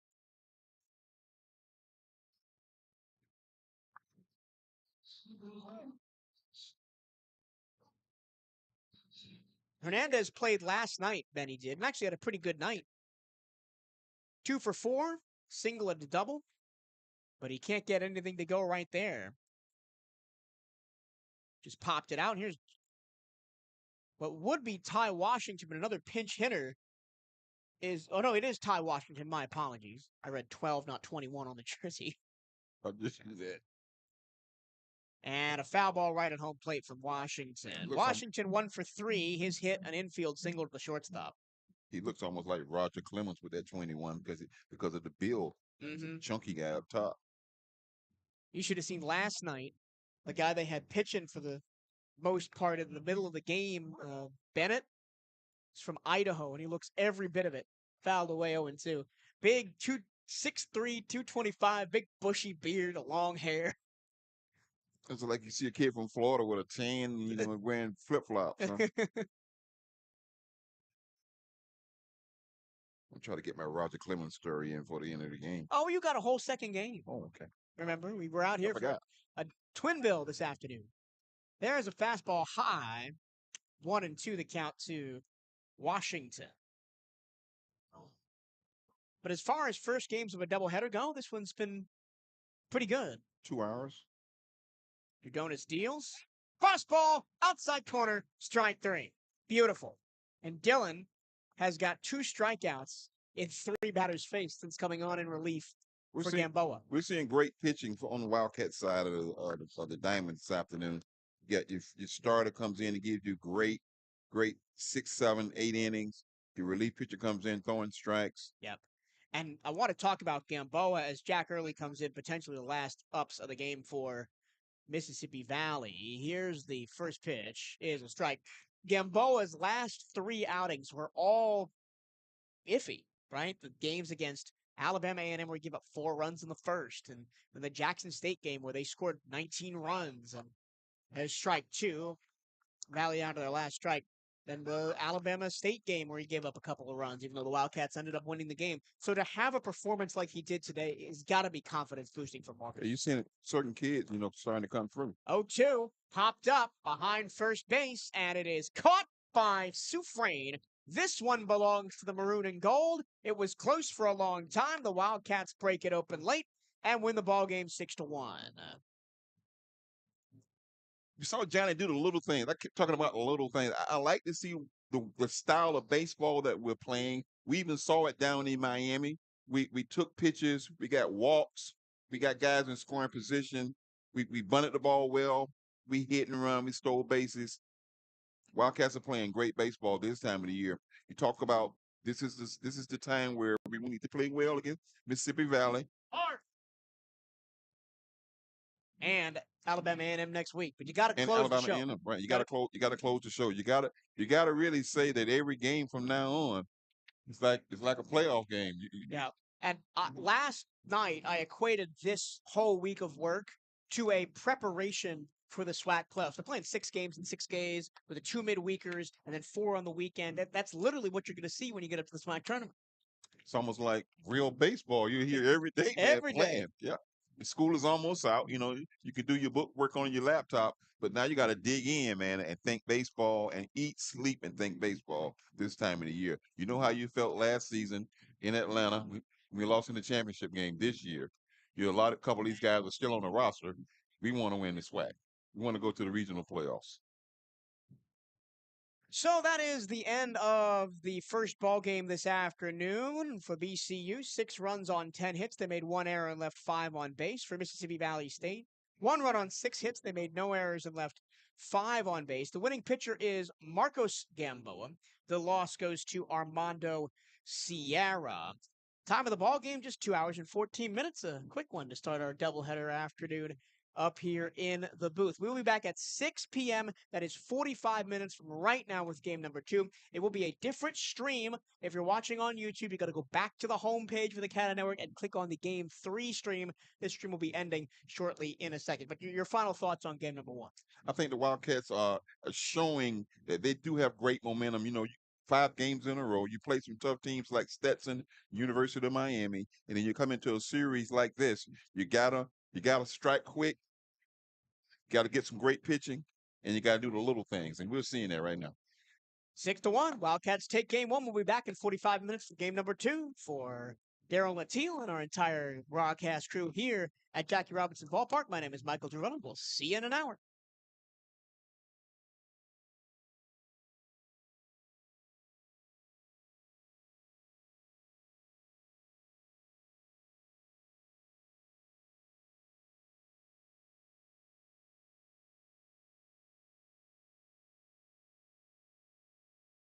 Hernandez played last night, Benny did, and actually had a pretty good night. 2 for 4, single and a double, but he can't get anything to go right there. Just popped it out. Here's what would be Ty Washington, but another pinch hitter is, oh no, it is Ty Washington. My apologies. I read 12, not 21 on the jersey. I just did that. And a foul ball right at home plate from Washington. Washington 1 for 3. His hit, an infield single to the shortstop. He looks almost like Roger Clemens with that 21 because of the build. Chunky guy up top. You should have seen last night the guy they had pitching for the most part in the middle of the game, Bennett. He's from Idaho, and he looks every bit of it. Fouled away 0-2. Big 6'3", 225, big bushy beard, long hair. It's like you see a kid from Florida with a tan, wearing flip-flops. Huh? I'm trying to get my Roger Clemens story in for the end of the game. Oh, you got a whole second game. Oh, okay. Remember, we were out here for a twin bill this afternoon. There's a fastball high. 1-2 the count to Washington. But as far as first games of a doubleheader go, this one's been pretty good. 2 hours. Dudonis deals. Fastball, outside corner, strike 3. Beautiful. And Dylan has got 2 strikeouts in 3 batters faced since coming on in relief for Gamboa. We're seeing great pitching on the Wildcat side of the Diamond this afternoon. You got your starter comes in and gives you great 6, 7, 8 innings. Your relief pitcher comes in throwing strikes. Yep. And I want to talk about Gamboa as Jack Early comes in, potentially the last ups of the game for Mississippi Valley. Here's the first pitch, is a strike. Gamboa's last 3 outings were all iffy, right? The games against Alabama A&M where he gave up 4 runs in the first, and the Jackson State game where they scored 19 runs, and there's strike 2. Valley out of their last strike. Then the Alabama State game where he gave up a couple of runs, even though the Wildcats ended up winning the game. So to have a performance like he did today has got to be confidence boosting for Marcus. You're seeing certain kids, starting to come through. 0-2, popped up behind first base, and it is caught by Soufrain. This one belongs to the maroon and gold. It was close for a long time. The Wildcats break it open late and win the ball game 6-1. You saw Johnny do the little things. I keep talking about the little things. I like to see the style of baseball that we're playing. We even saw it down in Miami. We took pitches. We got walks. We got guys in scoring position. We bunted the ball well. We hit and run. We stole bases. Wildcats are playing great baseball this time of the year. You talk about this is the time where we need to play well against Mississippi Valley. And Alabama A&M next week, but you got to close the show. A&M, right? You got to close. You got to close the show. You got to really say that every game from now on, it's like a playoff game. Yeah. And last night I equated this whole week of work to a preparation for the SWAC playoffs. They're playing 6 games in 6 days with the 2 midweekers and then 4 on the weekend. That's literally what you're going to see when you get up to the SWAC tournament. It's almost like real baseball. You're here every day. Every day. Yeah. The school is almost out. You can do your book work on your laptop, but now you got to dig in, man, and think baseball and eat, sleep, and think baseball this time of the year. You know how you felt last season in Atlanta. We lost in the championship game this year. A couple of these guys are still on the roster. We want to win the SWAC. We want to go to the regional playoffs. So that is the end of the first ball game this afternoon for BCU. 6 runs on 10 hits. They made 1 error and left 5 on base. For Mississippi Valley State, 1 run on 6 hits. They made no errors and left 5 on base. The winning pitcher is Marcos Gamboa. The loss goes to Armando Sierra. Time of the ball game, just 2 hours and 14 minutes. A quick one to start our doubleheader afternoon up here in the booth. We will be back at 6 p.m. That is 45 minutes from right now with game number 2. It will be a different stream. If you're watching on YouTube, you got to go back to the homepage for the CatEye Network and click on the game 3 stream. This stream will be ending shortly in a second. But your final thoughts on game number 1? I think the Wildcats are showing that they do have great momentum. 5 games in a row. You play some tough teams like Stetson, University of Miami, and then you come into a series like this. You gotta strike quick. Got to get some great pitching, and you got to do the little things, and we're seeing that right now. 6-1. Wildcats take game 1. We'll be back in 45 minutes for game number 2 for Daryl Latil and our entire broadcast crew here at Jackie Robinson Ballpark. My name is Michael Girono. We'll see you in an hour.